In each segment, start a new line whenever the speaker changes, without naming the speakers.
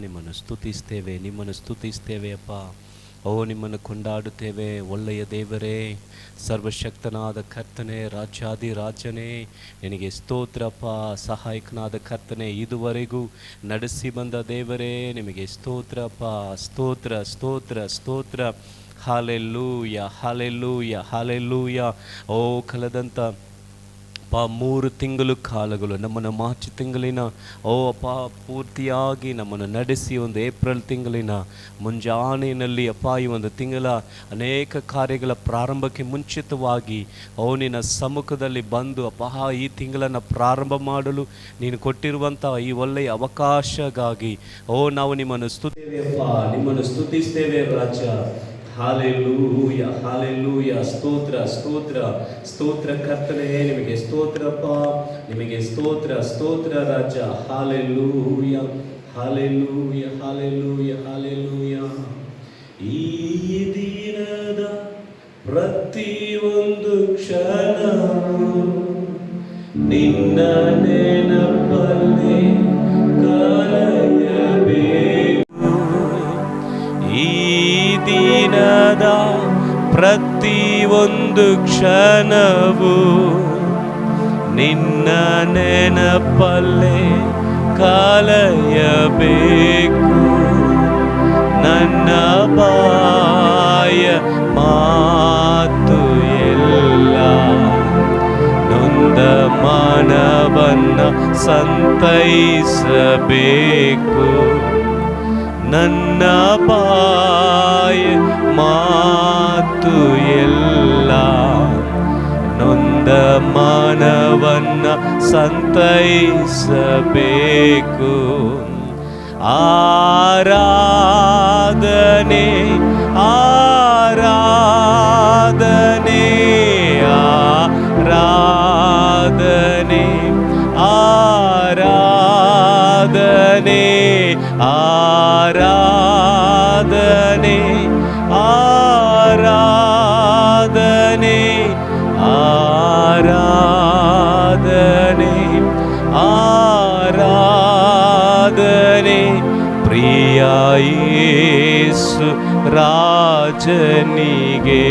ನಿಮ್ಮನ್ನು ಸ್ತುತಿಸ್ತೇವೆ, ನಿಮ್ಮನ್ನು ಸ್ತುತಿಸ್ತೇವೆ ಅಪ್ಪ. ಓ, ನಿಮ್ಮನ್ನು ಕೊಂಡಾಡುತ್ತೇವೆ. ಒಳ್ಳೆಯ ದೇವರೇ, ಸರ್ವಶಕ್ತನಾದ ಕರ್ತನೆ, ರಾಜ್ಯಾಧಿರಾಜನೇ, ನಿನಗೆ ಸ್ತೋತ್ರಪ್ಪ. ಸಹಾಯಕನಾದ ಕರ್ತನೆ, ಇದುವರೆಗೂ ನಡೆಸಿ ಬಂದ ದೇವರೇ, ನಿಮಗೆ ಸ್ತೋತ್ರಪ್ಪ. ಸ್ತೋತ್ರ ಸ್ತೋತ್ರ ಸ್ತೋತ್ರ. Hallelujah hallelujah hallelujah. ಓ, ಕಳೆದಂಥ 3 ತಿಂಗಳು ಕಾಲಗಳು ನಮ್ಮನ್ನು ಮಾರ್ಚ್ ತಿಂಗಳಿನ ಅಪ್ಪ ಪೂರ್ತಿಯಾಗಿ ನಮ್ಮನ್ನು ನಡೆಸಿ ಒಂದು ಏಪ್ರಿಲ್ ತಿಂಗಳಿನ ಮುಂಜಾನೆಯಲ್ಲಿ ಅಪ್ಪ ಈ ಒಂದು ತಿಂಗಳ ಅನೇಕ ಕಾರ್ಯಗಳ ಪ್ರಾರಂಭಕ್ಕೆ ಮುಂಚಿತವಾಗಿ ನಿನ್ನ ಸಮ್ಮುಖದಲ್ಲಿ ಬಂದು ಅಪ್ಪ ಈ ತಿಂಗಳನ್ನು ಪ್ರಾರಂಭ ಮಾಡಲು ನೀನು ಕೊಟ್ಟಿರುವಂಥ ಈ ಒಳ್ಳೆಯ ಅವಕಾಶಕ್ಕಾಗಿ ನಾವು ನಿಮ್ಮನ್ನು ನಿಮ್ಮನ್ನು ಸ್ತುತಿಸ್ತೇವೆ ರಾಜ. Hallelujah hallelujah. ಸ್ತೋತ್ರ ಸ್ತೋತ್ರ ಸ್ತೋತ್ರ ಕರ್ತನೇ, ನಿಮಗೆ ಸ್ತೋತ್ರಪ್ಪ, ನಿಮಗೆ ಸ್ತೋತ್ರ ಸ್ತೋತ್ರ ರಾಜ. Hallelujah hallelujah hallelujah hallelujah. ಈ ದಿನದ ಪ್ರತಿಯೊಂದು ಕ್ಷಣವೂ ನಿನ್ನ ನೆನಪಲ್ಲಿ ಕಳೆಯಬೇಕು. ಈ ದಿನದ ಪ್ರತಿಯೊಂದು ಕ್ಷಣವೂ ನಿನ್ನ ನೆನಪಲ್ಲೇ ಕಳೆಯಬೇಕು. ನನ್ನ ಬಾಯ ಮಾತು ಎಲ್ಲ ನೊಂದ ಮನವನ್ನು ಸಂತೈಸಬೇಕು. ನನ್ನ ಬಾಯ ಮಾತು ಎಲ್ಲ ನೊಂದ ಮನವನ್ನು ಸಂತೈಸಬೇಕು. ಆರಾಧನೆ ಆರಾಧನೆ ಆರಾಧನೆ ಆರಾಧನೆ ಆರಾಧನೆ ಆರಾಧನೆ ಆರಾಧನೆ ಆರಾಧನೆ ಪ್ರಿಯ ಯೇಸು ರಾಜನಿಗೆ.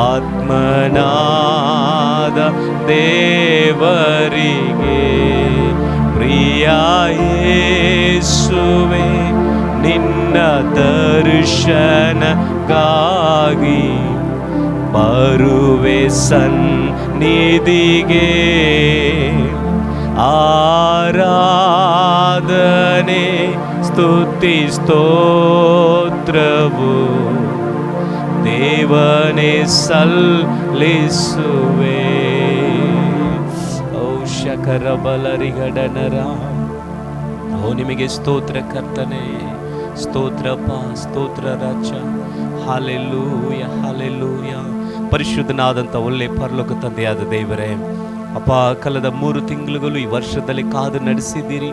ಆತ್ಮನಾದ ದೇವರಿಗೆ ಪ್ರಿಯ ಯೇಸುವೆ, ನಿನ್ನ ದರ್ಶನಕ್ಕಾಗಿ ಬರುವೆ ಸನ್ನಿಧಿಗೆ. ಆರಾಧನೆ ಸ್ತುತಿ ಸ್ತೋತ್ರವು ದೇವನೇ ಸಲ್ಲಿಸುವೆ. ಶಕರ ಬಲರಿಗಡನರ ನಿಮಗೆ ಸ್ತೋತ್ರ ಕರ್ತನೆ, ಸ್ತೋತ್ರಪ್ಪ, ಸ್ತೋತ್ರ ರಾಜ. Hallelujah hallelujah. ಪರಿಶುದ್ಧನಾದಂಥ ಒಳ್ಳೆ ಪರಲೋಕ ತಂದೆಯಾದ ದೇವರೇ ಅಪ್ಪ, ಕಳೆದ 3 ತಿಂಗಳುಗಳು ಈ ವರ್ಷದಲ್ಲಿ ಕಾದು ನಡೆಸಿದ್ದೀರಿ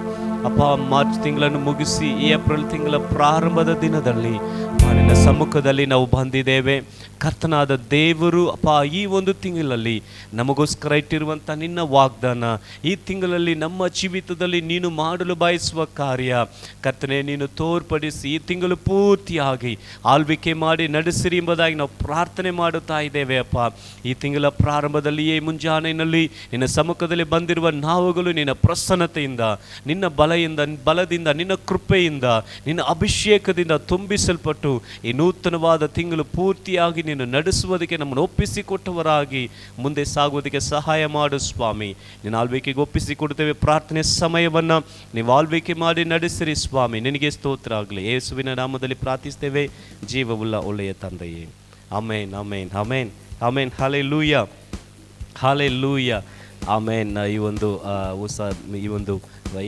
ಅಪ್ಪ. ಮಾರ್ಚ್ ತಿಂಗಳನ್ನು ಮುಗಿಸಿ ಈ ಏಪ್ರಿಲ್ ತಿಂಗಳ ಪ್ರಾರಂಭದ ದಿನದಲ್ಲಿ ನಿನ್ನ ಸಮ್ಮುಖದಲ್ಲಿ ನಾವು ಬಂದಿದ್ದೇವೆ. ಕರ್ತನಾದ ದೇವರು ಅಪ್ಪ, ಈ ಒಂದು ತಿಂಗಳಲ್ಲಿ ನಮಗೋಸ್ಕರ ಇಟ್ಟಿರುವಂಥ ನಿನ್ನ ವಾಗ್ದಾನ, ಈ ತಿಂಗಳಲ್ಲಿ ನಮ್ಮ ಜೀವಿತದಲ್ಲಿ ನೀನು ಮಾಡಲು ಬಯಸುವ ಕಾರ್ಯ ಕರ್ತನೆ ನೀನು ತೋರ್ಪಡಿಸಿ ಈ ತಿಂಗಳು ಪೂರ್ತಿಯಾಗಿ ಆಳ್ವಿಕೆ ಮಾಡಿ ನಡೆಸಿರಿ ಎಂಬುದಾಗಿ ನಾವು ಪ್ರಾರ್ಥನೆ ಮಾಡುತ್ತಾ ಇದ್ದೇವೆ ಅಪ್ಪ. ಈ ತಿಂಗಳ ಪ್ರಾರಂಭದಲ್ಲಿಯೇ ಮುಂಜಾನೆಯಲ್ಲಿ ನಿನ್ನ ಸಮ್ಮುಖದಲ್ಲಿ ಬಂದಿರುವ ನಾವುಗಳು ನಿನ್ನ ಪ್ರಸನ್ನತೆಯಿಂದ, ನಿನ್ನ ಬಲದಿಂದ, ನಿನ್ನ ಕೃಪೆಯಿಂದ, ನಿನ್ನ ಅಭಿಷೇಕದಿಂದ ತುಂಬಿಸಲ್ಪಟ್ಟು ಈ ನೂತನವಾದ ತಿಂಗಳು ಪೂರ್ತಿಯಾಗಿ ನೀನು ನಡೆಸುವುದಕ್ಕೆ ನಮ್ಮನ್ನು ಒಪ್ಪಿಸಿಕೊಟ್ಟವರಾಗಿ ಮುಂದೆ ಸಾಗುವುದಕ್ಕೆ ಸಹಾಯ ಮಾಡು ಸ್ವಾಮಿ. ನೀನು ಆಳ್ವಿಕೆಗೆ ಒಪ್ಪಿಸಿಕೊಡುತ್ತೇವೆ. ಪ್ರಾರ್ಥನೆ ಸಮಯವನ್ನು ನೀವು ಆಳ್ವಿಕೆ ಮಾಡಿ ನಡೆಸಿರಿ ಸ್ವಾಮಿ. ನಿನಗೆ ಸ್ತೋತ್ರ ಆಗಲಿ. ಯೇಸುವಿನ ನಾಮದಲ್ಲಿ ಪ್ರಾರ್ಥಿಸ್ತೇವೆ ಜೀವವುಳ್ಳ ಒಳ್ಳೆಯ ತಂದೆಯೇ. ಆಮೇನ್ ಆಮೇನ್ ಆಮೇನ್ ಆಮೇನ್. ಹಾಲೆಲೂಯ ಹಾಲೆಲೂಯ ಆಮೇನ್. ಈ ಒಂದು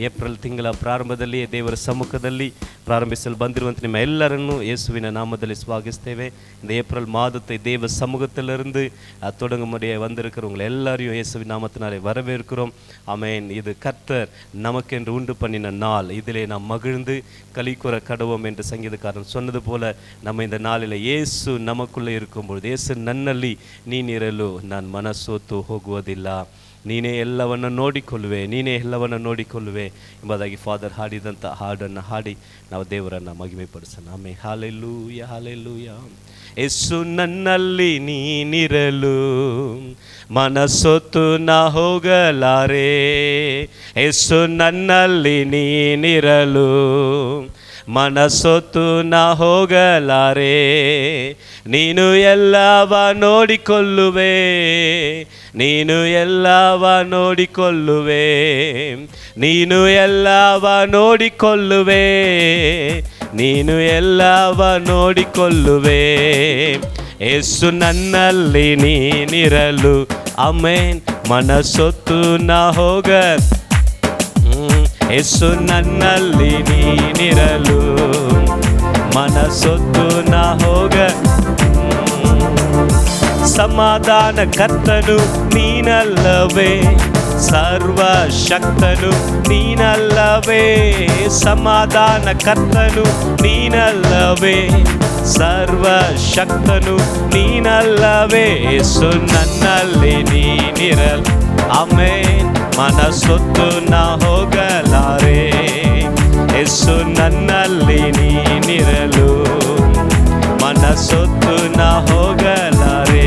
ಏಪ್ರಿಲ್ ತಿಂಗಳ ಪ್ರಾರಂಭದಲ್ಲಿ ದೇವರ ಸಮ್ಮುಖದಲ್ಲಿ ಪ್ರಾರಂಭಿಸಲು ಬಂದಿರುವಂಥ ನಿಮ್ಮ ಎಲ್ಲರನ್ನು ಯೇಸುವಿನ ನಾಮದಲ್ಲಿ ಸ್ವಾಗತಿಸ್ತೇವೆ. இந்த ஏப்ரல் மாதத்தை தேவ சமூகத்திலிருந்து தொடங்கும்படிய வந்திருக்கிறவங்க எல்லாரையும் இயேசுவின் நாமத்தினாலே வரவேற்கிறோம். ஆமென். இது கர்த்தர் நமக்கென்று உண்டு பண்ணின நாள், இதிலே நாம் மகிழ்ந்து களிக்கூற கடவோம் என்று சங்கீதக்காரன் சொன்னது போல நம்ம இந்த நாளில் இயேசு நமக்குள்ளே இருக்கும்பொழுது, இயேசு ನನ್ನಲ್ಲಿ ನೀನಿರಲು ನಾನು ಮನಸೋತು ಹೋಗುವುದಿಲ್ಲ, ನೀನೇ ಎಲ್ಲವನ್ನು ನೋಡಿಕೊಳ್ಳುವೆ, ನೀನೇ ಎಲ್ಲವನ್ನು ನೋಡಿಕೊಳ್ಳುವೆ ಎಂಬುದಾಗಿ ಫಾದರ್ ಹಾಡಿದಂಥ ಹಾಡನ್ನು ಹಾಡಿ ನಾವು ದೇವರನ್ನು ಮಹಿಮೆಪಡಿಸೋಣ. ಆಮೇಲೆ ಹಾಲೆಲೂಯ ಹಾಲೆಲೂಯ. ಯೇಸು ನನ್ನಲ್ಲಿ ನೀನಿರಲು ಮನಸೊತ್ತು ನಾ ಹೋಗಲಾರೆ, ಯೇಸು ನನ್ನಲ್ಲಿ ನೀನಿರಲು ಮನಸೊತ್ತು ನಾ ಹೋಗಲಾರೆ, ನೀನು ಎಲ್ಲವ ನೋಡಿಕೊಳ್ಳುವೆ, ನೀನು ಎಲ್ಲವ ನೋಡಿಕೊಳ್ಳುವೆ, ನೀನು ಎಲ್ಲವ ನೋಡಿಕೊಳ್ಳುವೆ, ನೀನು ಎಲ್ಲವ ನೋಡಿಕೊಳ್ಳುವೆ. ಯೇಸು ನನ್ನಲ್ಲಿ ನೀನಿರಲು ಆಮೆನ್ ಮನಸೊತ್ತು ನಾ ಹೋಗ, ಯೇಸು ನನ್ನಲ್ಲಿ ನೀನಿರಲು ಮನಸೊತ್ತು ನಾ ಹೋಗ. ಸಮಾಧಾನ ಕರ್ತನು ನೀನಲ್ಲವೇ, ಸರ್ವಶಕ್ತನು ನೀನಲ್ಲವೇ, ಸಮಾಧಾನ ಕರ್ತನು ನೀನಲ್ಲವೇ, ಸರ್ವಶಕ್ತನು ನೀನಲ್ಲವೇ. ಯೇಸು ನನ್ನಲ್ಲಿ ನೀನಿರಲು ಆಮೆನ್ ಮನಸೊತ್ತು ನಾ ಹೋಗಲಾರೆ, ಯೇಸು ನನ್ನಲ್ಲಿ ನೀನಿರಲು ಮನಸೊತ್ತು ನಾ ಹೋಗಲಾರೆ.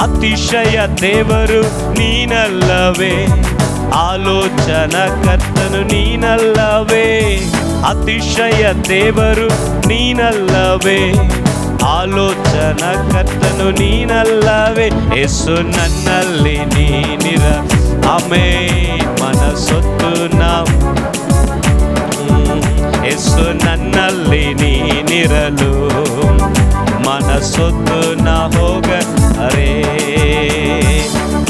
ಅತಿಶಯ ದೇವರು ನೀನಲ್ಲವೇ, ಆಲೋಚನ ಕರ್ತನು ನೀನಲ್ಲವೇ, ಅತಿಶಯ ದೇವರು ನೀನಲ್ಲವೇ, ಆಲೋಚನ ಕರ್ತನು ನೀನಲ್ಲವೇ. ಯೇಸು ನನ್ನಲ್ಲಿ ನೀನಿರ ಆಮೆನ್ ಮನಸೊತ್ತು ನಾ, ಯೇಸು ನನ್ನಲ್ಲಿ ನೀನಿರಲು ಮನಸೊತ್ತು ನಾ ಹೋಗ ಅರೇ.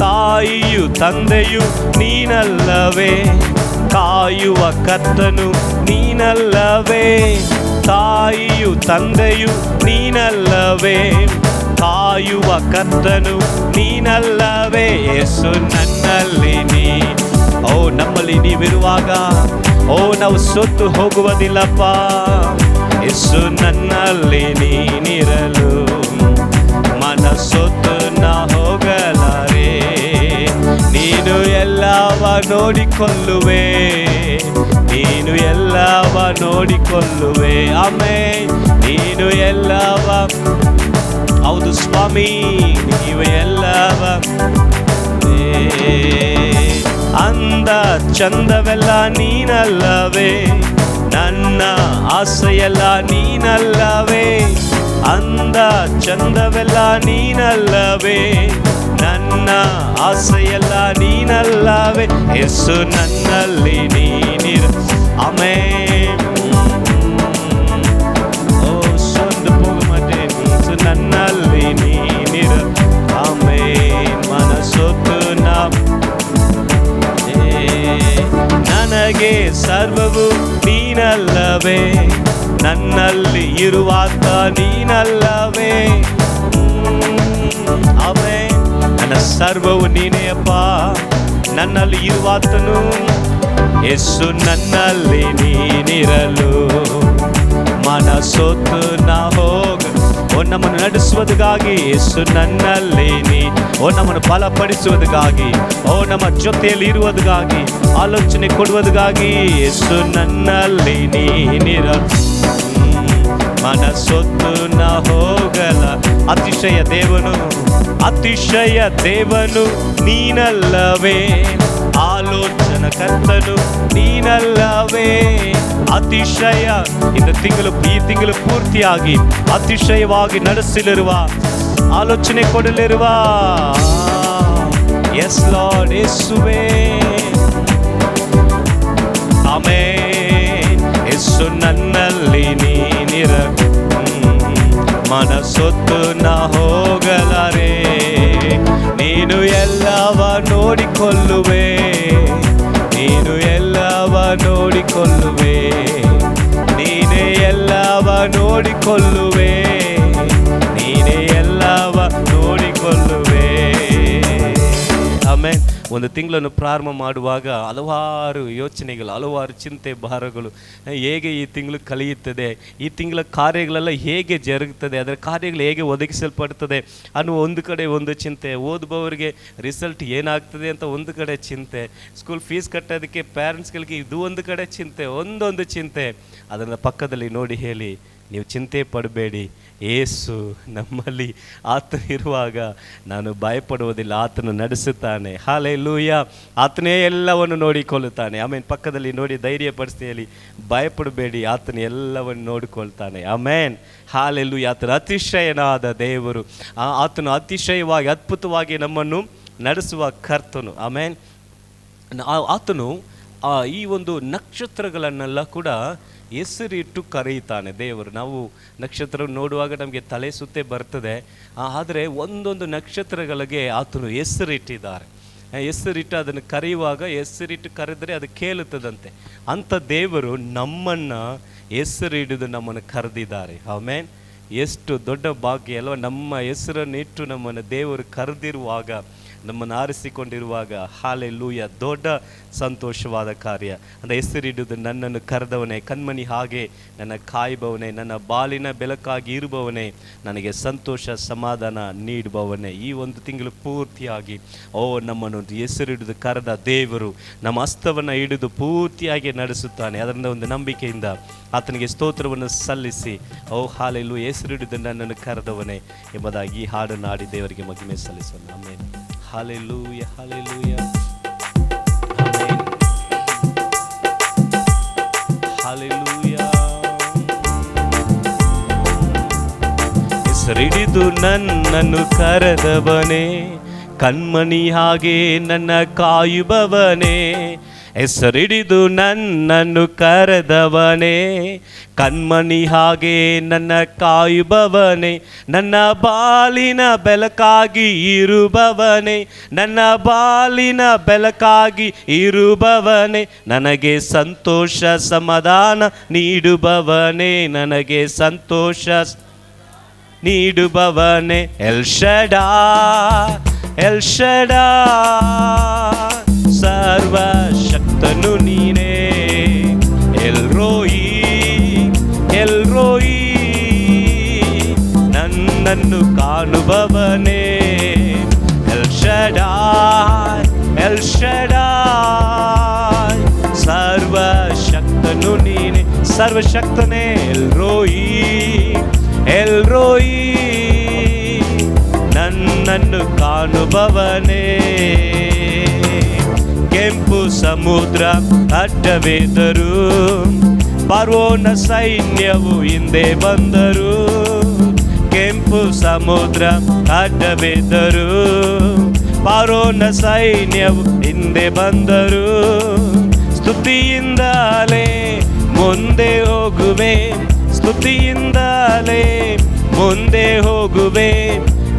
ತಾಯಿಯು ತಂದೆಯು ನೀನಲ್ಲವೇ, ಕಾಯುವ ಕರ್ತನು ನೀನಲ್ಲವೇ, ತಾಯಿಯು ತಂದೆಯು ನೀನಲ್ಲವೇ, ಕಾಯುವ ಕರ್ತನು ನೀನಲ್ಲವೇ. ಯೇಸು ನನ್ನಲ್ಲಿ ನೀ, ಓ ನಮ್ಮಲ್ಲಿ ನೀವಿರುವಾಗ ಓ ನಾವು ಸೊತ್ತು ಹೋಗುವುದಿಲ್ಲಪ್ಪ. ಯೇಸು ನನ್ನಲ್ಲಿ ನೀನಿರಲು ಮನಸೊತ್ತು ನಾ ಹೋಗಲಾರೆ, ನೀನು ಎಲ್ಲವ ನೋಡಿಕೊಳ್ಳುವೆ, ನೀನು ಎಲ್ಲವ ನೋಡಿಕೊಳ್ಳುವೆ ಆಮೆನ್. ನೀನು ಎಲ್ಲವ, ಹೌದು ಸ್ವಾಮಿ ನೀವು ಎಲ್ಲವ, ಅಂದ ಚಂದವೆಲ್ಲ ನೀನಲ್ಲವೇ, ನನ್ನ ಆಸೆಯೆಲ್ಲ ನೀನಲ್ಲವೇ, ಅಂದ ಚಂದವೆಲ್ಲ ನೀನಲ್ಲವೇ, ನನ್ನ ಆಸೆಯೆಲ್ಲ ನೀನಲ್ಲವೇ. ಯೇಸು ನನ್ನಲ್ಲಿ ನೀನಿರ ಆಮೆನ್. ಓ ಸೊಂದು ಹೋಗಮಟೆ ಯೇಸು ನನ್ನಲ್ಲಿ ನೀನಿರ ಆಮೆನ್ ಮನಸೊತ್ತು ನಾ, ನನಗೆ ಸರ್ವವು ನೀನಲ್ಲವೇ, ನನ್ನಲ್ಲಿ ಇರುವಾತ ನೀನಲ್ಲವೇ ಆಮೆನ್. ನನ್ನ ಸರ್ವವು ನೀನೇ ಅಪ್ಪ, ನನ್ನಲ್ಲಿ ಇರುವಾತನು. ಯೇಸು ನನ್ನಲ್ಲಿ ನೀನಿರಲು ಮನಸೊತ್ತು ನಾ ಹೋಗ, ಓ ನಮ್ಮನ್ನು ನಡೆಸುವುದಕ್ಕಾಗಿ ಯೇಸು ನನ್ನಲ್ಲಿ ನೀ, ಓ ನಮ್ಮನ್ನು ಬಲಪಡಿಸುವುದಕ್ಕಾಗಿ, ಓ ನಮ್ಮ ಜೊತೆಯಲ್ಲಿ ಇರುವುದಕ್ಕಾಗಿ, ಆಲೋಚನೆ ಕೊಡುವುದಕ್ಕಾಗಿ ಯೇಸು ನನ್ನಲ್ಲಿ ನೀನಿರ ಮನಸೊತ್ತು ನಾ ಹೋಗಲ. ಅತಿಶಯ ದೇವನು, ಅತಿಶಯ ದೇವನು ನೀನಲ್ಲವೇ, ಆಲೋಚನ ಕರ್ತನು ನೀನಲ್ಲವೇ, ಅತಿಶಯ ಈ ತಿಂಗಳು ಪೂರ್ತಿಯಾಗಿ ಅತಿಶಯವಾಗಿ ನಡೆಸಲಿರುವ, ಆಲೋಚನೆ ಕೊಡಲಿರುವ ಎಸ್ ಲಾರ್ಡ್ ಯೇಸುವೇ ಆಮೆನ್. ಯೇಸು ನನ್ನಲ್ಲಿ ನೀನಿರ ಮನಸೊತ್ತು ನಾ ಹೋಗಲಾರೆ, ನೀನು ಎಲ್ಲವ ನೋಡಿಕೊಳ್ಳುವೆ, ನೀನು ಎಲ್ಲವ ನೋಡಿಕೊಳ್ಳುವೆ, ನೀನೇ ಎಲ್ಲವ ನೋಡಿಕೊಳ್ಳುವೆ, ನೀನೇ ಎಲ್ಲವ ನೋಡಿಕೊಳ್ಳುವೆ ಆಮೆನ್. ಒಂದು ತಿಂಗಳನ್ನು ಪ್ರಾರಂಭ ಮಾಡುವಾಗ ಹಲವಾರು ಯೋಚನೆಗಳು, ಹಲವಾರು ಚಿಂತೆ ಭಾರಗಳು, ಹೇಗೆ ಈ ತಿಂಗಳು ಕಳೆಯುತ್ತದೆ, ಈ ತಿಂಗಳ ಕಾರ್ಯಗಳೆಲ್ಲ ಹೇಗೆ ಜರುಗುತ್ತದೆ, ಅದರ ಕಾರ್ಯಗಳು ಹೇಗೆ ಒದಗಿಸಲ್ಪಡ್ತದೆ ಅನ್ನುವ ಒಂದು ಕಡೆ ಒಂದು ಚಿಂತೆ, ಓದುವವರಿಗೆ ರಿಸಲ್ಟ್ ಏನಾಗ್ತದೆ ಅಂತ ಒಂದು ಕಡೆ ಚಿಂತೆ, ಸ್ಕೂಲ್ ಫೀಸ್ ಕಟ್ಟೋದಕ್ಕೆ ಪೇರೆಂಟ್ಸ್ಗಳಿಗೆ ಇದು ಒಂದು ಕಡೆ ಚಿಂತೆ, ಒಂದೊಂದು ಚಿಂತೆ. ಅದನ್ನು ಪಕ್ಕದಲ್ಲಿ ನೋಡಿ ಹೇಳಿ, ನೀವು ಚಿಂತೆ ಪಡಬೇಡಿ, ಏಸು ನಮ್ಮಲ್ಲಿ ಆತನಿರುವಾಗ ನಾನು ಭಯಪಡುವುದಿಲ್ಲ, ಆತನು ನಡೆಸುತ್ತಾನೆ. ಹಾಲೆಲೂಯಾ. ಆತನೇ ಎಲ್ಲವನ್ನು ನೋಡಿಕೊಳ್ಳುತ್ತಾನೆ. ಆಮೇಲೆ ಪಕ್ಕದಲ್ಲಿ ನೋಡಿ ಧೈರ್ಯಪಡಿಸಿ ಹೇಳಿ, ಭಯಪಡಬೇಡಿ, ಆತನು ಎಲ್ಲವನ್ನು ನೋಡಿಕೊಳ್ತಾನೆ. ಆಮೇನ್. ಹಾಲೆಲೂಯಾ. ಆತನು ಅತಿಶಯನಾದ ದೇವರು, ಆತನು ಅತಿಶಯವಾಗಿ ಅದ್ಭುತವಾಗಿ ನಮ್ಮನ್ನು ನಡೆಸುವ ಕರ್ತನು. ಆಮೇನ್. ಆತನು ಈ ಒಂದು ನಕ್ಷತ್ರಗಳನ್ನೆಲ್ಲ ಕೂಡ ಹೆಸರಿಟ್ಟು ಕರೆಯುತ್ತಾನೆ ದೇವರು. ನಾವು ನಕ್ಷತ್ರ ನೋಡುವಾಗ ನಮಗೆ ತಲೆ ಸುತ್ತೆ ಬರ್ತದೆ, ಆದರೆ ಒಂದೊಂದು ನಕ್ಷತ್ರಗಳಿಗೆ ಆತನು ಹೆಸರಿಟ್ಟಿದ್ದಾರೆ. ಹೆಸರಿಟ್ಟು ಅದನ್ನು ಕರೆಯುವಾಗ ಹೆಸರಿಟ್ಟು ಕರೆದರೆ ಅದು ಕೇಳುತ್ತದಂತೆ. ಅಂಥ ದೇವರು ನಮ್ಮನ್ನು ಹೆಸರಿಡಿದು ನಮ್ಮನ್ನು ಕರೆದಿದ್ದಾರೆ. ಆಮೇನ್. ಎಷ್ಟು ದೊಡ್ಡ ಭಾಗ್ಯ ಅಲ್ವ. ನಮ್ಮ ಹೆಸರನ್ನು ಇಟ್ಟು ನಮ್ಮನ್ನು ದೇವರು ಕರೆದಿರುವಾಗ, ನಮ್ಮನ್ನು ಆರಿಸಿಕೊಂಡಿರುವಾಗ, ಹಾಲೆಲೂಯಾ, ದೊಡ್ಡ ಸಂತೋಷವಾದ ಕಾರ್ಯ. ಅಂದರೆ ಹೆಸರಿಡುವುದು, ನನ್ನನ್ನು ಕರೆದವನೇ, ಕಣ್ಮಣಿ ಹಾಗೆ ನನ್ನ ಕಾಯುವವನೇ, ನನ್ನ ಬಾಲಿನ ಬೆಳಕಾಗಿ ಇರುವವನೇ, ನನಗೆ ಸಂತೋಷ ಸಮಾಧಾನ ನೀಡುವವನೇ. ಈ ಒಂದು ತಿಂಗಳು ಪೂರ್ತಿಯಾಗಿ ನಮ್ಮನ್ನು ಹೆಸರಿಡುವುದು ಕರೆದ ದೇವರು ನಮ್ಮ ಹಸ್ತವನ್ನು ಹಿಡಿದು ಪೂರ್ತಿಯಾಗಿ ನಡೆಸುತ್ತಾನೆ. ಅದರಿಂದ ಒಂದು ನಂಬಿಕೆಯಿಂದ ಆತನಿಗೆ ಸ್ತೋತ್ರವನ್ನು ಸಲ್ಲಿಸಿ, ಹಾಲೆಲೂಯಾ, ಹೆಸರಿಡುವುದು ನನ್ನನ್ನು ಕರೆದವನೇ ಎಂಬುದಾಗಿ ಈ ಹಾಡನ್ನು ಹಾಡಿ ದೇವರಿಗೆ ಮಹಿಮೆ ಸಲ್ಲಿಸೋಣ. ಆಮೇಲೆ. Hallelujah, hallelujah. Amen. Hallelujah. ಹೆಸರಿಡಿದು ನನ್ನನ್ನು ಕರೆದವನೇ, ಕಣ್ಮಣಿ ಹಾಗೆ ನನ್ನ ಕಾಯುವವನೇ. ಹೆಸರಿಡಿದು ನನ್ನನ್ನು ಕರೆದವನೇ, ಕಣ್ಮಣಿ ಹಾಗೆ ನನ್ನ ಕಾಯುವವನೇ. ನನ್ನ ಬಾಲಿನ ಬೆಳಕಾಗಿ ಇರುವವನೇ, ನನ್ನ ಬಾಲಿನ ಬೆಳಕಾಗಿ ಇರುವವನೇ. ನನಗೆ ಸಂತೋಷ ಸಮಾಧಾನ ನೀಡುವವನೇ, ನನಗೆ ಸಂತೋಷ ನೀಡುವವನೇ. ಎಲ್ ಶಡಾಯ್, ಎಲ್ ಶಡಾಯ್, ಸರ್ವಶಕ್ತನು ನೀನೇ. ಎಲ್ ರೋಯಿ, ಎಲ್ ರೋಯಿ, ನನ್ನನ್ನು ಕಾಣುವವನೇ. ಎಲ್ ಶಡಾಯ್, ಎಲ್ ಶಡಾಯ್, ಸರ್ವಶಕ್ತನು ನೀನೇ. ಸರ್ವಶಕ್ತನೇ. ಎಲ್ ರೋಯಿ, ಎಲ್ ರೋಯಿ, ನನ್ನನ್ನು ಕಾಣುವವನೇ. ಕೆಂಪು ಸಮುದ್ರ ಅಡ್ಡವೆದರು, ಫರೋಹನ ಸೈನ್ಯವು ಹಿಂದೆ ಬಂದರು. ಕೆಂಪು ಸಮುದ್ರ ಅಡ್ಡವೆದರು, ಫರೋಹನ ಸೈನ್ಯವು ಹಿಂದೆ ಬಂದರು. ಸ್ತುತಿಯಿಂದಲೇ ಮುಂದೆ ಹೋಗುವೆ, ಸ್ತುತಿಯಿಂದಲೇ ಮುಂದೆ ಹೋಗುವೆ.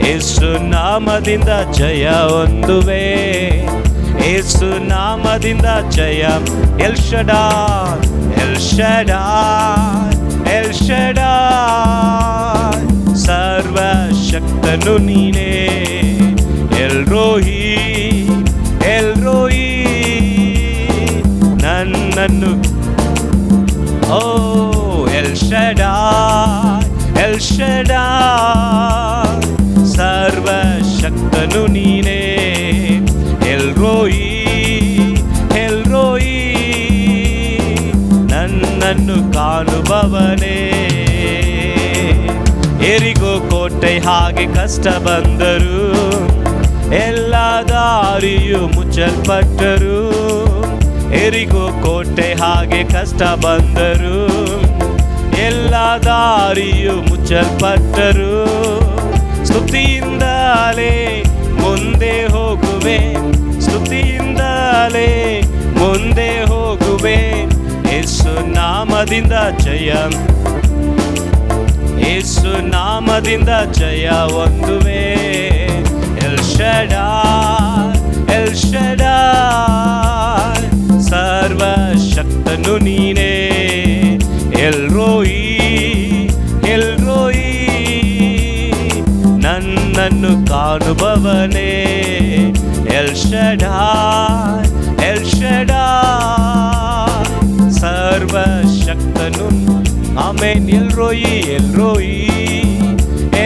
ಯೇಸು ನಾಮದಿಂದ ಜಯ ಹೊಂದುವೆ, ಯೇಸು ನಾಮದಿಂದ ಜಯ. El Shaddai, El Shaddai, El Shaddai, ಸರ್ವಶಕ್ತನು ನೀನೇ. ಎಲ್ ರೋಹಿ, ಎಲ್ ರೋಹಿ, ನನ್ನನ್ನು ಎಲ್ ಶಡಾಯ್, ಎಲ್ ಶಡಾಯ್, ಸರ್ವಶಕ್ತನು ನೀನೇ. ಎಲ್ ರೋಯಿ, ಎಲ್ ರೋಯಿ, ನನ್ನನ್ನು ಕಾಣುವವನೇ. ಎರಿಗೋ ಕೋಟೆ ಹಾಗೆ ಕಷ್ಟ ಬಂದರು, ಎಲ್ಲ ದಾರಿಯು ಮುಚ್ಚಲ್ಪಟ್ಟರು. ಎರಿಗೋ ಕೋಟೆ ಹಾಗೆ ಕಷ್ಟ ಬಂದರು, ಎಲ್ಲ ದಾರಿಯು ಮುಚ್ಚಲ್ಪಟ್ಟರು. ಸ್ತುತಿಯಿಂದಲೇ ಮುಂದೆ ಹೋಗುವೆ, ಸ್ತುತಿಯಿಂದಲೇ ಮುಂದೆ ಹೋಗುವೆ. ಯೇಸು ನಾಮದಿಂದ ಜಯ, ಯೇಸು ನಾಮದಿಂದ ಜಯ ಹೊಂದುವೆ. ಎಲ್ ಶಡಾಯ್, ಎಲ್ ಶಡಾಯ್, ಸರ್ವಶಕ್ತನು ನೀನೇ. ಎಲ್ ರೋಯಿ, ಎಲ್ ರೋಯಿ, ನನ್ನನ್ನು ಕಾಣುವವನೇ. ಎಲ್ ಶಡಾಯ್, ಎಲ್ ಶಡಾಯ್, ಸರ್ವಶಕ್ತನು. Amen. El Roi, El Roi,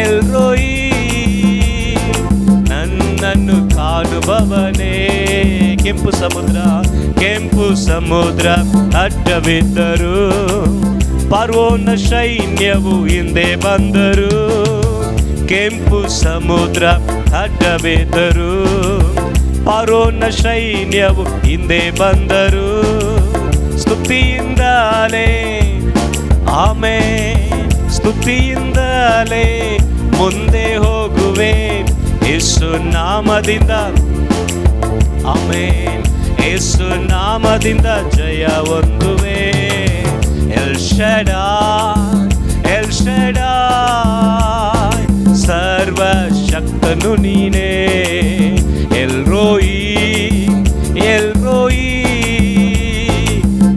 El Roi, ನನ್ನನ್ನು ಕಾಣುವವನೇ. ಕೆಂಪು ಸಮುದ್ರ, ಕೆಂಪು ಸಮುದ್ರ ಅಡ್ಡವಿದ್ದರು, ಫರೋಹನ ಸೈನ್ಯವು ಹಿಂದೆ ಬಂದರು. ಕೆಂಪು ಸಮುದ್ರ ಅಡ್ಡವಿದ್ದರು, ಫರೋಹನ ಸೈನ್ಯವು ಹಿಂದೆ ಬಂದರು. ಸ್ತುತಿಯಿಂದಲೇ, ಆಮೆನ್, ಸ್ತುತಿಯಿಂದಲೇ ಮುಂದೆ ಹೋಗುವೆ ಯೇಸು ನಾಮದಿಂದ. ಆಮೆನ್. ಯೇಸು ನಾಮದಿಂದ ಜಯ ಹೊಂದುವೆ. ಎಲ್ ಶಡಾಯ್, ಎಲ್ ಶಡಾಯ್, ಸರ್ವಶಕ್ತನು ನೀನೇ. ಎಲ್ ರೋಯಿ, ಎಲ್ ರೋಯಿ,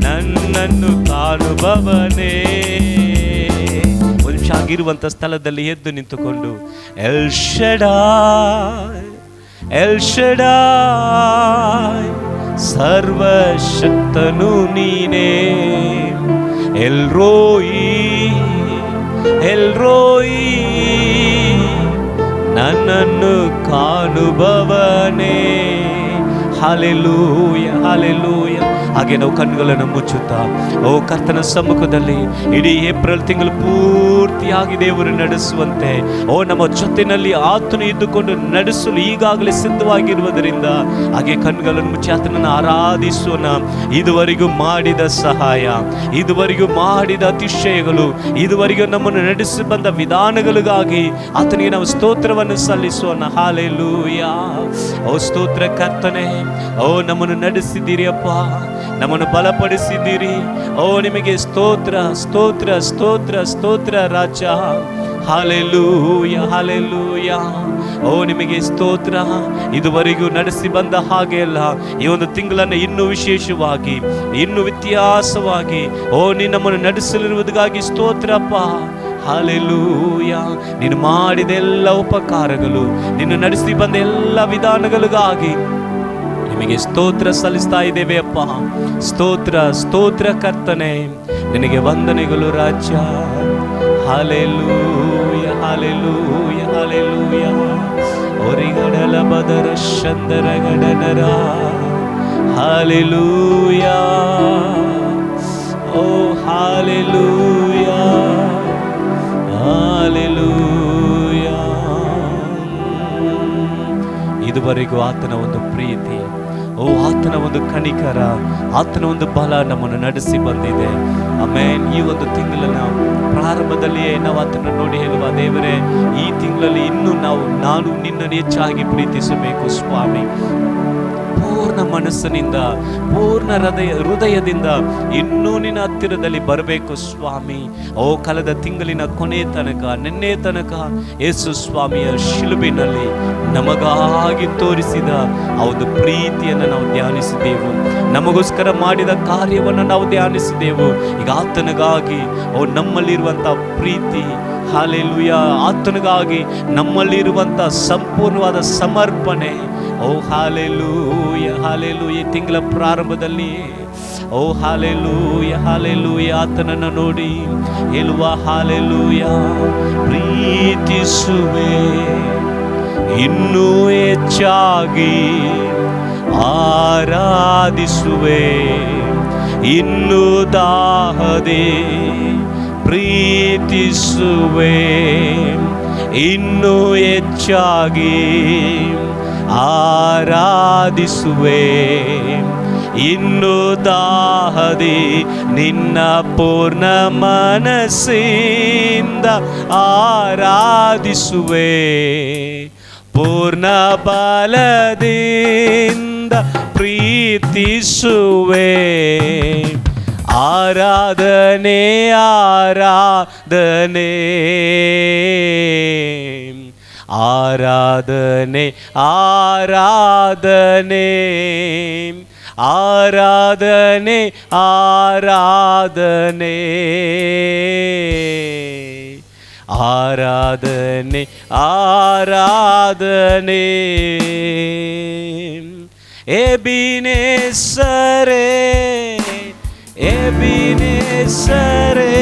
ನನ್ನನ್ನು ಕಾಣುವವನೇ. ಆಗಿರುವಂಥ ಸ್ಥಳದಲ್ಲಿ ಎದ್ದು ನಿಂತುಕೊಂಡು ಎಲ್ ಶಡಾಯ್, ಎಲ್ ಶಡಾಯ್, ಸರ್ವಶಕ್ತನು ನೀನೇ. ಎಲ್ ರೋಯಿ, ಎಲ್ ರೋಯಿ, ನನ್ನನ್ನು ಕಾಣುವವನೇ. Hallelujah, hallelujah. ಹಾಗೆ ನಾವು ಕಣ್ಣುಗಳನ್ನು ಮುಚ್ಚುತ್ತಾ ಕರ್ತನ ಸಮ್ಮುಖದಲ್ಲಿ ಇಡೀ ಏಪ್ರಿಲ್ ತಿಂಗಳು ಪೂರ್ತಿಯಾಗಿ ದೇವರು ನಡೆಸುವಂತೆ ನಮ್ಮ ಜೊತೆಯಲ್ಲಿ ಆತನು ಇದ್ದುಕೊಂಡು ನಡೆಸಲು ಈಗಾಗಲೇ ಸಿದ್ಧವಾಗಿರುವುದರಿಂದ ಹಾಗೆ ಕಣ್ಣುಗಳನ್ನು ಮುಚ್ಚಿ ಆತನನ್ನು ಆರಾಧಿಸೋಣ. ಇದುವರೆಗೂ ಮಾಡಿದ ಸಹಾಯ, ಇದುವರೆಗೂ ಮಾಡಿದ ಅತಿಶಯಗಳು, ಇದುವರೆಗೂ ನಮ್ಮನ್ನು ನಡೆಸಿ ಬಂದ ವಿಧಾನಗಳಿಗಾಗಿ ಆತನಿಗೆ ನಾವು ಸ್ತೋತ್ರವನ್ನು ಸಲ್ಲಿಸೋಣ. ಹಾಲೆಲೂಯ. ಸ್ತೋತ್ರ ಕರ್ತನೆ. ನಮ್ಮನ್ನು ನಡೆಸಿದ್ದೀರಿ ಅಪ್ಪ, ನಮ್ಮನ್ನು ಬಲಪಡಿಸಿದ್ದೀರಿ. ನಿಮಗೆ ಸ್ತೋತ್ರ, ಸ್ತೋತ್ರ, ಸ್ತೋತ್ರ, ಸ್ತೋತ್ರ ರಾಜ. Hallelujah, hallelujah. ನಿಮಗೆ ಸ್ತೋತ್ರ. ಇದುವರೆಗೂ ನಡೆಸಿ ಬಂದ ಹಾಗೆ ಅಲ್ಲ, ಈ ಒಂದು ತಿಂಗಳನ್ನು ಇನ್ನೂ ವಿಶೇಷವಾಗಿ, ಇನ್ನೂ ವ್ಯತ್ಯಾಸವಾಗಿ ನೀನು ನಮ್ಮನ್ನು ನಡೆಸಲಿರುವುದಕ್ಕಾಗಿ ಸ್ತೋತ್ರಪ್ಪ. ಹಾಲೆಲೂಯ. ನೀನು ಮಾಡಿದ ಎಲ್ಲ ಉಪಕಾರಗಳು, ನೀನು ನಡೆಸಿ ಬಂದ ಎಲ್ಲ ವಿಧಾನಗಳಿಗಾಗಿ ನಿಮಗೆ ಸ್ತೋತ್ರ ಸಲ್ಲಿಸ್ತಾ ಇದ್ದೇವೆ ಅಪ್ಪ. ಸ್ತೋತ್ರ, ಸ್ತೋತ್ರ ಕರ್ತನೆ. ನಿನಗೆ ವಂದನೆಗಳು ರಾಜ್ಯ. Hallelujah, hallelujah, hallelujah. ಒರಿಗಡಲ ಬದರ ಶಂದರ ಗಡನರ. ಹಾಲೆಲೂಯ. ಓ ಹಾಲೆಲೂಯ, ಹಾಲೆಲೂಯ. ಇದುವರೆಗೂ ಆತನ ಒಂದು ಪ್ರೀತಿ, ಆತನ ಒಂದು ಕನಿಕರ, ಆತನ ಒಂದು ಬಲ ನಮ್ಮನ್ನು ನಡೆಸಿ ಬಂದಿದೆ. ಆಮೇನ್. ಈ ಒಂದು ತಿಂಗಳ ಪ್ರಾರಂಭದಲ್ಲಿಯೇ ನಾವು ಆತನ ನೋಡಿ ಹೇಳುವ, ದೇವರೇ, ಈ ತಿಂಗಳಲ್ಲಿ ಇನ್ನೂ ನಾನು ನಿನ್ನನ್ನು ಹೆಚ್ಚಾಗಿ ಪ್ರೀತಿಸಬೇಕು ಸ್ವಾಮಿ. ಪೂರ್ಣ ಮನಸ್ಸಿನಿಂದ, ಪೂರ್ಣ ಹೃದಯದಿಂದ ಇನ್ನೂ ನಿನ್ನ ಹತ್ತಿರದಲ್ಲಿ ಬರಬೇಕು ಸ್ವಾಮಿ. ಕಳೆದ ತಿಂಗಳಿನ ಕೊನೆ ತನಕ, ನಿನ್ನೆ ತನಕ ಯೇಸು ಸ್ವಾಮಿಯ ಶಿಲುಬಿನಲ್ಲಿ ನಮಗಾಗಿ ತೋರಿಸಿದ ಆ ಒಂದು ಪ್ರೀತಿಯನ್ನು ನಾವು ಧ್ಯಾನಿಸಿದೆವು. ನಮಗೋಸ್ಕರ ಮಾಡಿದ ಕಾರ್ಯವನ್ನು ನಾವು ಧ್ಯಾನಿಸಿದೆವು. ಈಗ ಆತನಿಗಾಗಿ ನಮ್ಮಲ್ಲಿರುವಂಥ ಪ್ರೀತಿ, ಹಾಲೆಲೂಯ, ಆತನಿಗಾಗಿ ನಮ್ಮಲ್ಲಿರುವಂಥ ಸಂಪೂರ್ಣವಾದ ಸಮರ್ಪಣೆ. Hallelujah, hallelujah. ಈ ತಿಂಗಳ ಪ್ರಾರಂಭದಲ್ಲಿ ಹಾಲೆಲೂಯ, ಹಾಲೆಲೂಯ, ಆತನನ್ನು ನೋಡಿ ಹೇಳುವ, ಹಾಲೆಲೂಯ, ಪ್ರೀತಿಸುವೆ ಇನ್ನೂ ಹೆಚ್ಚಾಗಿ, ಆರಾಧಿಸುವೆ ಇನ್ನೂ ದಾಹದೆ, ಪ್ರೀತಿಸುವೆ ಇನ್ನೂ ಹೆಚ್ಚಾಗಿ, ಆರಾಧಿಸುವೆ ಇನ್ನು ದಾಹದಿ, ನಿನ್ನ ಪೂರ್ಣ ಮನಸ್ಸಿಂದ ಆರಾಧಿಸುವೆ, ಪೂರ್ಣ ಬಲದಿಂದ ಪ್ರೀತಿಸುವೆ. ಆರಾಧನೆ, ಆರಾಧನೆ, ಆರಾಧನೆ, ಆರಾಧನೆ, ಆರಾಧನೆ, ಆರಾಧನೆ. ಆರಾಧನೆ ಆರಾಧನೆ. ಎಬಿನೇಸರೇ ಎಬಿನೇಸರೇ,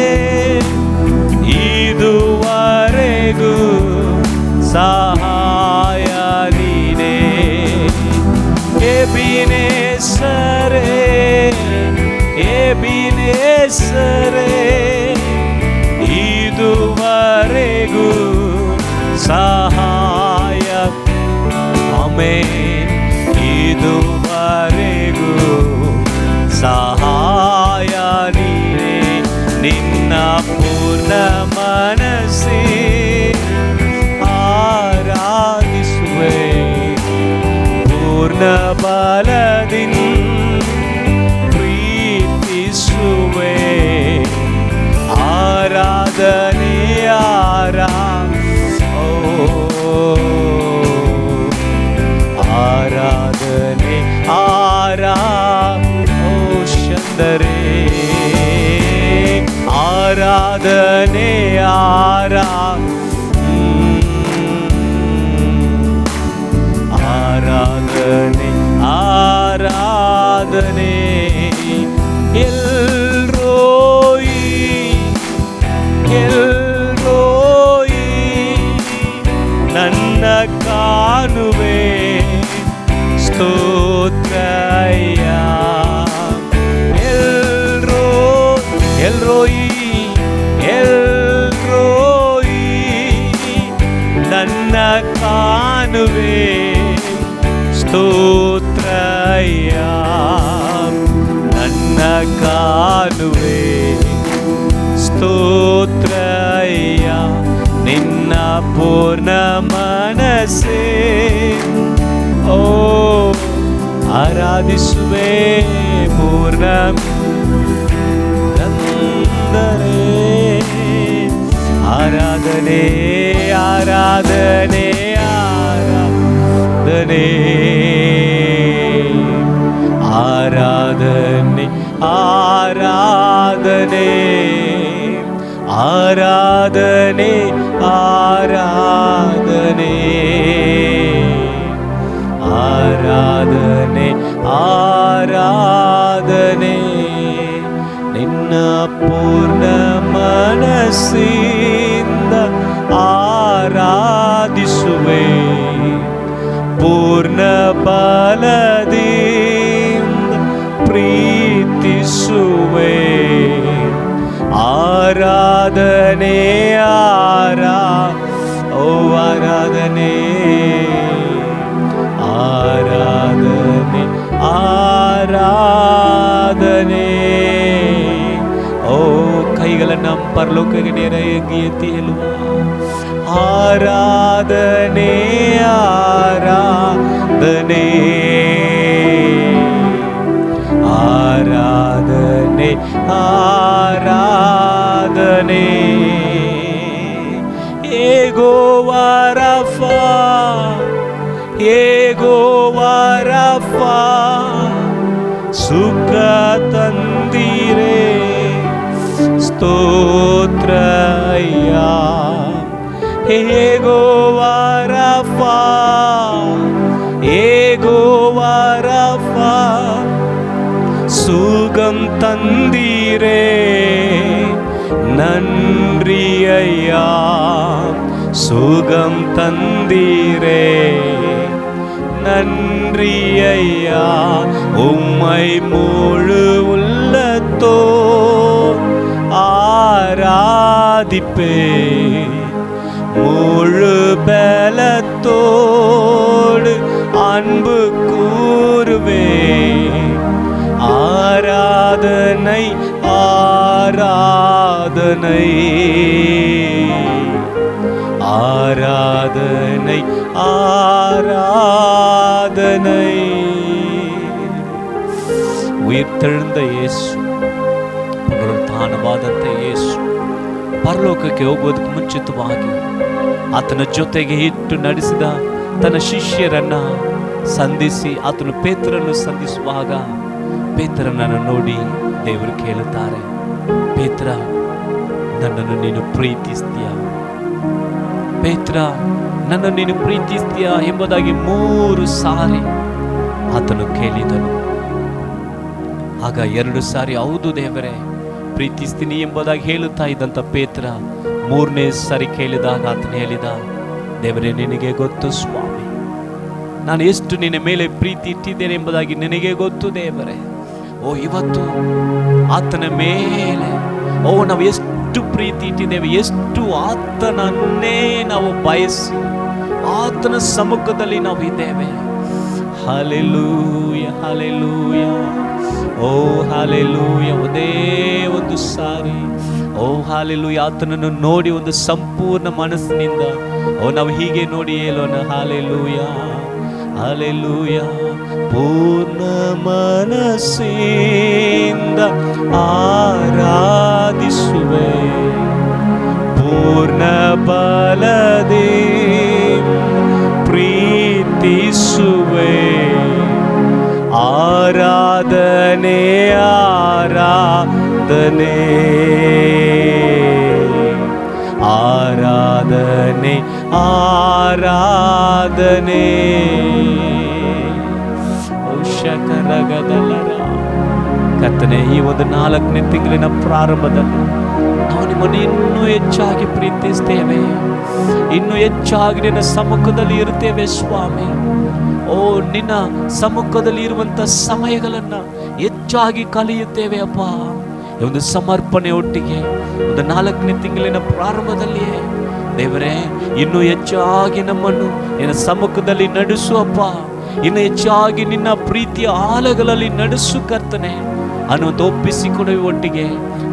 ಇದುವರೆಗೂ ಸಹಾಯ ನೀನೇ. ಎಬಿನೇಸರೇ ಎಬಿನೇಸರೇ, ಇದುವರೆಗೂ ಸಹಾಯ. ಆಮೆನ್. ಇದುವರೆಗೂ ಸಹಾಯ ನೀನೇ. ನಿನ್ನ ಪೂರ್ಣ ಮನಸ್ಸೇ ಆರಾಧಿಸುವೆ, ಪೂರ್ಣ ಬಲದಿಂದ ಪ್ರೀತಿಸುವೆ. ಆರಾಧನೆ ಆರಾಧನೆ ಶಂದರೇ, ಆರಾಧನೆ ಆರಾಧನೆ ಆರಾಧನೆ. ಎಲ್ರೋಯಿ ಎಲ್ರೋಯಿ, ನನ್ನ ಕಾಣುವೆ ಸ್ತೋತ್ರಯ್ಯ. ಎಲ್ರೋಯಿ ಎಲ್ರೋಯಿ, ನನ್ನ ಕಾಣುವೆ ಸ್ತೋತ್ರಯ್ಯ. ನನ್ನ ಕಾಣುವೆ ಸ್ತೋತ್ರಯ್ಯ. ನಿನ್ನ ಪೂರ್ಣ ಮನಸ್ಸೇ ಓ ಆರಾಧಿಸುವೆ, ಪೂರ್ಣ ಆರಾಧನೆ ಆರಾಧನೆ ಆರಾಧನೆ ಆರಾಧನೆ ಆರಾಧನೆ ಆರಾಧನೆ ಆರಾಧನೆ ಆರಾಧನೆ ಆರಾಧನೆ. ನಿನ್ನ ಪೂರ್ಣ ಮನಸ್ಸಿಂದ ಆರಾಧಿಸುವೆ, ಪೂರ್ಣ ಬಲದಿಂದ ಪ್ರೀತಿಸುವೆ. ಆರಾಧನೆ ಆರಾಧನೆ ಆರಾಧನೆ ಆರಾಧನೆ. ಓ ಕೈಗಳನ್ನು ಪರಲೋಕಕ್ಕೆ ನೇರಾಗಿ ಎತ್ತಿ ಹೇಳುವ. ಆರಾಧನೆ ಆರಾಧನೆ ಆರಾಧನೆ ಆರಾಧನೆ. ಯೆಹೋವರಫಾ ಯೆಹೋವರಫಾ, ಸುಖ ತಂದಿರೆ ಸ್ತೋತ್ರಯ್ಯ. ಯೆಹೋವರಫಾ ಯೆಹೋವರಫಾ, ಸುಗಂ ತಂದಿರೆ நன்றியையா. சுகம் தந்தீரே நன்றியையா. உம்மை முழு உள்ளத்தோ ஆராதிப்பே, முழு பலத்தோடு அன்பு கூறுவே. ஆராதனை ஆராதனை ஆராதனை ஆராதனை. ಉಯಿರ್ತೆಳೆದ ಯೇಸು, ಪುನರುತ್ಥಾನವಾದಂಥ ಯೇಸು ಪರಲೋಕಕ್ಕೆ ಹೋಗೋದಕ್ಕೆ ಮುಂಚಿತವಾಗಿ ಆತನ ಜೊತೆಗೆ ಇಟ್ಟು ನಡೆಸಿದ ತನ್ನ ಶಿಷ್ಯರನ್ನ ಸಂಧಿಸಿ ಆತನು ಪೇತ್ರನನ್ನು ಸಂಧಿಸುವಾಗ ಪೇತ್ರನನ್ನು ನೋಡಿ ದೇವರು ಕೇಳುತ್ತಾರೆ, ಪೇತ್ರ, ನನ್ನನ್ನು ನೀನು ಪ್ರೀತಿಸ್ತೀಯ? ಪೇತ್ರ, ನನ್ನನ್ನು ನೀನು ಪ್ರೀತಿಸ್ತೀಯಾ ಎಂಬುದಾಗಿ 3 ಸಾರಿ ಆತನು ಕೇಳಿದನು. ಆಗ 2 ಸಾರಿ ಹೌದು ದೇವರೇ ಪ್ರೀತಿಸ್ತೀನಿ ಎಂಬುದಾಗಿ ಹೇಳುತ್ತಾ ಇದ್ದಂಥ ಪೇತ್ರ 3ನೇ ಸಾರಿ ಕೇಳಿದಾಗ ಆತನು ಹೇಳಿದ, ದೇವರೇ ನಿನಗೆ ಗೊತ್ತು ಸ್ವಾಮಿ, ನಾನು ಎಷ್ಟು ನಿನ್ನ ಮೇಲೆ ಪ್ರೀತಿ ಇಟ್ಟಿದ್ದೇನೆ ಎಂಬುದಾಗಿ ನಿನಗೆ ಗೊತ್ತು ದೇವರೇ. ಓ ಇವತ್ತು ಆತನ ಮೇಲೆ ನಾವು ಎಷ್ಟು ಪ್ರೀತಿ ಇಟ್ಟಿದ್ದೇವೆ, ಎಷ್ಟು ಆತನನ್ನೇ ನಾವು ಬಯಸಿ ಆತನ ಸಮ್ಮುಖದಲ್ಲಿ ನಾವು ಇದ್ದೇವೆ. ಹಲ್ಲೆಲೂಯ ಹಲ್ಲೆಲೂಯ, ಓ ಹಲ್ಲೆಲೂಯ. ಒಂದೇ ಒಂದು ಸಾರಿ ಓ ಹಲ್ಲೆಲೂಯ ಆತನನ್ನು ನೋಡಿ ಒಂದು ಸಂಪೂರ್ಣ ಮನಸ್ಸಿನಿಂದ ನಾವು ಹೀಗೆ ನೋಡಿ ಹೇಳೋಣ, ಹಲ್ಲೆಲೂಯ ಹಲ್ಲೆಲೂಯ. ಪೂರ್ಣ ಮನಸ್ಸಿಂದ ಆರಾಧಿಸುವೆ, ಪೂರ್ಣ ಬಲದಿ ಪ್ರೀತಿಸುವೆ, ಆರಾಧನೆ ಆರಾಧನೆ ಆರಾಧನೆ ಆರಾಧನೆ. ಶಕರಗದಲರ ಕರ್ತನೇ, ಈ ಒಂದು 4ನೇ ತಿಂಗಳಿನ ಪ್ರಾರಂಭದಲ್ಲಿ ನಾವು ನಿಮ್ಮನ್ನು ಇನ್ನೂ ಹೆಚ್ಚಾಗಿ ಪ್ರೀತಿಸ್ತೇವೆ, ಇನ್ನೂ ಹೆಚ್ಚಾಗಿ ನಿನ್ನ ಸಮ್ಮುಖದಲ್ಲಿ ಇರುತ್ತೇವೆ ಸ್ವಾಮಿ. ಓ ನಿನ್ನ ಸಮ್ಮುಖದಲ್ಲಿ ಇರುವಂತ ಸಮಯಗಳನ್ನು ಹೆಚ್ಚಾಗಿ ಕಲಿಯುತ್ತೇವೆ ಅಪ್ಪ. ಈ ಒಂದು ಸಮರ್ಪಣೆ ಒಟ್ಟಿಗೆ ಒಂದು 4ನೇ ತಿಂಗಳಿನ ಪ್ರಾರಂಭದಲ್ಲಿಯೇ ದೇವರೇ ಇನ್ನೂ ಹೆಚ್ಚಾಗಿ ನಮ್ಮನ್ನು ನಿನ್ನ ಸಮ್ಮುಖದಲ್ಲಿ ನಡೆಸು ಅಪ್ಪ, ಇನ್ನು ಹೆಚ್ಚಾಗಿ ನಿನ್ನ ಪ್ರೀತಿಯ ಆಲಗಳಲ್ಲಿ ನಡೆಸು ಕರ್ತನೆ ಅನ್ನೋದು ಒಪ್ಪಿಸಿಕೊಡುವ ಒಟ್ಟಿಗೆ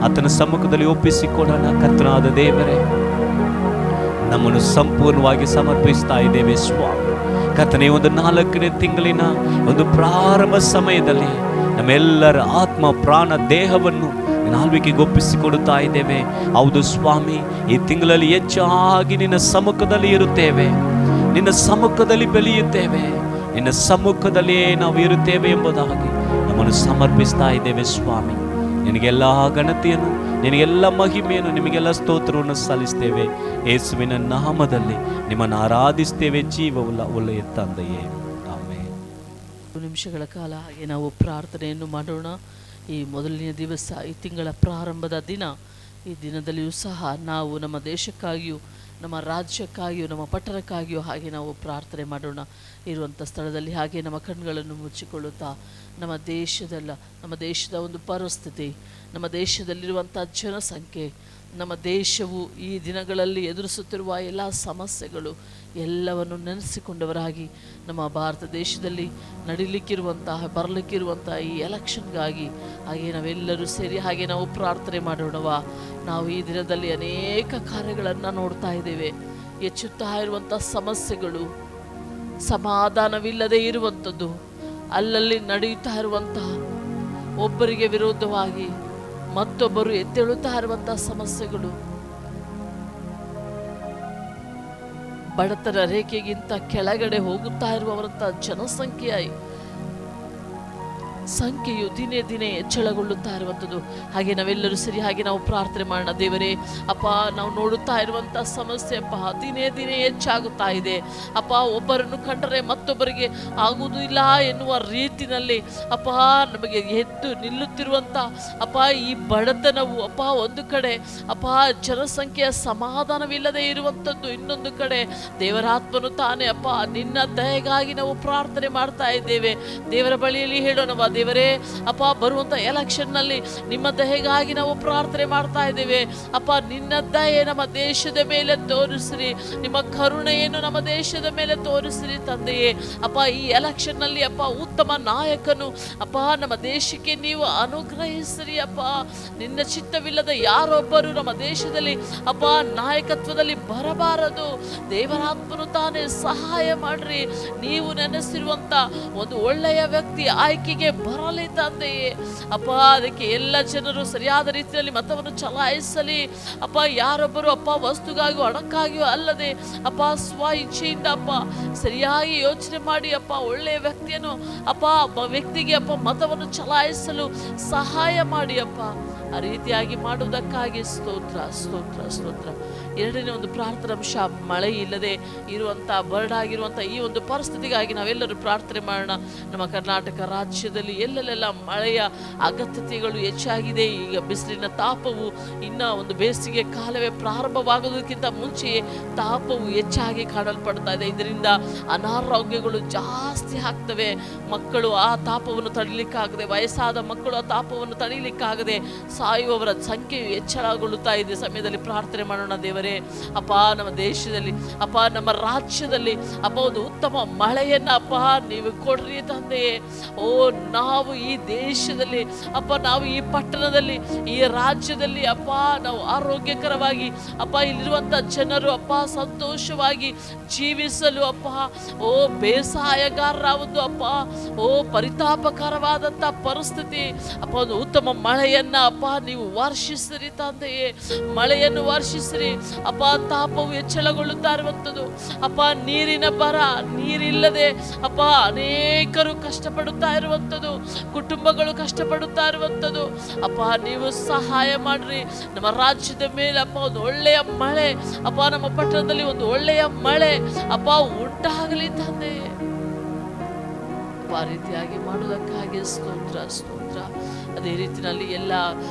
ಆತನ ಸಮ್ಮುಖದಲ್ಲಿ ಒಪ್ಪಿಸಿಕೊಡೋಣ. ಕರ್ತನಾದ ದೇವರೇ, ನಮ್ಮನ್ನು ಸಂಪೂರ್ಣವಾಗಿ ಸಮರ್ಪಿಸ್ತಾ ಇದ್ದೇವೆ ಸ್ವಾಮಿ. ಕರ್ತನೆ, ಒಂದು 4ನೇ ತಿಂಗಳಿನ ಒಂದು ಪ್ರಾರಂಭ ಸಮಯದಲ್ಲಿ ನಮ್ಮೆಲ್ಲರ ಆತ್ಮ ಪ್ರಾಣ ದೇಹವನ್ನು ಆಳ್ವಿಕೆಗೆ ಒಪ್ಪಿಸಿಕೊಡುತ್ತಾ ಇದ್ದೇವೆ. ಹೌದು ಸ್ವಾಮಿ, ಈ ತಿಂಗಳಲ್ಲಿ ಹೆಚ್ಚಾಗಿ ನಿನ್ನ ಸಮ್ಮುಖದಲ್ಲಿ ಇರುತ್ತೇವೆ, ನಿನ್ನ ಸಮ್ಮುಖದಲ್ಲಿ ಬೆಳೆಯುತ್ತೇವೆ, ನಿನ್ನ ಸಮ್ಮುಖದಲ್ಲಿಯೇ ನಾವು ಇರುತ್ತೇವೆ ಎಂಬುದಾಗಿ ನಮ್ಮನ್ನು ಸಮರ್ಪಿಸ್ತಾ ಇದ್ದೇವೆ ಸ್ವಾಮಿ. ನಿನಗೆಲ್ಲ ಘನತೆಯನ್ನು, ನಿನಗೆಲ್ಲ ಮಹಿಮೆಯನ್ನು, ನಿಮಗೆಲ್ಲ ಸ್ತೋತ್ರವನ್ನು ಸಲ್ಲಿಸ್ತೇವೆ. ಯೇಸುವಿನ ನಾಮದಲ್ಲಿ ನಿಮ್ಮನ್ನು ಆರಾಧಿಸ್ತೇವೆ ಜೀವವುಳ್ಳ ಒಳ್ಳೆಯ ತಂದೆಯೇ, ಆಮೆನ್.
ನಿಮಿಷಗಳ ಕಾಲ ಹಾಗೆ ನಾವು ಪ್ರಾರ್ಥನೆಯನ್ನು ಮಾಡೋಣ. ಈ ಮೊದಲನೆಯ ದಿವಸ, ಈ ತಿಂಗಳ ಪ್ರಾರಂಭದ ದಿನ, ಈ ದಿನದಲ್ಲಿಯೂ ಸಹ ನಾವು ನಮ್ಮ ದೇಶಕ್ಕಾಗಿಯೂ ನಮ್ಮ ರಾಜ್ಯಕ್ಕಾಗಿಯೂ ನಮ್ಮ ಪಟ್ಟಣಕ್ಕಾಗಿಯೂ ಹಾಗೆ ನಾವು ಪ್ರಾರ್ಥನೆ ಮಾಡೋಣ. ಇರುವಂಥ ಸ್ಥಳದಲ್ಲಿ ಹಾಗೆ ನಮ್ಮ ಕಣ್ಣುಗಳನ್ನು ಮುಚ್ಚಿಕೊಳ್ಳುತ್ತಾ ನಮ್ಮ ದೇಶದ ಒಂದು ಪರಿಸ್ಥಿತಿ, ನಮ್ಮ ದೇಶದಲ್ಲಿರುವಂಥ ಜನಸಂಖ್ಯೆ, ನಮ್ಮ ದೇಶವು ಈ ದಿನಗಳಲ್ಲಿ ಎದುರಿಸುತ್ತಿರುವ ಎಲ್ಲ ಸಮಸ್ಯೆಗಳು ಎಲ್ಲವನ್ನು ನೆನೆಸಿಕೊಂಡವರಾಗಿ ನಮ್ಮ ಭಾರತ ದೇಶದಲ್ಲಿ ಬರಲಿಕ್ಕಿರುವಂತಹ ಈ ಎಲೆಕ್ಷನ್ಗಾಗಿ ಹಾಗೆ ನಾವೆಲ್ಲರೂ ಸೇರಿ ಹಾಗೆ ನಾವು ಪ್ರಾರ್ಥನೆ ಮಾಡೋಣವಾ. ನಾವು ಈ ದಿನದಲ್ಲಿ ಅನೇಕ ಕಾರ್ಯಗಳನ್ನು ನೋಡ್ತಾ ಇದ್ದೇವೆ. ಹೆಚ್ಚುತ್ತಾ ಇರುವಂಥ ಸಮಸ್ಯೆಗಳು, ಸಮಾಧಾನವಿಲ್ಲದೆ ಇರುವಂಥದ್ದು, ಅಲ್ಲಲ್ಲಿ ನಡೆಯುತ್ತಾ ಇರುವಂತಹ ಒಬ್ಬರಿಗೆ ವಿರೋಧವಾಗಿ ಮತ್ತೊಬ್ಬರು ಎದ್ದೇಳುತ್ತಾ ಇರುವಂತಹ ಸಮಸ್ಯೆಗಳು, ಬಡತನ ರೇಖೆಗಿಂತ ಕೆಳಗಡೆ ಹೋಗುತ್ತಾ ಇರುವವರಂತ ಸಂಖ್ಯೆಯು ದಿನೇ ದಿನೇ ಹೆಚ್ಚಳಗೊಳ್ಳುತ್ತಾ ಇರುವಂಥದ್ದು. ಹಾಗೆ ನಾವೆಲ್ಲರೂ ಸರಿ ಹಾಗೆ ನಾವು ಪ್ರಾರ್ಥನೆ ಮಾಡೋಣ. ದೇವರೇ ಅಪ್ಪ, ನಾವು ನೋಡುತ್ತಾ ಇರುವಂಥ ಸಮಸ್ಯೆ ಅಪ್ಪ ದಿನೇ ದಿನೇ ಹೆಚ್ಚಾಗುತ್ತಾ ಇದೆ ಅಪ್ಪ. ಒಬ್ಬರನ್ನು ಕಂಡರೆ ಮತ್ತೊಬ್ಬರಿಗೆ ಆಗುವುದಿಲ್ಲ ಎನ್ನುವ ರೀತಿಯಲ್ಲಿ ಅಪ್ಪ ನಮಗೆ ಎದ್ದು ನಿಲ್ಲುತ್ತಿರುವಂಥ ಅಪ್ಪ ಈ ಬಡತನವು ಅಪ್ಪ, ಒಂದು ಕಡೆ ಅಪ್ಪ ಜನಸಂಖ್ಯೆಯ ಸಮಾಧಾನವಿಲ್ಲದೆ ಇರುವಂಥದ್ದು, ಇನ್ನೊಂದು ಕಡೆ ದೇವರಾತ್ಮನು ತಾನೇ ಅಪ್ಪ ನಿನ್ನ ದಯೆಗಾಗಿ ನಾವು ಪ್ರಾರ್ಥನೆ ಮಾಡ್ತಾ ಇದ್ದೇವೆ. ದೇವರ ಬಳಿಯಲ್ಲಿ ಹೇಳೋಣವಾ, ದೇವರೇ ಅಪ್ಪ ಬರುವಂತ ಎಲೆಕ್ಷನ್ ನಲ್ಲಿ ನಿಮ್ಮ ದಯೆಗಾಗಿ ನಾವು ಪ್ರಾರ್ಥನೆ ಮಾಡ್ತಾ ಇದ್ದೇವೆ ಅಪ್ಪ. ನಿನ್ನ ದಯೆ ನಮ್ಮ ದೇಶದ ಮೇಲೆ ತೋರಿಸ್ರಿ, ನಿಮ್ಮ ಕರುಣೆಯನ್ನು ನಮ್ಮ ದೇಶದ ಮೇಲೆ ತೋರಿಸ್ರಿ ತಂದೆಯೇ. ಅಪ್ಪ ಈ ಎಲೆಕ್ಷನ್ ನಲ್ಲಿ ಅಪ್ಪ ಉತ್ತಮ ನಾಯಕನು ಅಪ್ಪ ನಮ್ಮ ದೇಶಕ್ಕೆ ನೀವು ಅನುಗ್ರಹಿಸ್ರಿ ಅಪ್ಪ. ನಿನ್ನ ಚಿತ್ತವಿಲ್ಲದ ಯಾರೊಬ್ಬರು ನಮ್ಮ ದೇಶದಲ್ಲಿ ಅಪ್ಪ ನಾಯಕತ್ವದಲ್ಲಿ ಬರಬಾರದು. ದೇವರಾತ್ಮನು ತಾನೇ ಸಹಾಯ ಮಾಡ್ರಿ. ನೀವು ನೆನೆಸಿರುವಂತ ಒಂದು ಒಳ್ಳೆಯ ವ್ಯಕ್ತಿ ಆಯ್ಕೆಗೆ ಬರಲಿ ತಂದೆಯೇ ಅಪ್ಪ. ಅದಕ್ಕೆ ಎಲ್ಲ ಜನರು ಸರಿಯಾದ ರೀತಿಯಲ್ಲಿ ಮತವನ್ನು ಚಲಾಯಿಸಲಿ ಅಪ್ಪ. ಯಾರೊಬ್ಬರು ಅಪ್ಪ ವಸ್ತುಗಾಗಿಯೂ ಹಣಕ್ಕಾಗಿಯೂ ಅಲ್ಲದೆ ಅಪ್ಪ ಸ್ವ ಇಚ್ಛೆಯಿಂದ ಅಪ್ಪ ಸರಿಯಾಗಿ ಯೋಚನೆ ಮಾಡಿ ಅಪ್ಪ ಒಳ್ಳೆಯ ವ್ಯಕ್ತಿಯನ್ನು ಅಪ್ಪ ವ್ಯಕ್ತಿಗೆ ಅಪ್ಪ ಮತವನ್ನು ಚಲಾಯಿಸಲು ಸಹಾಯ ಮಾಡಿ ಅಪ್ಪ. ಆ ರೀತಿಯಾಗಿ ಮಾಡುವುದಕ್ಕಾಗಿ ಸ್ತೋತ್ರ ಸ್ತೋತ್ರ ಸ್ತೋತ್ರ. ಎರಡನೇ ಒಂದು ಪ್ರಾರ್ಥನಾಂಶ, ಮಳೆ ಇಲ್ಲದೆ ಇರುವಂಥ ಬರಡಾಗಿರುವಂಥ ಈ ಒಂದು ಪರಿಸ್ಥಿತಿಗಾಗಿ ನಾವೆಲ್ಲರೂ ಪ್ರಾರ್ಥನೆ ಮಾಡೋಣ. ನಮ್ಮ ಕರ್ನಾಟಕ ರಾಜ್ಯದಲ್ಲಿ ಎಲ್ಲೆಲ್ಲ ಮಳೆಯ ಅಗತ್ಯತೆಗಳು ಹೆಚ್ಚಾಗಿದೆ. ಈಗ ಬಿಸಿಲಿನ ತಾಪವು ಇನ್ನು ಒಂದು ಬೇಸಿಗೆ ಕಾಲವೇ ಪ್ರಾರಂಭವಾಗೋದಕ್ಕಿಂತ ಮುಂಚೆಯೇ ತಾಪವು ಹೆಚ್ಚಾಗಿ ಕಾಣಲ್ಪಡ್ತಾ ಇದೆ. ಇದರಿಂದ ಅನಾರೋಗ್ಯಗಳು ಜಾಸ್ತಿ ಆಗ್ತವೆ. ಮಕ್ಕಳು ಆ ತಾಪವನ್ನು ತಡೀಲಿಕ್ಕಾಗದೆ, ವಯಸ್ಸಾದ ಮಕ್ಕಳು ಆ ತಾಪವನ್ನು ತಡೀಲಿಕ್ಕಾಗದೆ ಸಾಯುವವರ ಸಂಖ್ಯೆಯು ಹೆಚ್ಚಳಗೊಳ್ಳುತ್ತಾ ಇದೆ. ಸಮಯದಲ್ಲಿ ಪ್ರಾರ್ಥನೆ ಮಾಡೋಣ. ದೇವರೇ ಅಪ್ಪ, ನಮ್ಮ ದೇಶದಲ್ಲಿ ಅಪ್ಪ, ನಮ್ಮ ರಾಜ್ಯದಲ್ಲಿ ಅಪ್ಪ ಒಂದು ಉತ್ತಮ ಮಳೆಯನ್ನ ಅಪ್ಪ ನೀವು ಕೊಡ್ರಿ ತಂದೆಯೇ. ಓ, ನಾವು ಈ ದೇಶದಲ್ಲಿ ಅಪ್ಪ, ನಾವು ಈ ಪಟ್ಟಣದಲ್ಲಿ, ಈ ರಾಜ್ಯದಲ್ಲಿ ಅಪ್ಪ, ನಾವು ಆರೋಗ್ಯಕರವಾಗಿ ಅಪ್ಪ ಇಲ್ಲಿರುವಂಥ ಜನರು ಅಪ್ಪ ಸಂತೋಷವಾಗಿ ಜೀವಿಸಲು ಅಪ್ಪ, ಓ ಬೇಸಾಯಗಾರರ ಒಂದು ಅಪ್ಪ, ಓ ಪರಿತಾಪಕರವಾದಂಥ ಪರಿಸ್ಥಿತಿ ಅಪ್ಪ, ಒಂದು ಉತ್ತಮ ಮಳೆಯನ್ನ ಅಪ್ಪ ನೀವು ವರ್ಷಿಸಿರಿ ತಂದೆಯೇ. ಮಳೆಯನ್ನು ವರ್ಷಿಸಿರಿ ಅಪ್ಪ. ತಾಪವು ಹೆಚ್ಚಳಗೊಳ್ಳುತ್ತಾ ಇರುವಂಥದ್ದು ಅಪ್ಪ, ನೀರಿನ ಬರ, ನೀರಿಲ್ಲದೆ ಅಪ್ಪ ಅನೇಕರು ಕಷ್ಟಪಡುತ್ತಾ ಇರುವಂಥದ್ದು, ಕುಟುಂಬಗಳು ಕಷ್ಟಪಡುತ್ತಾ ಇರುವಂಥದ್ದು ಅಪ್ಪ, ನೀವು ಸಹಾಯ ಮಾಡ್ರಿ. ನಮ್ಮ ರಾಜ್ಯದ ಮೇಲೆ ಅಪ್ಪ ಒಂದು ಒಳ್ಳೆಯ ಮಳೆ ಅಪ್ಪ, ನಮ್ಮ ಪಟ್ಟಣದಲ್ಲಿ ಒಂದು ಒಳ್ಳೆಯ ಮಳೆ ಅಪ್ಪ ಉಂಟಾಗಲಿ ತಂದೆ. ಆ ರೀತಿಯಾಗಿ ಮಾಡುವುದಕ್ಕಾಗಿ ಸ್ತೋತ್ರ ಸ್ತೋತ್ರ. ಅದೇ ರೀತಿಯಲ್ಲಿ ಎಲ್ಲ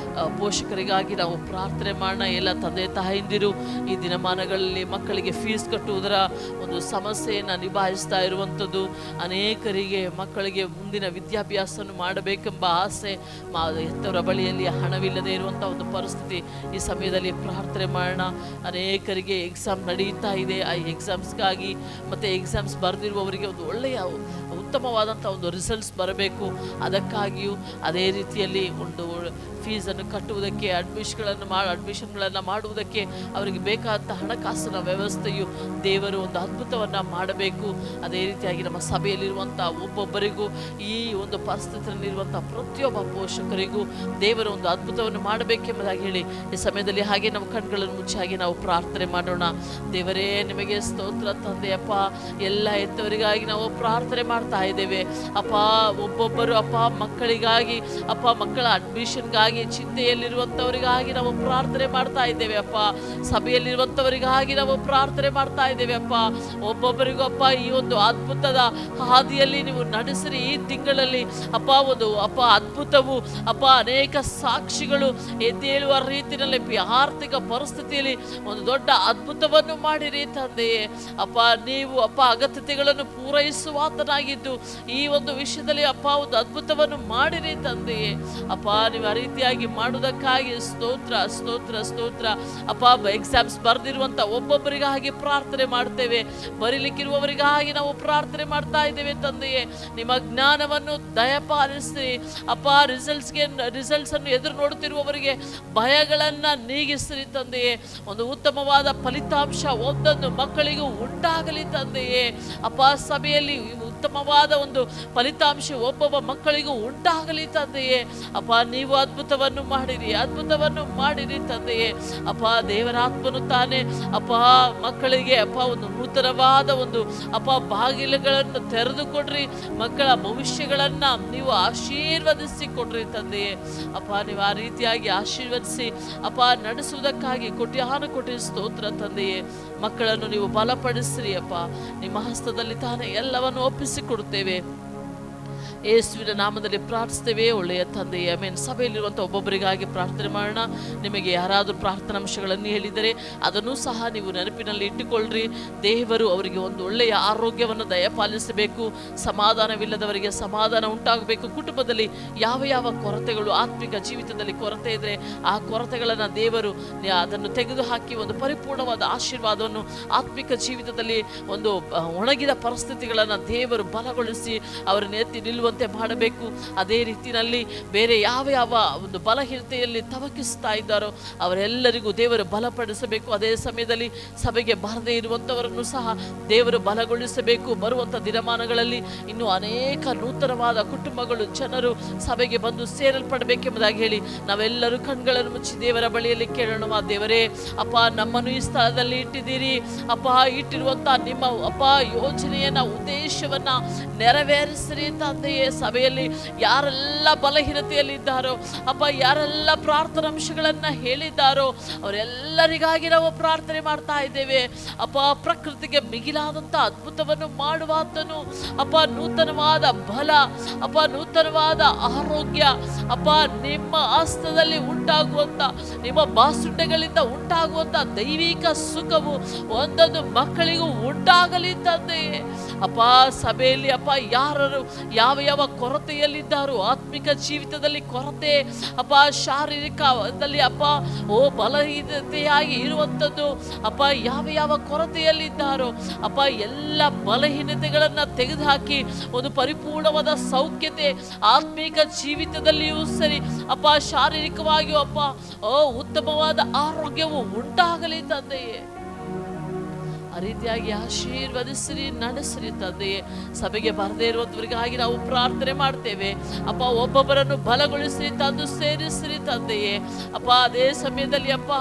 ಪೋಷಕರಿಗಾಗಿ ನಾವು ಪ್ರಾರ್ಥನೆ ಮಾಡೋಣ. ಎಲ್ಲ ತಂದೆ ತಾಯಂದಿರು ಈ ದಿನಮಾನಗಳಲ್ಲಿ ಮಕ್ಕಳಿಗೆ ಫೀಸ್ ಕಟ್ಟುವುದರ ಒಂದು ಸಮಸ್ಯೆಯನ್ನು ನಿಭಾಯಿಸ್ತಾ ಇರುವಂಥದ್ದು, ಅನೇಕರಿಗೆ ಮಕ್ಕಳಿಗೆ ಮುಂದಿನ ವಿದ್ಯಾಭ್ಯಾಸವನ್ನು ಮಾಡಬೇಕೆಂಬ ಆಸೆ, ಹೆತ್ತವರ ಬಳಿಯಲ್ಲಿ ಹಣವಿಲ್ಲದೆ ಇರುವಂಥ ಒಂದು ಪರಿಸ್ಥಿತಿ. ಈ ಸಮಯದಲ್ಲಿ ಪ್ರಾರ್ಥನೆ ಮಾಡೋಣ. ಅನೇಕರಿಗೆ ಎಕ್ಸಾಮ್ ನಡೆಯುತ್ತಾ ಇದೆ. ಆ ಎಕ್ಸಾಮ್ಸ್ಗಾಗಿ ಮತ್ತು ಎಕ್ಸಾಮ್ಸ್ ಬರೆದಿರುವವರಿಗೆ ಒಂದು ಒಳ್ಳೆಯ ಉತ್ತಮವಾದಂಥ ಒಂದು ರಿಸಲ್ಟ್ಸ್ ಬರಬೇಕು. ಅದಕ್ಕಾಗಿಯೂ ಅದೇ ರೀತಿಯಲ್ಲಿ ಒಂದು ಫೀಸನ್ನು ಕಟ್ಟುವುದಕ್ಕೆ, ಅಡ್ಮಿಷನ್ಗಳನ್ನು ಮಾಡುವುದಕ್ಕೆ ಅವರಿಗೆ ಬೇಕಾದಂಥ ಹಣಕಾಸಿನ ವ್ಯವಸ್ಥೆಯು ದೇವರು ಒಂದು ಅದ್ಭುತವನ್ನು ಮಾಡಬೇಕು. ಅದೇ ರೀತಿಯಾಗಿ ನಮ್ಮ ಸಭೆಯಲ್ಲಿರುವಂಥ ಒಬ್ಬೊಬ್ಬರಿಗೂ, ಈ ಒಂದು ಪರಿಸ್ಥಿತಿಯಲ್ಲಿರುವಂಥ ಪ್ರತಿಯೊಬ್ಬ ಪೋಷಕರಿಗೂ ದೇವರು ಒಂದು ಅದ್ಭುತವನ್ನು ಮಾಡಬೇಕೆಂಬುದಾಗಿ ಹೇಳಿ ಈ ಸಮಯದಲ್ಲಿ ಹಾಗೆ ನಮ್ಮ ಕಣ್ಗಳನ್ನು ಮುಚ್ಚಾಗಿ ನಾವು ಪ್ರಾರ್ಥನೆ ಮಾಡೋಣ. ದೇವರೇ, ನಿಮಗೆ ಸ್ತೋತ್ರ ತಂದೆಯಪ್ಪ. ಎಲ್ಲ ಹೆತ್ತವರಿಗಾಗಿ ನಾವು ಪ್ರಾರ್ಥನೆ ಮಾಡ್ತಾ ಇದ್ದೇವೆ ಅಪ್ಪ. ಒಬ್ಬೊಬ್ಬರು ಅಪ್ಪ ಮಕ್ಕಳಿಗಾಗಿ ಅಪ್ಪ, ಮಕ್ಕಳ ಅಡ್ಮಿಷನ್ಗಾಗಿ ಚಿಂತೆಯಲ್ಲಿರುವಂಥವರಿಗಾಗಿ ನಾವು ಪ್ರಾರ್ಥನೆ ಮಾಡ್ತಾ ಇದ್ದೇವೆ ಅಪ್ಪ. ಸಭೆಯಲ್ಲಿರುವಂಥವರಿಗಾಗಿ ನಾವು ಪ್ರಾರ್ಥನೆ ಮಾಡ್ತಾ ಇದ್ದೇವೆ ಅಪ್ಪ. ಒಬ್ಬೊಬ್ಬರಿಗೂ ಅಪ್ಪ ಈ ಒಂದು ಅದ್ಭುತದ ಹಾದಿಯಲ್ಲಿ ನೀವು ನಡೆಸಿರಿ. ಈ ತಿಂಗಳಲ್ಲಿ ಅಪ್ಪ ಒಂದು ಅಪ್ಪ ಅದ್ಭುತವು ಅಪ್ಪ, ಅನೇಕ ಸಾಕ್ಷಿಗಳು ಎದ್ದೇಳುವ ರೀತಿಯಲ್ಲಿ ಆರ್ಥಿಕ ಪರಿಸ್ಥಿತಿಯಲ್ಲಿ ಒಂದು ದೊಡ್ಡ ಅದ್ಭುತವನ್ನು ಮಾಡಿರಿ ತಂದೆಯೇ. ಅಪ್ಪ, ನೀವು ಅಪ್ಪ ಅಗತ್ಯತೆಗಳನ್ನು ಪೂರೈಸುವಾತನಾಗಿದ್ದು ಈ ಒಂದು ವಿಷಯದಲ್ಲಿ ಅಪ್ಪ ಒಂದು ಅದ್ಭುತವನ್ನು ಮಾಡಿರಿ ತಂದೆಯೇ. ಅಪ್ಪ, ನೀವು ಆ ರೀತಿಯಾಗಿ ಮಾಡುವುದಕ್ಕಾಗಿ ಸ್ತೋತ್ರ ಸ್ತೋತ್ರ ಸ್ತೋತ್ರ ಅಪ್ಪ. ಎಕ್ಸಾಮ್ಸ್ ಬರೆದಿರುವಂಥ ಒಬ್ಬೊಬ್ಬರಿಗಾಗಿ ಪ್ರಾರ್ಥನೆ ಮಾಡ್ತೇವೆ. ಬರೀಲಿಕ್ಕಿರುವವರಿಗಾಗಿ ನಾವು ಪ್ರಾರ್ಥನೆ ಮಾಡ್ತಾ ಇದ್ದೇವೆ ತಂದೆಯೇ. ನಿಮ್ಮ ಜ್ಞಾನವನ್ನು ದಯಪಾಲಿಸಿ ಅಪ್ಪ. ರಿಸಲ್ಟ್ಸ್ ಅನ್ನು ಎದುರು ನೋಡುತ್ತಿರುವವರಿಗೆ ಭಯಗಳನ್ನು ನೀಗಿಸಿರಿ ತಂದೆಯೇ. ಒಂದು ಉತ್ತಮವಾದ ಫಲಿತಾಂಶ ಒಂದೊಂದು ಮಕ್ಕಳಿಗೂ ಉಂಟಾಗಲಿ ತಂದೆಯೇ. ಅಪ್ಪ, ಸಭೆಯಲ್ಲಿ ಉತ್ತಮವಾದ ಒಂದು ಫಲಿತಾಂಶ ಒಬ್ಬೊಬ್ಬ ಮಕ್ಕಳಿಗೂ ಉಂಟಾಗಲಿ ತಂದೆಯೇ. ಅಪ್ಪ, ನೀವು ಅದ್ಭುತವನ್ನು ಮಾಡಿರಿ ತಂದೆಯೇ. ಅಪ್ಪ, ದೇವರಾತ್ಮನು ತಾನೇ ಅಪ್ಪ ಮಕ್ಕಳಿಗೆ ಅಪ್ಪ ಒಂದು ನೂತನವಾದ ಒಂದು ಅಪ್ಪ ಬಾಗಿಲುಗಳನ್ನು ತೆರೆದುಕೊಡ್ರಿ. ಮಕ್ಕಳ ಭವಿಷ್ಯಗಳನ್ನು ನೀವು ಆಶೀರ್ವದಿಸಿ ಕೊಡ್ರಿ ತಂದೆಯೇ. ಅಪ್ಪ, ನೀವು ಆ ರೀತಿಯಾಗಿ ಆಶೀರ್ವದಿಸಿ ಅಪ್ಪ ನಡೆಸುವುದಕ್ಕಾಗಿ ಕೋಟಿ ಸ್ತೋತ್ರ ತಂದೆಯೇ. ಮಕ್ಕಳನ್ನು ನೀವು ಬಲಪಡಿಸ್ರಿ ಅಪ್ಪ. ನಿಮ್ಮ ಹಸ್ತದಲ್ಲಿ ತಾನೇ ಎಲ್ಲವನ್ನು ಒಪ್ಪಿಸಿಕೊಡುತ್ತೇವೆ. ಯೇಸುವಿನ ನಾಮದಲ್ಲಿ ಪ್ರಾರ್ಥಿಸ್ತೇವೆ ಒಳ್ಳೆಯ ತಂದೆಯೇ, ಆಮೆನ್. ಸಭೆಯಲ್ಲಿರುವಂಥ ಒಬ್ಬೊಬ್ಬರಿಗಾಗಿ ಪ್ರಾರ್ಥನೆ ಮಾಡೋಣ. ನಿಮಗೆ ಯಾರಾದರೂ ಪ್ರಾರ್ಥನಾಂಶಗಳನ್ನು ಹೇಳಿದರೆ ಅದನ್ನು ಸಹ ನೀವು ನೆನಪಿನಲ್ಲಿ ಇಟ್ಟುಕೊಳ್ಳ್ರಿ. ದೇವರು ಅವರಿಗೆ ಒಂದು ಒಳ್ಳೆಯ ಆರೋಗ್ಯವನ್ನು ದಯಪಾಲಿಸಬೇಕು. ಸಮಾಧಾನವಿಲ್ಲದವರಿಗೆ ಸಮಾಧಾನ ಉಂಟಾಗಬೇಕು. ಕುಟುಂಬದಲ್ಲಿ ಯಾವ ಕೊರತೆಗಳು, ಆತ್ಮಿಕ ಜೀವಿತದಲ್ಲಿ ಕೊರತೆ ಇದ್ದರೆ ಆ ಕೊರತೆಗಳನ್ನು ದೇವರು ಅದನ್ನು ತೆಗೆದುಹಾಕಿ ಒಂದು ಪರಿಪೂರ್ಣವಾದ ಆಶೀರ್ವಾದವನ್ನು ಆತ್ಮಿಕ ಜೀವಿತದಲ್ಲಿ ಒಂದು ಒಣಗಿದ ಪರಿಸ್ಥಿತಿಗಳನ್ನು ದೇವರು ಬಲಗೊಳಿಸಿ ಅವರನ್ನು ಎತ್ತಿ ನಿಲ್ಲುವಂತೆ ಮಾಡಬೇಕು. ಅದೇ ರೀತಿಯಲ್ಲಿ ಬೇರೆ ಯಾವ ಒಂದು ಬಲಹೀನತೆಯಲ್ಲಿ ತವಕಿಸ್ತಾ ಇದ್ದಾರೋ ಅವರೆಲ್ಲರಿಗೂ ದೇವರು ಬಲಪಡಿಸಬೇಕು. ಅದೇ ಸಮಯದಲ್ಲಿ ಸಭೆಗೆ ಬಾರದೇ ಇರುವಂಥವರನ್ನು ಸಹ ದೇವರು ಬಲಗೊಳಿಸಬೇಕು. ಬರುವಂಥ ದಿನಮಾನಗಳಲ್ಲಿ ಇನ್ನೂ ಅನೇಕ ನೂತನವಾದ ಕುಟುಂಬಗಳು, ಜನರು ಸಭೆಗೆ ಬಂದು ಸೇರಲ್ಪಡಬೇಕೆಂಬುದಾಗಿ ಹೇಳಿ ನಾವೆಲ್ಲರೂ ಕಣ್ಗಳನ್ನು ಮುಚ್ಚಿ ದೇವರ ಬಳಿಯಲ್ಲಿ ಕೇಳೋಣ. ದೇವರೇ ಅಪ್ಪ, ನಮ್ಮನ್ನು ಈ ಸ್ಥಳದಲ್ಲಿ ಇಟ್ಟಿದ್ದೀರಿ ಅಪ್ಪ. ಇಟ್ಟಿರುವಂಥ ನಿಮ್ಮ ಅಪ್ಪ ಯೋಜನೆಯನ್ನ, ಉದ್ದೇಶವನ್ನ ನೆರವೇರಿಸಿರಿ ತಂದೆಯೇ. ಸಭೆಯಲ್ಲಿ ಯಾರೆಲ್ಲ ಬಲಹೀನತೆಯಲ್ಲಿದ್ದಾರೋ ಅಪ್ಪ, ಯಾರೆಲ್ಲ ಪ್ರಾರ್ಥನಾಂಶಗಳನ್ನ ಹೇಳಿದ್ದಾರೋ ಅವರೆಲ್ಲರಿಗಾಗಿ ನಾವು ಪ್ರಾರ್ಥನೆ ಮಾಡ್ತಾ ಇದ್ದೇವೆ ಅಪ್ಪ. ಪ್ರಕೃತಿಗೆ ಮಿಗಿಲಾದಂತ ಅದ್ಭುತವನ್ನು ಮಾಡುವಾತನು ಅಪ್ಪ, ನೂತನವಾದ ಬಲ ಅಪ್ಪ, ನೂತನವಾದ ಆರೋಗ್ಯ ಅಪ್ಪ, ನಿಮ್ಮ ಹಸ್ತದಲ್ಲಿ ಉಂಟಾಗುವಂತ, ನಿಮ್ಮ ಬಾಸುಂಡೆಗಳಿಂದ ಉಂಟಾಗುವಂತ ದೈವಿಕ ಸುಖವು ಒಂದೊಂದು ಮಕ್ಕಳಿಗೂ ಉಂಟಾಗಲಿ ತಂದೆಯೇ. ಅಪ್ಪ, ಸಭೆಯಲ್ಲಿ ಅಪ್ಪ ಯಾರು ಯಾವ ಯಾವ ಕೊರತೆಯಲ್ಲಿದ್ದಾರೋ, ಆತ್ಮಿಕ ಜೀವಿತದಲ್ಲಿ ಕೊರತೆ ಅಪ್ಪ, ಶಾರೀರಿಕದಲ್ಲಿ ಅಪ್ಪ ಬಲಹೀನತೆಯಾಗಿ ಇರುವಂಥದ್ದು ಅಪ್ಪ, ಯಾವ ಯಾವ ಕೊರತೆಯಲ್ಲಿದ್ದಾರೋ ಅಪ್ಪ, ಎಲ್ಲ ಬಲಹೀನತೆಗಳನ್ನ ತೆಗೆದುಹಾಕಿ ಒಂದು ಪರಿಪೂರ್ಣವಾದ ಸೌಖ್ಯತೆ ಆತ್ಮಿಕ ಜೀವಿತದಲ್ಲಿಯೂ ಸರಿ ಅಪ್ಪ, ಶಾರೀರಿಕವಾಗಿಯೂ ಅಪ್ಪ ಉತ್ತಮವಾದ ಆರೋಗ್ಯವು ಉಂಟಾಗಲಿ ತಂದೆಯೇ. ಆ ರೀತಿಯಾಗಿ ಆಶೀರ್ವದಿಸಿರಿ, ನಡೆಸಿರಿ ತಂದೆಯೇ. ಸಭೆಗೆ ಬರದೇ ಇರುವಂತವರಿಗಾಗಿ ನಾವು ಪ್ರಾರ್ಥನೆ ಮಾಡ್ತೇವೆ ಅಪ್ಪ. ಒಬ್ಬೊಬ್ಬರನ್ನು ಬಲಗೊಳಿಸಿ ತಂದು ಸೇರಿಸಿರಿ ತಂದೆಯೇ ಅಪ್ಪ. ಅದೇ ಸಮಯದಲ್ಲಿ ಅಪ್ಪ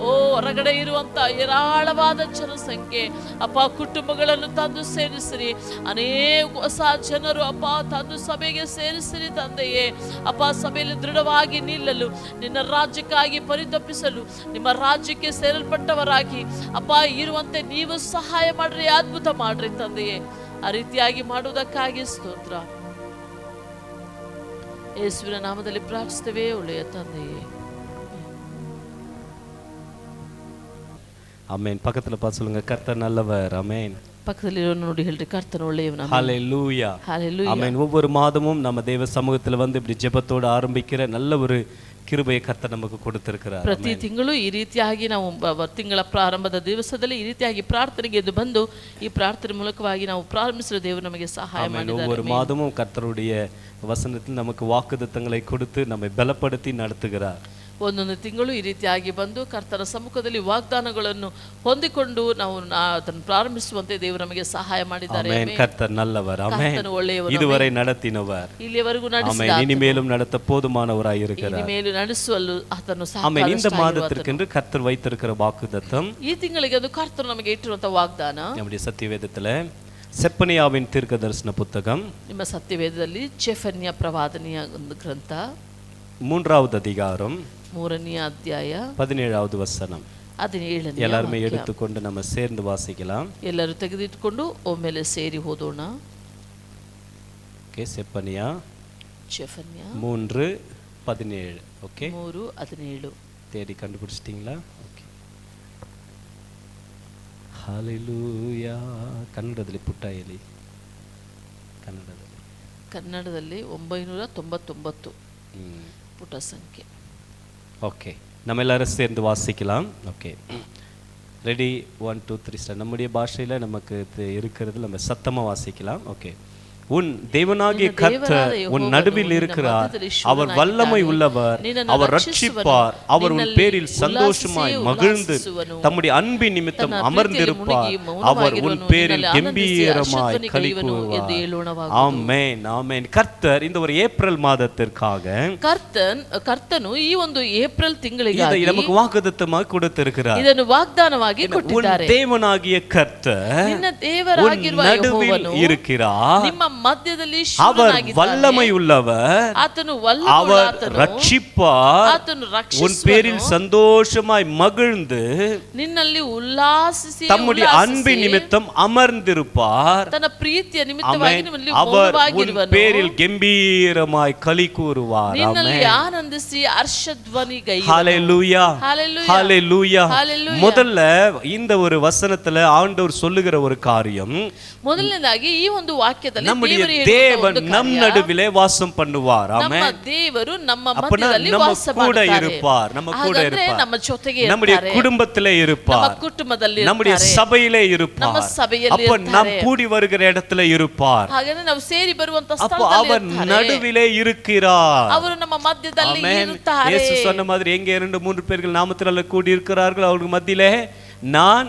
ಹೊರಗಡೆ ಇರುವಂತ ಏರಾಳವಾದ ಜನಸಂಖ್ಯೆ ಅಪ್ಪ, ಕುಟುಂಬಗಳನ್ನು ತಂದು ಸೇರಿಸಿರಿ. ಅನೇಕ ಹೊಸ ಜನರು ಅಪ್ಪ ತಂದು ಸಭೆಗೆ ಸೇರಿಸಿರಿ ತಂದೆಯೇ ಅಪ್ಪ. ಸಭೆಯಲ್ಲಿ ದೃಢವಾಗಿ ನಿಲ್ಲಲು, ನಿನ್ನ ರಾಜ್ಯಕ್ಕಾಗಿ ಪರಿತಪಿಸಲು, ನಿಮ್ಮ ರಾಜ್ಯಕ್ಕೆ ಸೇರಲ್ಪಟ್ಟವರಾಗಿ ಅಪ್ಪ ಇರುವಂತೆ ನೀವು ಸಹಾಯ ಮಾಡ್ರಿ, ಅದ್ಭುತ ಮಾಡ್ರಿ ತಂದೆಯೇ. ಆ ರೀತಿಯಾಗಿ ಮಾಡುವುದಕ್ಕಾಗಿ ಸ್ತೋತ್ರ. ಯೇಸುವಿನ ನಾಮದಲ್ಲಿ ಪ್ರಾರ್ಥಿಸುತ್ತೇವೆ ಒಳ್ಳೆಯ ತಂದೆಯೇ.
ஆமென். பக்கத்துல பார்த்து சொல்லுங்க, கர்த்தர் நல்லவர். ஆமென்.
பக்கத்துல ನೋಡಿ ಹೇಳ್ರಿ, ಕರ್ತನ ಒಳ್ಳೆಯವನು.
ஹalleluya.
ஹalleluya.
ஆமென். ஒவ்வொரு மாதமும் நம்ம தேவ சமூகத்துல வந்து இப்படி ஜெபத்தோட ஆரம்பிக்கிற நல்ல ஒரு கிருபையை கர்த்தர் நமக்கு கொடுத்திருக்கிறார்.
ಪ್ರತಿ ತಿಂಗಳು ಈ ರೀತಿಯಾಗಿ ನಾವು ತಿಂಗಳ ಪ್ರಾರಂಭದ ದಿವಸದಲ್ಲಿ ಈ ರೀತಿಯಾಗಿ ಪ್ರಾರ್ಥನೆಗೆ ಎದ್ದು ಬಂದು ಈ ಪ್ರಾರ್ಥನೆ ಮೂಲಕವಾಗಿ ನಾವು ಪ್ರಾರಂಭಿಸಿದ ದೇವರು ನಮಗೆ ಸಹಾಯ ಮಾಡಿದ್ದಾರೆ.
ஒவ்வொரு மாதமும் கர்த்தருடைய வசனத்தில் நமக்கு வாக்குத்தத்தங்களை கொடுத்து நம்மை பலப்படுத்தி நடத்துகிறார்.
ಒಂದೊಂದು ತಿಂಗಳು ಈ ರೀತಿಯಾಗಿ ಬಂದು ಕರ್ತರ ಸಮ್ಮುಖದಲ್ಲಿ ವಾಗ್ದಾನಗಳನ್ನು ಹೊಂದಿಕೊಂಡು ನಾವು ಅದನ್ನು ಪ್ರಾರಂಭಿಸುವಂತೆ ದೇವರು ನಮಗೆ ಸಹಾಯ ಮಾಡಿದ್ದಾರೆ.
கர்த்தர் நல்லவர். ஆமென். இதுவரை நடத்தினவர்,
ಇಲ್ಲಿಯವರೆಗೂ
ஆமென், இனிமேலும் நடத்த போதுமானவராய் இருக்கிறார்.
ಇನಿಮೇಲು ನಡೆಸಲು ಆತನು ಸಹಾಯ.
ஆமென். இந்த மாதத்திற்கென்று கர்த்தர் வைத்திருக்கிற வாக்குத்தத்தம்,
ಈ ತಿಂಗಳಿಗೆ ಅದು ಕರ್ತರು ನಮಗೆ ಇಟ್ಟಿರುವಂತ ವಾಗ್ದಾನ
நம்முடைய ಸತ್ಯವೇದத்தில் செப்பனியாவின் தீர்க்கதரிசன புத்தகம்,
ನಿಮ್ಮ ಸತ್ಯವೇದದಲ್ಲಿ ಚೆಫನ್ಯ ಪ್ರವಾದನೆಯ ಒಂದು ಗ್ರಂಥ,
3வது அதிகாரம்,
3ನೇ ಅಧ್ಯಾಯ,
17வது வசனம்.
17ನೇ
எல்லாருமே எடுத்துக்கொண்டு நம்ம சேர்ந்து வாசிக்கலாம்.
ಎಲ್ಲರೂ ತೆಗೆದಿಟ್ಟುಕೊಂಡು ಒಮ್ಮೆಲೆ ಸೇರಿ ಓದೋಣ.
ಓಕೆ, செப்பனியா
ಚೆಫನ್ಯ
3:17. ஓகே,
3:17
தேடி கண்டுபிடிச்சிட்டீங்களா? ஓகே, ஹalleluya. ಕನ್ನಡದಲ್ಲಿ ಪುಟ್ಟಾಯಲಿ,
ಕನ್ನಡದಲ್ಲಿ 999 ಪುಟ ಸಂಖ್ಯೆ.
ஓகே, நம்ம எல்லாரும் சேர்ந்து வாசிக்கலாம். Okay, ready, 1 2 3 start. நம்முடைய பாஷையில் நமக்கு இருக்கிறது நம்ம சத்தமாக வாசிக்கலாம். ஓகே. உன் தேவனாகிய கர்த்தர் உன் நடுவில் இருக்கிறார், அவர் வல்லமை உள்ளவர், அவர் ரட்சிப்பார், அவர் உன் பேரில் சந்தோஷமாய் மகிழ்ந்து தம்முடைய அன்பின் நிமித்தம் அமர்ந்திருப்பார், அவர் உன் பேரில் கம்பீரமாய் களி கூறுவார். ஆமென், ஆமென். கர்த்தர் இந்த ஒரு ஏப்ரல் மாதத்திற்காக
ಕರ್ತನು ಈ ಒಂದು ಏಪ್ರಿಲ್ ತಿಂಗಳಿಗೆ
நமக்கு வாக்குத்தத்தமாக கொடுத்திருக்கிறார்.
ಇದನ್ನು ವಾಗ್ದಾನವಾಗಿ ಕೊಟ್ಟಿದ್ದಾರೆ.
தேவனாகிய கர்த்தர்
ನಿನ್ನ ದೇವರಾಗಿರುವ
நடுவில் இருக்கிறார்,
ನಿಮ್ಮ ಮಧ್ಯದಲ್ಲಿ
அவர் வல்லமை உள்ளவர், அவர் ரட்சிப்பார், உன் பேரில் சந்தோஷமாய் மகிழ்ந்து
ನಿನ್ನಲ್ಲಿ ಉಲ್ಲಾಸಿಸಿ
தம்முடைய அன்பின் நிமித்தம் அமர்ந்திருப்பார்,
ತನ್ನ ಪ್ರೀತಿಯ ನಿಮಿತ್ತವಾಗಿ ನಿಮ್ಮಲ್ಲಿ
அவர் உன்
ಮೌನವಾಗಿರುವನು,
பேரில் கம்பீரமாய் களி கூறுவார்.
ನಿನ್ನಲ್ಲಿ ಆನಂದಿಸಿ ಹರ್ಷಧ್ವನಿಗೈಯುವನು.
ஹalleluya, ஹalleluya.
ஹalleluya.
முதல்ல இந்த ஒரு வசனத்துல ஆண்டவர் சொல்லுகிற ஒரு காரியம்,
ಮೊದಲನೇದಾಗಿ ಈ ಒಂದು ವಾಕ್ಯದಲ್ಲಿ
தேவன் நம் நடுவிலே வாசம் பண்ணுவார்.
ನಮ್ಮ ದೇವರು ನಮ್ಮ ಮಧ್ಯದಲ್ಲಿ ವಾಸ
கூட இருப்பார், நம்ம கூட இருப்பார்,
ನಮ್ಮ ಜೊತೆಗೆ
நம்முடைய குடும்பத்திலே இருப்பார்,
ನಮ್ಮ ಕುಟುಂಬದಲ್ಲಿ
நம்முடைய சபையிலே இருப்பார்,
ನಮ್ಮ ಸಭೆಯಲ್ಲಿ
அப்ப நாம் கூடி வருகிற இடத்துல இருப்பார்.
ಹಾಗಾದ್ರೆ ನಾವು ಸೇರಿ ಬರುವಂತ
அப்ப
ಸ್ಥಳದಲ್ಲಿ
அவர் நடுவிலே இருக்கிறார்.
ಅವರು ನಮ್ಮ ಮಧ್ಯದಲ್ಲಿ ಇರುತ್ತಾರೆ.
இயேசு சொன்ன மாதிரி எங்கே 2 3 பேர்கள் நாமத்தினால கூடி இருக்கிறார்கள் அவர்கள் மத்தியிலே நான்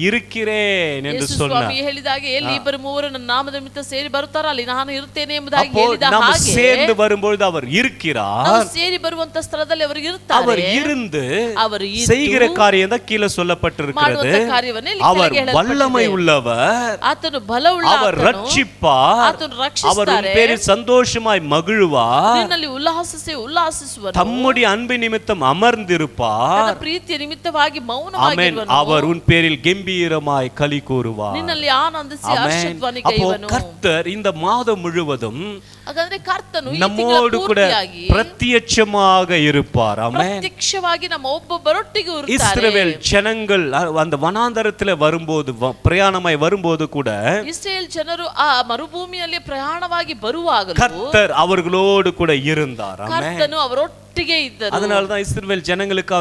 இருக்கிறேன் என்று
ಯೇಸು
சொன்னார்.
ಸ್ವಾಮಿ ಹೇಳಿದಾಗೆ ಎಲ್ಲಿ ಇಬ್ಬರು ಮೂವರು ನನ್ನ ನಾಮದ ನಿಮಿತ್ತ ಸೇರಿ ಬರುತ್ತಾರೋ ಅಲ್ಲಿ ನಾನು ಇರುತ್ತೇನೆ ಎಂಬುದಾಗಿ
அப்போ
ಹೇಳಿದ
நாம்
ಹಾಗೆ
சேர்ந்து வரும்பொழுது அவர் இருக்கிறார்.
ನಾವು ಸೇರಿ ಬರುವಂತ ಸ್ಥಳದಲ್ಲಿ ಅವರು ಇರುತ್ತಾರೆ.
அவர் இருந்து
ಅವರು
செய்கிற காரியம் தான் கீழே சொல்லப்பட்டிருக்கிறது.
ಮಾಡುವಂತ ಕಾರ್ಯವನ್ನೇ
அவர்
ಇಲ್ಲಿ ಹೇಳಲ್ಪಟ್ಟಿದೆ.
வல்லமை உள்ளவர்,
ಆತನು ಬಲವುಳ್ಳ
அவர்
ಆತನು,
ரட்சிப்பார்,
ಆತನು
அவர்
ರಕ್ಷಿಸುತ್ತಾರೆ,
உன் பேரில் சந்தோஷமாய் மகிழுவார்,
ನಿನ್ನಲ್ಲಿ ಉಲ್ಲಾಸಿಸುವನು,
தம்முடைய அன்பு நிமித்தம் அமர்ந்திருப்பார்,
ತನ್ನ ಪ್ರೀತಿಯ ನಿಮಿತ್ತವಾಗಿ
ஆமென்,
ಮೌನವಾಗಿರುವನು,
அவர் உன் பேரில் கம்பீரமாய் களி கூறுவார்.
ನಿನ್ನಲ್ಲಿ ಆನಂದಿಸಿ
ஆமென்.
ಹರ್ಷಧ್ವನಿ
அப்போ
ಗೈವನು.
கர்த்தர் இந்த மாதம் முழுவதும்
ಹಾಗಾದ್ರೆ ಕರ್ತನು ಈ
நம்மோடு
ತಿಂಗಳ
கூட
ಪೂರ್ತಿಯಾಗಿ
பிரத்யட்சமாக இருப்பார். ஆமென்.
ಪ್ರತ್ಯಕ್ಷವಾಗಿ ನಮ್ಮ ಒಬ್ಬೊಬ್ಬರೊಟ್ಟಿಗೆ ಇರುತ್ತಾರೆ.
இஸ்ரவேல் ஜனங்கள் அந்த வனாந்தரத்துல வரும்போது பிரயாணமாய் வரும்போது கூட
ಇಸ್ರೇಲ್ ಜನರು ಆ ಮರುಭೂಮಿಯಲ್ಲಿ ಪ್ರಯಾಣವಾಗಿ ಬರುವಾಗಲೂ
கர்த்தர் அவர்களோடு கூட இருந்தார். ஆமென்.
ಕರ್ತನು ಅವರೊಟ್ಟಿಗೆ ಇದ್ದರು.
அதனாலதான் இஸ்ரவேல் ஜனங்களுக்கு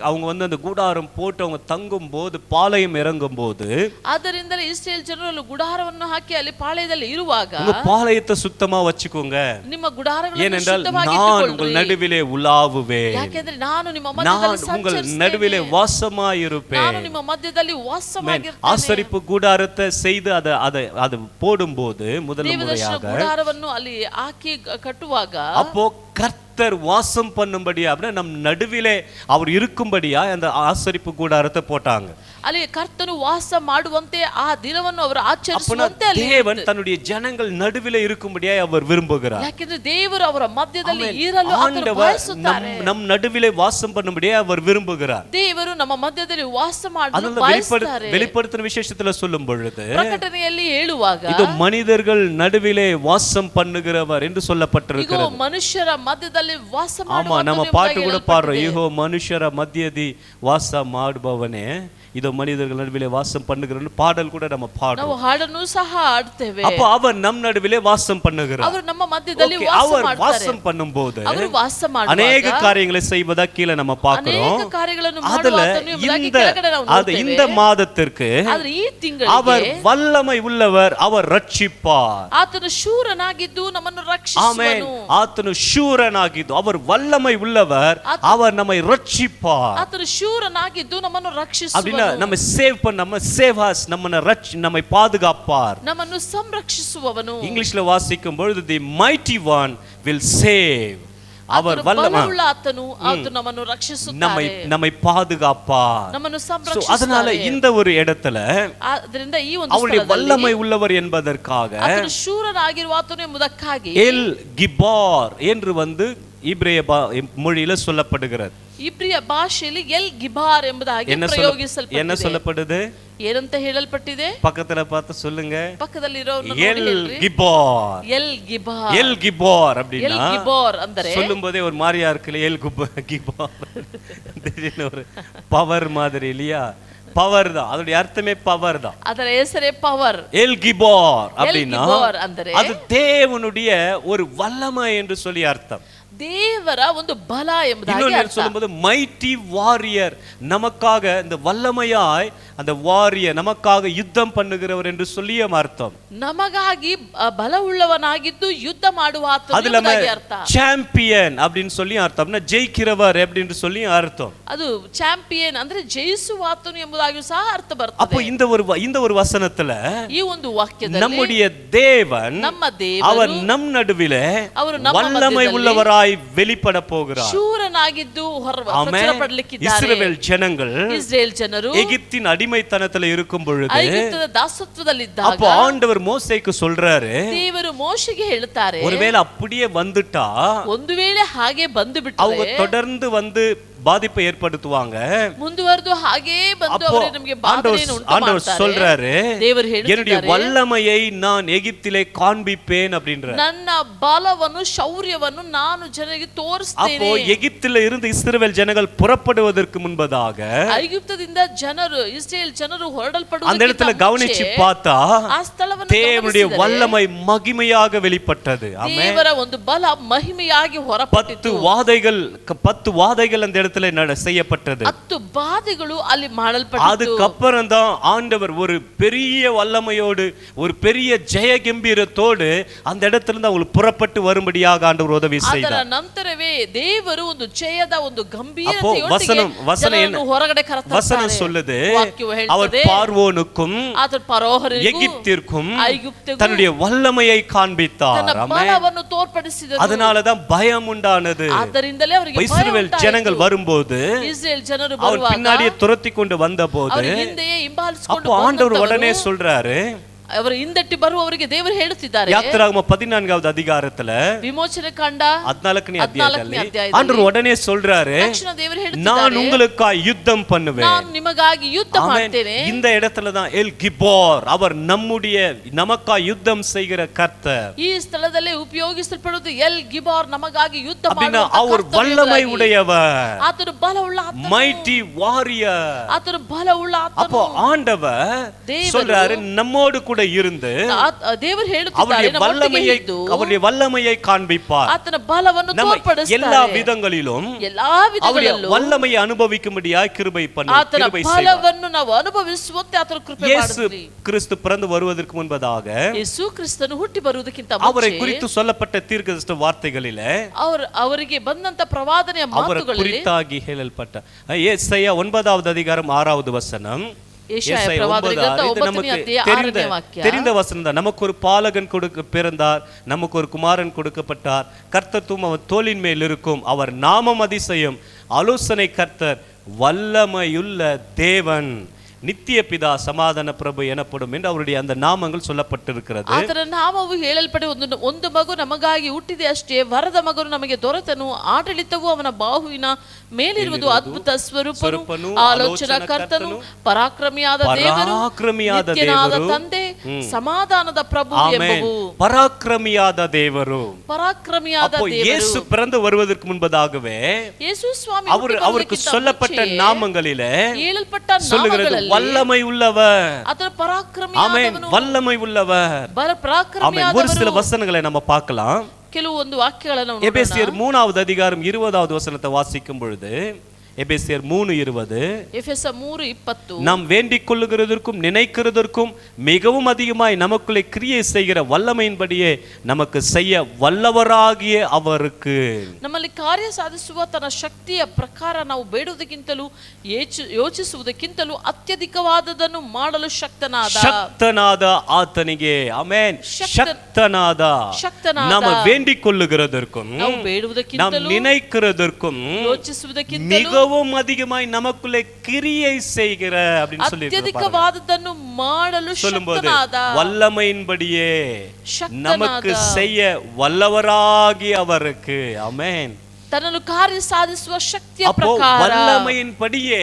அவங்க அந்த கூடாரம் போட்டு அவங்க தங்கும் போது பாளையம் இறங்கும் போது
ಆದ್ದರಿಂದಲೇ ಇಸ್ರೇಲ್ ಜನರು ಗುಡಾರವನ್ನು ಹಾಕಿ ಅಲ್ಲಿ ಪಾಳೆಯದಲ್ಲಿ ಇರುವಾಗ
உங்க பாளையத்தை சுத்தமா வச்சுக்கோங்க,
ನಿಮ್ಮ ಗುಡಾರಗಳನ್ನು
ஏனென்றால்
ಶುದ್ಧವಾಗಿ
நான் உங்கள்
ಇಟ್ಟುಕೊಳ್ಳ್ರಿ.
நடுவிலே உலாவுவேன்,
ಯಾಕೆಂದ್ರೆ ನಾನು ನಿಮ್ಮ
நான்
ಮಧ್ಯದಲ್ಲಿ
உங்கள்
ಸಂಚರಿಸುತ್ತೇನೆ.
நடுவிலே வாசமாயிருப்பேன்.
ನಾನು ನಿಮ್ಮ ಮಧ್ಯದಲ್ಲಿ ವಾಸವಾಗಿರ್ತೇನೆ.
ஆசரிப்பு கூடாரத்தை செய்து அதை போடும்போது முதல்
ದೇವದರ್ಶನ
முறையாக
ಗುಡಾರವನ್ನು ಅಲ್ಲಿ ಹಾಕಿ ಕಟ್ಟುವಾಗ
அப்போ கர்த்தர் வாசம் பண்ணும்படியா அப்படின்னா நம் நடுவிலே அவர் இருக்கும்படியா அந்த ஆசரிப்பு கூடாரத்தை போட்டாங்க.
ಅಲ್ಲಿ ಕರ್ತನು ವಾಸ ಮಾಡುವಂತೆ ಆ ದಿನವನ್ನು ಅವರು ಆಚರಿಸುವಂತೆ ಅಲ್ಲಿ
தேவன் தன்னுடைய ஜனங்கள் நடுவிலே இருக்கும்படியா அவர் விரும்புகிறார்.
ಯಾಕೆಂದ್ರೆ ದೇವರು ಅವರ ಮಧ್ಯದಲ್ಲಿ ಇರಲು ಆತನು ಬಯಸುತ್ತಾರೆ.
நம் நடுவிலே வாசம் பண்ணும்படியா அவர் விரும்புகிறார்.
ದೇವರು ನಮ್ಮ ಮಧ್ಯದಲ್ಲಿ ವಾಸ ಮಾಡಲು
ಅದನ್ನ
ಬಯಸುತ್ತಾರೆ.
வெளிப்படுத்தின விசேஷத்துல சொல்லும் பொழுது
ಪ್ರಕಟಣೆಯಲ್ಲಿ ಹೇಳುವಾಗ
இது மனிதர்கள் நடுவிலே வாசம் பண்ணுகிறவர் என்று
ಈಗ
சொல்லப்பட்டிருக்கிறது.
ಮನುಷ್ಯರ ಮಧ್ಯದಲ್ಲಿ ವಾಸ
ஆமா, நம்ம பாட்டு கூட பாடுறோம், ஈகோ மனுஷர மத்தியதி வாச ಮಾಡುವವನೇ இதோ மனிதர்கள் நடுவிலே வாசம் பண்ணுகிறன்னு பாடல் கூட நம்ம
ನಾವು
பாடுறோம்.
ಹಾಡನ್ನು ಸಹ ಹಾಡ್ತೇವೆ.
அப்ப அவர் நம் நடுவிலே வாசம் பண்ணுகிறார்.
ಅವರು ನಮ್ಮ ಮಧ್ಯದಲ್ಲಿ
Okay,
ವಾಸ
அவர்
ಮಾಡ್ತಾರೆ.
வாசம் பண்ணும்போது
ಅವರು ವಾಸ ಮಾಡುವಾಗ
அநேக காரியங்களை செய்வதா கீழே நம்ம பார்க்கிறோம்.
ಅನೇಕ ಕಾರ್ಯಗಳನ್ನು
அதுல
ಮಾಡುವ ಆತನು ಎಂಬುದಾಗಿ
இந்த
ಕೆಳಗಡೆ ನಾವು
அது
ನೋಡ್ತೇವೆ.
இந்த மாதத்திற்கு
ಆದ್ರೆ ಈ
அவர்
ತಿಂಗಳಿಗೆ
வல்லமை உள்ளவர், அவர் ரட்சிப்பார்.
ಆತನು ಶೂರನಾಗಿದ್ದು ನಮ್ಮನ್ನು
ஆமென்.
ರಕ್ಷಿಸುವನು.
ஆத்தனு ಶೂರನಾಗಿದ್ದು அவர் வல்லமை உள்ளவர், அவர் நம்மை ரட்சிப்பார்.
ಆತನು ಶೂರನಾಗಿದ್ದು ನಮ್ಮನ್ನು
அப்படின்னா
ರಕ್ಷಿಸುವನು.
நம்ம சேவ் பண்ண சேவ் us, நம்மை பாதுகாப்பார்.
ನಮ್ಮನ್ನು ಸಂರಕ್ಷಿಸುವವನು.
இங்கிலீஷ்ல வாசிக்கும் பொழுது தி மைட்டி ஒன் வில் சேவ், அவர்
ಬಲವುಳ್ಳ ಆತನು ಆತನು ನಮ್ಮನ್ನು ರಕ್ಷಿಸುತ್ತಾರೆ,
நம்மை பாதுகாப்பார்.
ನಮ್ಮನ್ನು
அதனால
ಸಂರಕ್ಷಿಸುತ್ತಾರೆ.
இந்த ஒரு இடத்துல
ಆದ್ರಿಂದ ಈ ಒಂದು
அவருடைய
ಸ್ಥಳದಲ್ಲಿ
வல்லமை உள்ளவர் என்பதற்காக
ಆತನು ಶೂರನಾಗಿರುವ ಆತನು ಎಂಬುದಕ್ಕಾಗಿ
எல் கிபார் என்று இப்ரேய மொழியில சொல்லப்படுகிறது.
ಇಬ್ರಿಯ ಭಾಷೆಯಲ್ಲಿ ಎಲ್ ಗಿಬಾರ್ ಎಂಬುದಾಗಿ
என்ன
ಪ್ರಯೋಗಿಸಲ್ಪಟ್ಟಿದೆ.
சொல்லப்படுது?
ಏನಂತ ಹೇಳಲ್ಪಟ್ಟಿದೆ?
பக்கத்துல பார்த்து சொல்லுங்க.
ಪಕ್ಕದಲ್ಲಿರೋರ್ನ
எல்
ನೋಡಿ ಹೇಳ್ರಿ.
கிபார்,
ಎಲ್ ಗಿಬಾರ್.
எல் கிபார்
ಎಲ್
அப்படின்னா
ಗಿಬಾರ್ ಅಂದರೆ
சொல்லும்போதே ஒரு மாதிரியா இருக்குல்ல, எல் கிபார் திடீர்னு ஒரு பவர் மாதிரி இல்லையா? பவர் தான், அதோட அர்த்தமே பவர் தான்.
ಅದರ ಹೆಸರೇ ಪವರ್.
எல் கிபார் அப்படின்னா
ಗಿಬಾರ್ ಅಂದರೆ
அது தேவனுடைய ஒரு வல்லமை என்று சொல்லி அர்த்தம்.
ದೇವರ ಒಂದು ಬಲ ಎಂಬುದಾಗಿ
இன்னொரு
ಅರ್ಥ.
சொல்லும்போது மைட்டி வாரியர், நமக்காக இந்த வல்லமையாய் அந்த வாரியர் நமக்காக யுத்தம் பண்ணுகிறவர் என்று சொல்லிய அர்த்தம்.
ನಮಗಾಗಿ ಬಲವುಳ್ಳವನಾಗಿದ್ದು ಯುದ್ಧ ಮಾಡುವ ಆತನು
அதுல
ಎಂಬುದಾಗಿ ಅರ್ಥ.
சாம்பியன் அப்படின்னு சொல்லி அர்த்தம்னா ஜெயிக்கிறவர் அப்படின்னு சொல்லி அர்த்தம்.
ಅದು ಚಾಂಪಿಯನ್ ಅಂದ್ರೆ ಜಯಿಸುವ ಆತನು ಎಂಬುದಾಗಿಯೂ ಸಹ ಅರ್ಥ
அப்போ
ಬರ್ತದೆ.
இந்த ஒரு வசனத்துல
ಈ ಒಂದು ವಾಕ್ಯದಲ್ಲಿ
நம்முடைய தேவன்
ನಮ್ಮ
அவர்
ದೇವರು
நம் நடுவிலே
ಅವರು ನಮ್ಮ
வல்லமை
ಮಧ್ಯದಲ್ಲಿ
உள்ளவராய் வெளிப்பட போகிறார்.
ಶೂರನಾಗಿದ್ದು
ஆமென்.
ಪ್ರಚುರಪಡಲಿಕ್ಕಿದ್ದಾರೆ.
இஸ்ரவேல் ஜனங்கள்
ಇಸ್ರೇಲ್ ಜನರು
எகிப்தின் அடிமைத்தனத்துல இருக்கும் பொழுது
ಐಗುಪ್ತದ ದಾಸತ್ವದಲ್ಲಿದ್ದಾಗ
அப்போ ஆண்டவர் மோசேக்கு சொல்றாரு,
ದೇವರು ಮೋಶೆಗೆ ಹೇಳ್ತಾರೆ,
ஒருவேளை அப்படியே வந்துட்டா
ಒಂದು ವೇಳೆ ಹಾಗೆ ಬಂದು
அவங்க
ಬಿಟ್ಟರೆ
தொடர்ந்து பாதிப்பை ஏற்படுத்துவாங்க.
ಮುಂದುವರೆದು ಹಾಗೇ ಬಂದು
அப்போ
ಅವರು ನಮಗೆ ಬಾಧೆಯನ್ನು ಉಂಟು
ஆண்டவர்
ಮಾಡ್ತಾರೆ.
சொல்றாரு,
ದೇವರು
என்னுடைய
ಹೇಳ್ತಾರೆ,
வல்லமையை நான் எகிப்திலே காண்பிப்பேன் அப்படின்ற.
ನನ್ನ ಬಲವನ್ನು ಶೌರ್ಯವನ್ನು ನಾನು ಜನರಿಗೆ
அப்போ
ತೋರಿಸ್ತೇನೆ.
எகிப்தில இருந்து இஸ்ரவேல் ஜனங்கள் புறப்படுவதற்கு முன்பதாக
ಐಗುಪ್ತದಿಂದ ಜನರು ಇಸ್ರೇಲ್ ಜನರು
அந்த இடத்துல கவனிச்சு
ಹೊರಡಲ್ಪಡುವ
பார்த்தா
ಆ ಸ್ಥಳವನ್ನು
தேவனுடைய
ಗಮನಿಸಿದರೆ
வல்லமை மகிமையாக வெளிப்பட்டது. ஆமென்.
ದೇವರ ಒಂದು ಬಲ ಮಹಿಮೆಯಾಗಿ ಹೊರಪಟ್ಟಿತು.
10 வாதைகள் அந்த இடத்துல இடத்துல செய்யப்பட்டது.
10 பாதைಗಳು ಅಲ್ಲಿ ಮಾಡಲ್ಪಟ್ಟಿತು.
அதுக்கப்புறம் தான் ஆண்டவர் ஒரு பெரிய வல்லமையோடு ஒரு பெரிய ஜெய கம்பீரத்தோடு அந்த இடத்துல இருந்து அவங்களுக்கு புறப்பட்டு வரும்படியாக ஆண்டவர் உதவி செய்தார்.
ಅದರ ನಂತರವೇ ದೇವರು ಒಂದು ಜಯದ ಒಂದು ಗಂಭೀರತೆಯೊಂದಿಗೆ ಜನರನ್ನು ಹೊರಗಡೆ ಕರೆತರುತ್ತಾರೆ.
வசனம் சொல்லுது, அவர் பார்வோனுக்கும் எகிப்திற்கும் தன்னுடைய வல்லமையை காண்பித்தார்.
ಬಲವನ್ನು ತೋರ್ಪಡಿಸಿದನು.
அதனால தான் பயம் உண்டானது.
ಆದ್ದರಿಂದಲೇ ಅವರಿಗೆ
இஸ்ரவேல் ஜனங்கள் வரும்போது
ಇಸ್ರೇಲ್ ಜನರು
அவர்
ಬರುವಾಗ
பின்னாடியே துரத்தி கொண்டு வந்தபோது
ಅವರು ಹಿಂದೆಯೇ ಹಿಂಬಾಲಿಸಿಕೊಂಡು
அப்போ ஆண்டவர் உடனே சொல்றாரு,
ಅವರು ಹಿಂದಟ್ಟಿ ಬರುವವರಿಗೆ ದೇವರು ಹೇಳುತ್ತಿದ್ದಾರೆ.
யாத்திராகம 14வது அதிகாரத்துல
ವಿಮೋಚನೆ ಕಾಂಡ
14ನೇ ಅಧ್ಯಾಯದಲ್ಲಿ ಆಂಡ್ರು ಉடನೆ சொல்றாரு, நான் உங்களுக்காக யுத்தம் பண்ணுவேன்,
ನಾನು ನಿಮಗಾಗಿ ಯುದ್ಧ ಮಾಡ್ತೇನೆ.
இந்த இடத்துல தான் எல் கிபோர், அவர் நம்முடைய நமக்காக யுத்தம் செய்கிற கர்த்தர்.
ಈ ಸ್ಥಳದಲ್ಲಿ ಉಪಯೋಗಿಸಲ್ಪಡುವುದು ಎಲ್ ಗಿಬೋರ್, ನಮಗಾಗಿ ಯುದ್ಧ
ಮಾಡುವ ಕರ್ತನು. அவர் வல்லமை உடையவர்,
ಆತನು ಬಲವುಳ್ಳ ಆತನು,
mighty warrior,
ಆತನು ಬಲವುಳ್ಳ ಆತನು.
அப்போ ஆண்டவர் சொல்றாரு, நம்மோடு கூட இருந்து
ದೇವರು ಹೇಳುತ್ತಿದ್ದಾರೆ,
அவருடைய வல்லமையை காண்பிப்பார்.
ಆತನ ಬಲವನ್ನು ತೋರ್ಪಡಿಸುತ್ತಾರೆ.
எல்லா விதங்களிலும் வல்லமையை அனுபவிக்கும்படியாய் கிருபை பண்ணுவார்.
ಆತನ ಬಲವನ್ನು ನಾವು ಅನುಭವಿಸುವಂತೆ ಆತನ ಕೃಪೆ ಮಾಡುತ್ತಾರೆ.
இயேசு கிறிஸ்து பிறந்து வருவதற்கு முன்பதாக,
ಯೇಸು ಕ್ರಿಸ್ತನು ಹುಟ್ಟಿ ಬರುವುದಕ್ಕಿಂತ
அவரை குறித்து சொல்லப்பட்ட தீர்க்கதரிசி வார்த்தைகளிலே
ಅವರಿಗೆ ಬಂದಂತ ಪ್ರವಾದನೆಯ ಮಾತುಗಳಲ್ಲಿ
குறித்தாಗಿ ಹೇಳಲ್ಪಟ್ಟ ಯೆಶಾಯ 9வது அதிகாரம் 6வது வசனம், தெரிந்த வசனம் தான். நமக்கு ஒரு பாலகன் பிறந்தார், நமக்கு ஒரு குமாரன் கொடுக்கப்பட்டார், கர்த்தத்துவம் அவர் தோளின் மேல் இருக்கும், அவர் நாமம் அதிசயம், ஆலோசனை கர்த்தர், வல்லமையுள்ள தேவன், நித்திய பிதா, சமாதான பிரபு எனப்படும் என்று அவருடைய அந்த நாமங்கள் சொல்லப்பட்டிருக்கிறது.
ಅದರ ನಾಮವು ಹೇಳಲ್ಪಟ್ಟ ಒಂದು ಮಗು ನಮಗಾಗಿ ಹುಟ್ಟಿದೆ ಅಷ್ಟೇ, ವರದ ಮಗನು ನಮಗೆ ದೊರೆತನು, ಆಡಳಿತವು ಅವನ ಬಾಹುವಿನ ಮೇಲಿರುವುದು, ಅದ್ಭುತ ಸ್ವರೂಪನು, ಆಲೋಚನಾ ಕರ್ತನು, ಪರಾಕ್ರಮಿಯಾದ ದೇವರು, ನಿತ್ಯನಾದ ತಂದೆ, ಸಮಾಧಾನದ ಪ್ರಭು ಎಂಬುವು.
பராக்கிரமியாத தேவரு,
ಪರಾಕ್ರಮಿಯಾದ ದೇವರು.
இயேசு பிறந்து வருவதற்கு முன்பதாகவே
ಯೇಸು ಸ್ವಾಮಿ
அவருக்கு சொல்லப்பட்ட நாமங்களிலே
ಹೇಳಲ್ಪಟ್ಟ ನಾಮಗಳಲ್ಲಿ
வல்லமை உள்ளவர்,
ಅದರ ಪರಾಕ್ರಮಿಯಾದವನು,
வல்லமை உள்ளவர்,
ಪರಾಕ್ರಮಿಯಾದವನು.
ஒரு சில வசனங்களை நம்ம பார்க்கலாம்.
ಕೆಲವೊಂದು ವಾಕ್ಯಗಳನ್ನು ನೋಡೋಣ.
எபேசியர் 3வது அதிகாரம் 20வது வசனத்தை வாசிக்கும் பொழுது, எபேசியர் 3:20,
எபேச 3:20,
நாம் வேண்டிக் கொள்ளுகிறதற்கும் நினைக்கிறதற்கும் மிகவும் அதிகமாய் நமக்குள்ளே கிரியை செய்கிற வல்லமையின்படியே நமக்கு செய்ய வல்லவராகிய அவருக்கு.
ನಮ್ಮಲ್ಲಿ ಕಾರ್ಯ ಸಾಧಿಸುವ ತನ್ನ ಶಕ್ತಿಯ ಪ್ರಕಾರ ನಾವು ಬೇಡುವುದಕ್ಕಿಂತಲೂ ಯೋಚಿಸುವುದಕ್ಕಿಂತಲೂ ಅತ್ಯಧಿಕವಾದದನ್ನು ಮಾಡಲು ಶಕ್ತನಾದ
ಆತನಿಗೆ, ಆಮೆನ್, ಶಕ್ತನಾದ. ನಾವು வேண்டிக் கொள்ளுகிறதற்கும்
ನಾವು ಬೇಡುವುದಕ್ಕಿಂತಲೂ
நாம் நினைக்கிறதற்கும்
ಯೋಚಿಸುವುದಕ್ಕಿಂತಲೂ
அதிகமாய் நமக்குள்ளே கிரியை செய்கிற அப்படின்னு சொல்லி
அத்தியதிகவாததನ್ನು ಮಾಡಲು ಶಕ್ತನಾದ,
வல்லமையின்படியே நமக்கு செய்ய வல்லவராகி அவருக்கு, ஆமென்.
ತನ್ನನ್ನು ಕಾರ್ಯ ಸಾಧಿಸುವ ಶಕ್ತಿಯ ಪ್ರಕಾರ
வல்லமையின்படியே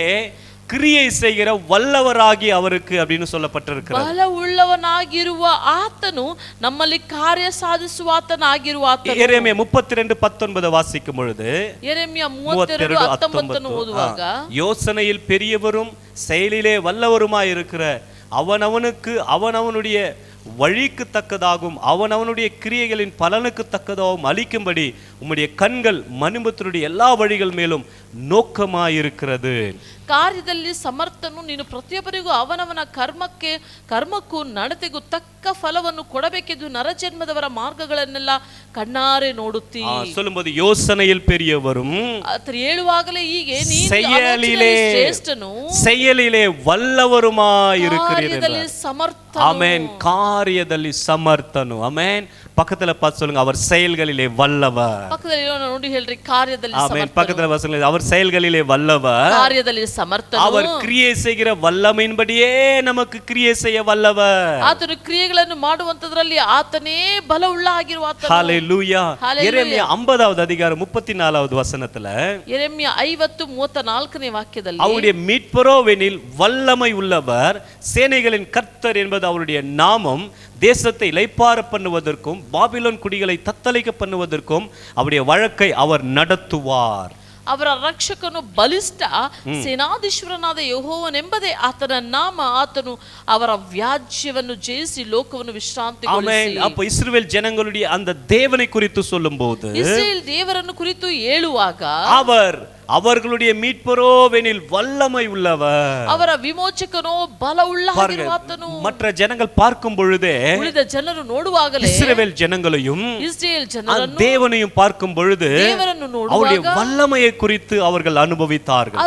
கிரியை செய்கிற வல்லவராகி அவருக்கு அப்படின்னு சொல்லப்பட்டிருக்கிறது.
ಬಲವುಳ್ಳವನಾಗಿರುವ ಆತನು ನಮ್ಮಲ್ಲಿ ಕಾರ್ಯ ಸಾಧಿಸುವ ಆತನಾಗಿರುವ ಆತನು.
ಯೆರೆಮೀಯ 32:19 வாசிக்கும் பொழுது,
ಯೆರೆಮೀಯ 32:19 ಓದುವಾಗ,
யோசனையில் பெரியவரும் செயலிலே வல்லவருமாய் இருக்கிற அவனவனுடைய வழிக்கு தக்கதாகும் அவனவனுடைய கிரியைகளின் பலனுக்கு தக்கதாகவும் அளிக்கும்படி உம்முடைய கண்கள் மனுபுத்திரருடைய எல்லா வழிகள் மேலும் நோக்கமாயிருக்கிறது.
ಕಾರ್ಯದಲ್ಲಿ ಸಮರ್ಥನು, ನೀನು ಪ್ರತಿಯೊಬ್ಬರಿಗೂ ಅವನವನ ಕರ್ಮಕ್ಕೂ ನಡತೆಗೂ ತಕ್ಕ ಫಲವನ್ನು ಕೊಡಬೇಕೆಂದು ನರಜನ್ಮದವರ ಮಾರ್ಗಗಳನ್ನೆಲ್ಲ ಕಣ್ಣಾರೆ ನೋಡುತ್ತೀ.
சொல்லும்போது யோசனையில் பெரியவரும்,
ಹೇಳುವಾಗಲೇ ಹೀಗೆ ಶ್ರೇಷ್ಠನು,
செயலிலே வல்லவருமாயிருக்கிறீர்கள்.
ಸಮರ್ಥನು,
ಆಮೆನ್, ಕಾರ್ಯದಲ್ಲಿ ಸಮರ್ಥನು, ಆಮೆನ್. பக்கத்துல பார்த்து சொல்லுங்க, அவர் செயல்களிலே வல்லவர்.
பக்கத்துல ನೋಡಿ ಹೇಳ್ರಿ, ಕಾರ್ಯದಲ್ಲಿ ಸಮರ್ಥನು.
ஆமென். பக்கத்துல சொல்லுங்க, அவர் செயல்களிலே வல்லவர்,
ಕಾರ್ಯದಲ್ಲಿ ಸಮರ್ಥನು.
அவர் கிரியை செய்கிற வல்லமையின்படியே நமக்கு கிரியை செய்ய வல்லவர்.
ಆತನು ಕ್ರಿಯೆಗಳನ್ನು ಮಾಡುವಂತದರಲ್ಲಿ ಆತನೇ ಬಲವುಳ್ಳ ಆಗಿರುವ ಆತನು.
ஹalleluya. ಯೆರೆಮೀಯ 50வது அதிகாரம் 34வது வசனத்துல,
ಯೆರೆಮೀಯ 50:34ನೇ ವಾಕ್ಯದಲ್ಲಿ,
அவருடைய மீட்பரோவெனில் வல்லமை உள்ளவர், சேனைகளின் கர்த்தர் என்பது அவருடைய நாமம், தேசத்தை இளைப்பாற பண்ணுவதற்கும் பாபிலோன் குடிகளை தத்தளிக்க பண்ணுவதற்கும் அவருடைய வழக்கை அவர் நடத்துவார்.
ಅವರ ರಕ್ಷಕನು ಬಲಿಷ್ಠ ಸೇನಾಧೀಶ್ವರನಾದ ಯೆಹೋವನೆಂಬುದೇ ಆತನ ನಾಮ. ಆತನು ಅವರ ವ್ಯಾಜ್ಯವನ್ನು ಜಯಿಸಿ ಲೋಕವನ್ನು ವಿಶ್ರಾಂತಿಗೊಳಿಸಿ.
அப்ப இஸ்ரவேல் ஜனங்களுடைய அந்த தேவனை குறித்து சொல்லும்போது,
இஸ்ரவேல் தேவரನ್ನು ಕುರಿತು ಹೇಳುವಾಗ,
அவர் அவர்களுடைய மீட்பரோவெனில் வல்லமை உள்ளவர்.
ಅವರ ವಿಮೋಚಕನೋ ಬಲವುಳ್ಳ ಆಗಿರುವಾತನು.
மற்ற ஜனங்கள் பார்க்கும் பொழுதே,
ಉಳಿದ ಜನರು ನೋಡುವಾಗಲೇ,
இஸ்ரவேல் ஜனங்களையும்
ಇಸ್ರಾಯೇಲ್ ಜನರನ್ನು
தேவனையும் பார்க்கும் பொழுது
ದೇವರನ್ನು
அவருடைய
ನೋಡುವಾಗ
வல்லமையை குறித்து அவர்கள் அனுபவித்தார்கள்.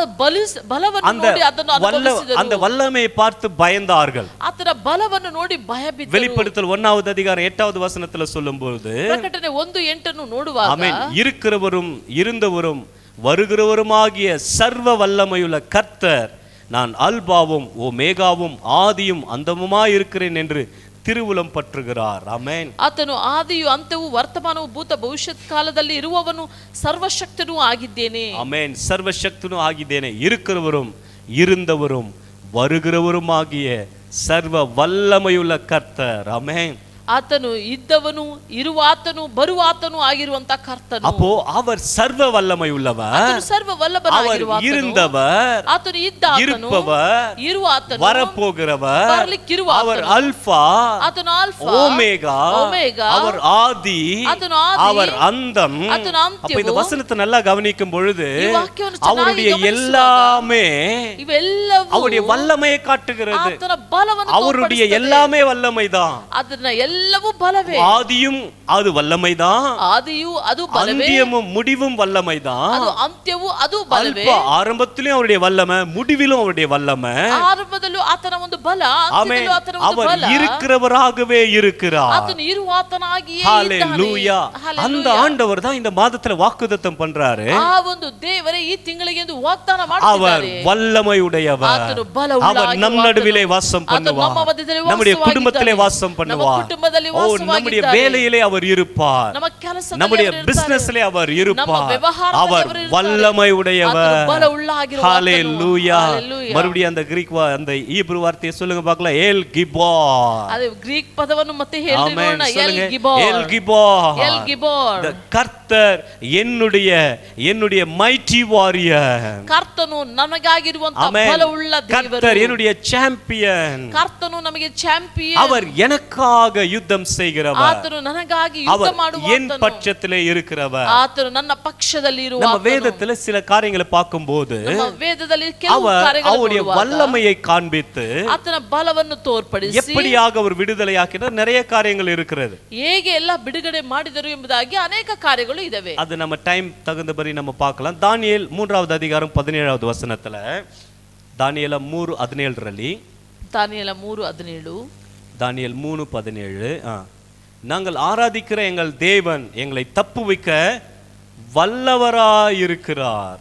ಬಲವನ್ನು ನೋಡಿ ಅದನ್ನು ಅನುಭವಿಸಿದರು.
அந்த வல்லமையை பார்த்து பயந்தார்கள்.
ಆತನ ಬಲವನ್ನು ನೋಡಿ ಭಯಬಿದ್ದರು.
வெளிப்படுத்தல் 1வது அதிகாரம் 8வது வசனத்துல சொல்லும்போது,
ಪ್ರಕಟಣೆ 1:8 ನೋಡುವಾಗ,
ஆமென், இருக்கிறவரும் இருந்தவரும் வருகிறவருமாகிய சர்வ வல்லமையுள்ள கர்த்தர், நான் அல்பாவும் ஓமேகாவும் ஆதியும் அந்தமுமாய் இருக்கிறேன் என்று திருவுளம் பற்றுகிறார். ஆமென்.
ಆತನು ಆದಿಯು ಅಂತ್ಯವೂ ವರ್ತಮಾನವೂ ಭೂತ ಭವಿಷ್ಯತ್ ಕಾಲದಲ್ಲಿ ಇರುವವನು ಸರ್ವಶಕ್ತನೂ ಆಗಿದ್ದೇನೆ.
ஆமென். சர்வசக்தனும் ஆகிದ್ದೇನೆ, இருக்கிறவரும் இருந்தவரும் வருகிறவருமாகிய சர்வ வல்லமையுள்ள கர்த்தர். ஆமென்.
ಆತನು ಇದ್ದವನು, ಇರುವಾತನು, ಬರುವಾತನು ಆಗಿರುವಂತ ಕರ್ತನು.
அப்போ அவர் சர்வ வல்லமை உள்ளவர்,
ಆತನು ಸರ್ವ
அவர்
ವಲ್ಲಭನಾಗಿರುವಾತನು,
இருந்தவர்,
ಆತನು ಇದ್ದಾತನು,
இருப்பவர்,
ಇರುವಾತನು,
வரப்போகிறவர்,
ಬರಲಿಕ್ಕಿರುವಾತನು,
அவர் அல்பா,
ಆತನು ಆಲ್ಫಾ,
ஓமேகா,
ஓமேகா,
அவர் ஆதி,
ಆತನು ಆದಿ,
அவர் அந்தம்.
ಆತನು ಅಂತ್ಯವು.
அப்ப இந்த வசனத்தை நல்லா கவனிக்கும் பொழுது
ಈ ವಾಕ್ಯವನ್ನು ಚೆನ್ನಾಗಿ
அவருடைய
ಗಮನಿಸುವಾಗ
எல்லாமே
ಇವೆಲ್ಲವೂ
அவருடைய வல்லமையை காட்டுகிறது.
ಆತನ ಬಲವನ್ನು
அவருடைய
ತೋರ್ಪಡಿಸುತ್ತದೆ.
எல்லாமே வல்லமைதான்.
ಅದನ್ನ ಎಲ್ಲವೂ ಬಲವೇ.
ஆதியும் அது வல்லமைதான்,
ಆದಿಯು ಅದು ಬಲವೇ,
அந்தியமும் முடிவும் வல்லமைதான்.
ಅದು ಅಂತ್ಯವೂ ಅದು ಬಲವೇ.
அல்பா ஆரம்பத்திலும் அவருடைய வல்லமை, முடிவிலும் அவருடைய வல்லமை.
ಆರಂಭದಲ್ಲೂ ಆತನ ಒಂದು ಬಲ,
ஆமென்.
ಅಂತ್ಯದಲ್ಲೂ ಆತನ ಒಂದು
அவர்
ಬಲ.
இருக்கிறவராகவே இருக்கிறார்.
ಆತನು ಇರುವಾತನಾಗಿಯೇ
ஹalleluya.
ಇದ್ದಾನೆ.
அந்த ஆண்டவர் தான் இந்த மாதத்துல வாக்குத்தத்தம் பண்றாரு.
ಆ ಒಂದು ದೇವರೇ ಈ ತಿಂಗಳಿಗೆ ಒಂದು ವಾಗ್ದಾನ
அவர்
ಮಾಡ್ತಿದ್ದಾರೆ.
வல்லமையுடையவர்.
ಆತನು ಬಲವುಳ್ಳ
அவர் நம் நடுவிலே வாசம்
ಆತನು ನಮ್ಮ
பண்ணுவார்.
ಮಧ್ಯದಲ್ಲಿ
நம்முடைய
ವಾಸವಾಗಿದ್ದಾನೆ.
குடும்பத்திலே வாசம்
ನಮ್ಮ
பண்ணுவார்.
ಕುಟುಂಬದಲ್ಲಿ
ஓ, நம்முடைய
ವಾಸವಾಗಿದ್ದಾನೆ.
வேலையிலே அவர் இருப்பார்.
ನಮ್ಮ ಕೆಲಸದಲ್ಲಿ
நம்முடைய
ಅವರು ಇರ್ತಾರೆ.
பிசினஸ்லே அவர்
ನಮ್ಮ
இருப்பார்.
ವ್ಯವಹಾರದಲ್ಲಿ
அவர்
ಅವರು ಇರ್ತಾರೆ.
வல்லமை உடையவர்.
ಆತನು ಬಲವುಳ್ಳ ಆಗಿರುವಾತನು.
ஹalleluya.
Hallelujah.
மறுபடியும் அந்த கிரீக் அந்த ஈப்ரு வார்த்தையை சொல்லுங்க பார்க்கலாம். எல் கிபோர்.
ಅದೇ ಗ್ರೀಕ್ ಪದವನ್ನು ಮತ್ತೆ ಹೇಳಿ
ஆமென்.
ನೋಡೋಣ. ಎಲ್
சொல்லுங்க.
ಗಿಬೋರ್.
எல் கிபோர்.
ಎಲ್ ಗಿಬೋರ್.
The கர்த்தர் என்னுடைய mighty warrior.
ಕರ್ತನು ನಮಗಾಗಿರುವಂತ
ஆமென்.
ಬಲವುಳ್ಳ ದೇವರು.
கர்த்தர் என்னுடைய சாம்பியன்.
ಕರ್ತನು ನಮಗೆ ಚಾಂಪಿಯನ್.
அவர் எனக்காக யுத்தம் செய்கிறவர்.
ಆತನು ನನಗಾಗಿ ಯುದ್ಧ
அவர் என்
ಮಾಡುವಾತನು.
பட்சத்திலே இருக்கிறவர்.
ಆತನು ನನ್ನ ಪಕ್ಷದಲ್ಲಿ
நம்ம
ಇರುವಾತನು.
வேதத்துல சில காரியங்களை பார்க்கும்போது
ನಮ್ಮ ವೇದದಲ್ಲಿ ಕೆಲವು
அவர்
ಕಾರ್ಯಗಳನ್ನು
அவருடைய
ನೋಡುವಾಗ
வல்லமையை காண்பித்து
ಆತನ ಬಲವನ್ನು ತೋರ್ಪಡಿಸಿ
எப்படியாக அவர் விடுதலையாக்கினார் நிறைய காரியங்கள் இருக்கிறது.
ಹೇಗೆ ಎಲ್ಲ ಬಿಡುಗಡೆ ಮಾಡಿದರು ಎಂಬುದಾಗಿ ಅನೇಕ ಕಾರ್ಯಗಳು ಇದಾವೆ.
அது நம்ம டைம் தகுந்தபடி நம்ம பார்க்கலாம். தானியேல் 3வது அதிகாரம் 17வது வசனத்துல, தானியேல 3:17
ದಾನಿಯೇಲ 3:17
தானியேல் 3:17 நாங்கள் ஆராதிக்கிற எங்கள் தேவன் எங்களை தப்புவிக்க வல்லவராயிருக்கிறார்.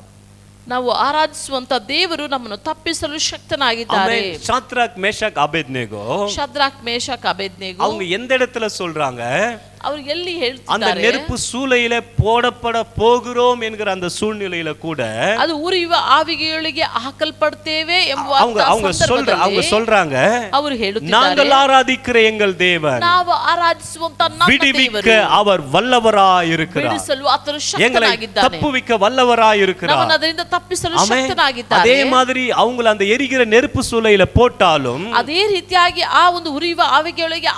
ನಾವು ಆರಾಧಿಸುವಂತ ದೇವರು ನಮ್ಮನ್ನು ತಪ್ಪಿಸಲು ಶಕ್ತನಾಗಿದ್ದಾರೆ.
Shadrach Meshach Abednego,
ಶದ್ರಾಕ್ Meshach Abednego
அவங்க எந்த இடத்துல சொல்றாங்க?
ಅವರು ಎಲ್ಲಿ
அந்த
ಹೇಳ್ತಿದ್ದಾರೆ?
நெருப்பு சூளையில போடப்பட போகிறோம் என்கிற அந்த சூழ்நிலையில கூட
ಅದು ಉರಿಯುವ ಆವಿಗೆಯೊಳಗೆ ಹಾಕಲ್ಪಡ್ತೇವೆ ಎಂಬ
அவங்க சொல்றாங்க,
ಅವರು ಹೇಳುತ್ತಿದ್ದಾರೆ,
நாங்கள் ஆராதிக்கிற எங்கள் தேவன்
ನಾವು ಆರಾಧಿಸುವಂತ ನಮ್ಮ
விடுவிக்க
ದೇವರು
அவர் வல்லவராயிருக்கிறார்.
ಬಿಡಿಸಲು ಆತನು
எங்களை
ಶಕ್ತನಾಗಿದ್ದಾನೆ.
தப்புவிக்க வல்லவராயிருக்கிறார்.
ನಮ್ಮನ್ನು ಅದರಿಂದ ತಪ್ಪಿಸಲು ಶಕ್ತನಾಗಿದ್ದಾನೆ.
அதே மாதிரி அவங்க அந்த எரிகிற நெருப்பு சூளையில போட்டாலும்
ಅದೇ ರೀತಿಯಾಗಿ ಆ ಒಂದು ಉರಿಯುವ ಆವಿಗೆಯೊಳಗೆ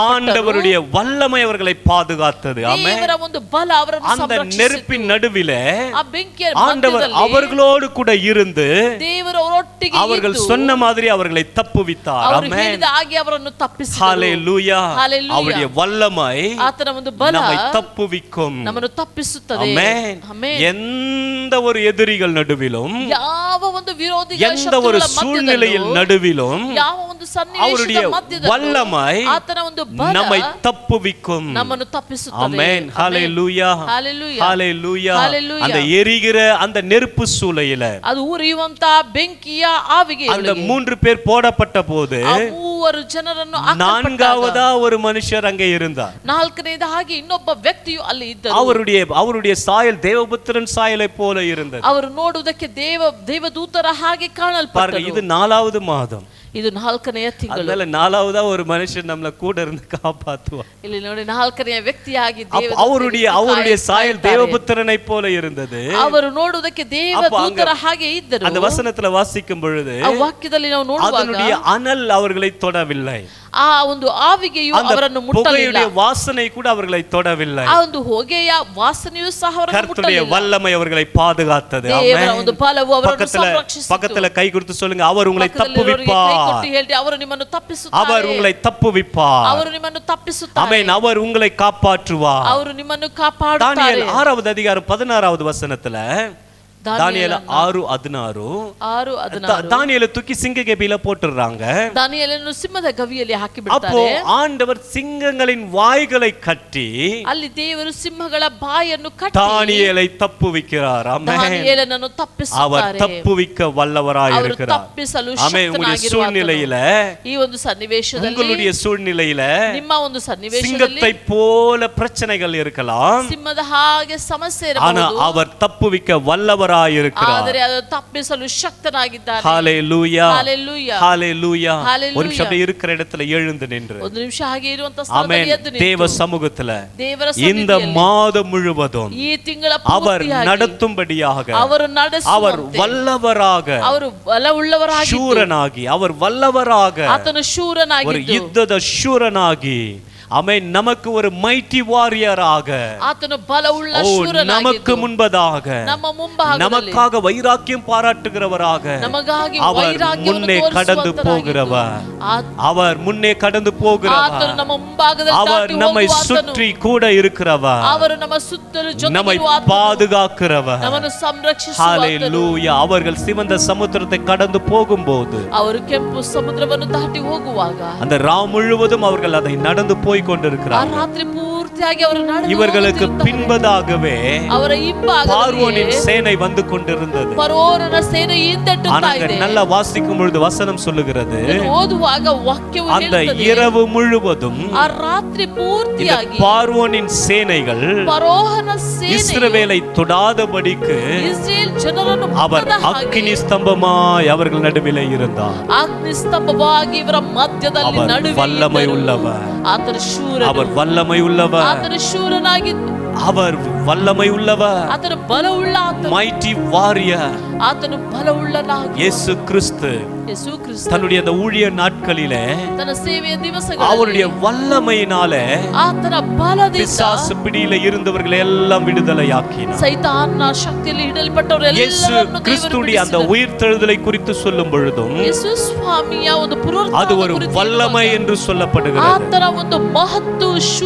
ஆண்டவருடைய வல்லமை அவர்களை பாதுகாத்தது. ஆமென்.
ದೇವರ ಒಂದು ಬಲ ಅವರನ್ನು
அந்த
ಸಂರಕ್ಷಿಸಿತು.
நெருப்பின் நடுவிலே
ಆ ಬೆಂಕಿಯ
ஆண்டவர்
ಮಧ್ಯದಲ್ಲಿ
அவர்களோடு கூட இருந்து
ದೇವರು ಅವರೊಟ್ಟಿಗೆ
அவர்கள்
ಇದ್ದು
சொன்ன மாதிரி அவர்களை தப்புவித்தார்.
ಅವರು
ஆமென்.
ಹೇಳಿದ ಹಾಗೆ ಅವರನ್ನು ತಪ್ಪಿಸಿದರು.
ஹalleluya.
Hallelujah.
அவருடைய வல்லமை
ಆತನ ಒಂದು ಬಲ
நம்மை தப்புவிக்கும்.
ನಮ್ಮನ್ನು ತಪ್ಪಿಸುತ್ತದೆ.
ஆமென்.
ಆಮೆನ್.
எந்த ஒரு எதிரிகள் நடுவிலும்,
ಯಾವ ಒಂದು ವಿರೋಧಿಗಳ
எந்த ஒரு
ಶತ್ರುಗಳ
சூழ்நிலையில்
ಮಧ್ಯದಲ್ಲೂ,
நடுவிலும்
ಯಾವ ಒಂದು
அவருடைய
ಸನ್ನಿವೇಶದ ಮಧ್ಯದಲ್ಲೂ
வல்லமை
ಆತನ ಒಂದು ಬಲ
நம்மை தப்புவிக்கும்.
ನಮ್ಮನ್ನು ತಪ್ಪಿಸುತ್ತದೆ.
ஆமென். ஹalleluya.
Hallelujah.
ஹalleluya.
Hallelujah.
அந்த எரிகிற அந்த நெருப்பு சூளையில
ಅದು ಉರಿಯುವಂತ ಬೆಂಕಿಯ ಆವಿಗೆ
அந்த 3 பேர் போடப்பட்ட போது
ಆ ಮೂವರು ಜನರನ್ನು
நான்காவதா ஒரு மனுஷர் அங்கே இருந்தார்.
ನಾಲ್ಕನೇದ ಹಾಗೆ ಇನ್ನೊಬ್ಬ ವ್ಯಕ್ತಿಯು ಅಲ್ಲಿ ಇದ್ದರು.
அவருடைய சாயல் தேவபுத்திரன் சாயலை போல இருந்தது.
ಅವರು ನೋಡುವುದಕ್ಕೆ ದೇವದೂತರ ಹಾಗೆ
பாருங்க,
ಕಾಣಲ್ಪಟ್ಟರು.
இது 4வது மாதம்.
ಇದು 4ನೆಯ ತಿಂಗಳು.
அதனால 4வதா ஒரு மனுஷன் நம்மள கூட இருந்து காப்பாத்துவார்.
ಇಲ್ಲಿ ನೋಡಿ 4ನೆಯ ವ್ಯಕ್ತಿಯಾಗಿ
அவருடைய சாயல் தேவபுத்திரனை போல இருந்தது.
ಅವರು ನೋಡುವುದಕ್ಕೆ ದೇವದೂತರ ಹಾಗೆ ಇದ್ದರು.
அந்த வசனத்துல வாசிக்கும் பொழுது
ಆ ವಾಕ್ಯದಲ್ಲಿ ನಾವು ನೋಡುವಾಗ
அதனுடைய அனல் அவர்களை தொடவில்லை.
ಆ ಒಂದು ಆವಿಗೆಯು ಅವರನ್ನು ಮುಟ್ಟಲಿಲ್ಲ.
வாசனை கூட அவர்களை தொடவில்லை.
ಆ ಒಂದು ಹೊಗೆಯ ವಾಸನೆಯು ಸಹ ಅವರನ್ನು
கர்த்தருடைய வல்லமை அவர்களை பாதுகாத்தது.
ದೇವರ ಒಂದು ಬಲವು ಅವರನ್ನು ಸಂರಕ್ಷಿಸಿತು.
பக்கத்துல கை கொடுத்து சொல்லுங்க, அவர் உங்களை தப்புவிப்பார்.
ಕೈ ಕೊಟ್ಟು ಹೇಳಿ, ಅವರು ನಿಮ್ಮನ್ನು ತಪ್ಪಿಸುತ್ತಾರೆ.
அவர் உங்களை தப்புவிப்பார்.
ಅವರು ನಿಮ್ಮನ್ನು ತಪ್ಪಿಸುತ್ತಾರೆ.
ಆಮೆನ್. அவர் உங்களை காப்பாற்றுவார்.
ಅವರು ನಿಮ್ಮನ್ನು ಕಾಪಾಡುತ್ತಾರೆ.
தானியேல் 6வது அதிகாரம் 16வது வசனத்துல, தானியேல் 6:16 தானியேலை தூக்கி சிங்க கபில போட்டுறாங்க.
தானியேலನ್ನು ಸಿಂಹದ ಗವಿಯಲ್ಲಿ ಹಾಕಿ
அப்போ
ಬಿಡ್ತಾರೆ.
ஆண்டவர் சிங்கங்களின் வாய்களை கட்டி
ಅಲ್ಲಿ ದೇವರು ಸಿಂಹಗಳ ಬಾಯನ್ನು ಕಟ್ಟಿ
தானியேலை தப்புவிக்கிறார். ஆமென்.
தானியேಲನನ್ನು ತಪ್ಪಿಸುತ್ತಾರೆ.
அவர் தப்புவிக்க வல்லவராய் இருக்கிறார்.
ತಪ್ಪಿಸಲು
ஆமென். உங்களுடைய சூழ்நிலையில,
ಈ ಒಂದು ಸನ್ನಿವೇಶದಲ್ಲಿ,
உங்களுடைய சூழ்நிலையில
ನಿಮ್ಮ ಒಂದು ಸನ್ನಿವೇಶದಲ್ಲಿ
சிங்கத்தை போல பிரச்சனைகள் இருக்கலாம்.
ಸಿಂಹದ ಹಾಗೆ ಸಮಸ್ಯೆ
ஆனா
ಇರಬಹುದು.
அவர் தப்புவிக்க வல்லவராய் இருக்கிறார்.
ಆದರೆ ಅದು ತಪ್ಪಿಸಲು ಶಕ್ತನಾಗಿದ್ದಾನೆ.
ஹalleluya,
ஹalleluya,
ஹalleluya.
ஹalleluya.
ஒரு நிமிஷம் அப்படியே இருக்கிற இடத்துல எழுந்து நின்று,
ಒಂದು ನಿಮಿಷ ಹಾಗೆ ಇರುವಂತ
ஆமென்,
ಸ್ಥಳದಲ್ಲಿ ಎದ್ದು ನಿಂತು,
தேவ சமூகத்துல
ದೇವರ
இந்த
ಸನ್ನಿಧಿಯಲ್ಲಿ
மாதம் முழுவதும்
ಈ ತಿಂಗಳ
அவர்
ಪೂರ್ತಿಯಾಗಿ
நடத்தும்படியாக
ಅವರು
அவர்
ನಡೆಸುವಂತೆ,
வல்லவராக,
ಅವರು ಬಲವುಳ್ಳವರಾಗಿದ್ದು,
ಶೂರನಾಗಿ, அவர் வல்லவராக,
ಆತನು
ஒரு
ಶೂರನಾಗಿದ್ದು,
யுத்தದ ಶೂರನಾಗಿ, ஆமென், நமக்கு ஒரு மைட்டி வாரியராக,
ಆತನು ಬಲವುಳ್ಳ ಶೂರನಾಗಿದ್ದು,
நமக்கு முன்பதாக,
ನಮ್ಮ ಮುಂಭಾಗದಲ್ಲಿ
நமக்காக வைராக்கியம் பாராட்டுகிறவராக,
ನಮಗಾಗಿ
அவர்
ವೈರಾಗ್ಯವನ್ನು
முன்னே கடந்து
ತೋರಿಸುವಂತನಾಗಿದ್ದು,
போகிறவர், அவர் முன்னே கடந்து
ಆತನು
போகிறவர்,
ನಮ್ಮ ಮುಂಭಾಗದಲ್ಲಿ
அவர்
ದಾಟಿ
நம்மை
ಹೋಗುವ ಆತನು,
சுற்றி கூட இருக்கிறவர்,
ಅವರು ನಮ್ಮ ಸುತ್ತಲೂ
நம்மை
ಜೊತೆಗಿರುವ ಆತನು,
பாதுகாக்கிறவர்.
ನಮ್ಮನ್ನು ಸಂರಕ್ಷಿಸುವ ಆತನು.
ஹalleluya. அவர்கள் சிவந்த சமுத்திரத்தை கடந்து போகும்போது,
ಅವರು ಕೆಂಪು ಸಮುದ್ರವನ್ನು ದಾಟಿ ಹೋಗುವಾಗ,
அந்த ராம் முழுவதும் அவர்கள் அதை நடந்து போய்
ಆ
கொண்டிருக்கிறார்கள்.
ರಾತ್ರಿ ಪೂರ್ತಿಯಾಗಿ ಅವರು ನಡೆದು
இவர்களுக்கு
ಹೋಗುತ್ತಿರುತ್ತಾರೆ.
பின்பதாகவே
ಅವರ ಹಿಂಭಾಗದಲ್ಲಿ
பார்வோனின் சேனை வந்து கொண்டிருந்தது.
ಫರೋಹನ ಸೇನೆ ಹಿಂದಟ್ಟುತ್ತಾ
ஆனாங்க
ಇದೆ.
நல்லா வாசிக்கும் பொழுது வசனம் சொல்லுகிறது,
ಇದನ್ನು ಓದುವಾಗ ವಾಕ್ಯವು
அந்த
ಹೇಳುತ್ತದೆ,
இரவு முழுவதும்
ಆ ರಾತ್ರಿ
இந்த
ಪೂರ್ತಿಯಾಗಿ
பார்வோனின் சேனைகள்
ಫರೋಹನ ಸೇನೆ
இஸ்ரவேலை தொடாதபடிக்கு
ಇಸ್ರೇಲ್ ಜನರನ್ನು
அவர்
ಮುಟ್ಟದ ಹಾಗೆ
அக்கினி ஸ்தம்பமாய் அவர்கள் நடுவிலே இருந்தார்.
ಅಗ್ನಿ ಸ್ತಂಭವಾಗಿ ಇವರ ಮಧ್ಯದಲ್ಲಿ
அவர்
ನಡುವೆ
வல்லமை
ಇದ್ದನು.
உள்ளவர்,
ಆತನ ಶೂರನು,
அவர் வல்லமை உள்ளவர்,
ಆತನ ಶೂರನಾಗಿದ್ದು,
அவர் வல்லமை உள்ளவர்,
ಆತನ ಬಲವುಳ್ಳ ಆತನು,
மைட்டி வாரியர்.
ಆತನು ಬಲವುಳ್ಳನಾಗಿ
இயேசு கிறிஸ்து
ಯೇಸು ಕ್ರಿಸ್ತ
தன்னுடைய அந்த ஊழிய நாட்களிலே
ತನ್ನ ಸೇವೆಯ ದಿವಸಗಳಲ್ಲಿ
அவருடைய வல்லமையினாலே
ಆತನ ಬಲದಿಂದ
பிசாசு பிடியில இருந்தவர்களை எல்லாம் விடுதலையாக்கினார்.
ಸೈತಾನನ ಶಕ್ತಿಯಲ್ಲಿ ಹಿಡಲ್ಪಟ್ಟವರು
இயேசு
ಎಲ್ಲರನ್ನು ದೇವರು
கிறிஸ்துடைய அந்த
ಬಿಡಿಸಿದನು.
உயிர்த்தெழுதலை குறித்து சொல்லும் பொழுதும்
ಯೇಸು ಸ್ವಾಮಿಯ ಒಂದು
அது
ಪುನರುತ್ಥಾನದ
ஒரு
ಕುರಿತು
வல்லமை
ಹೇಳುವಾಗ,
என்று சொல்லப்படுகிறது.
ಆತನ ಒಂದು ಮಹತ್ತು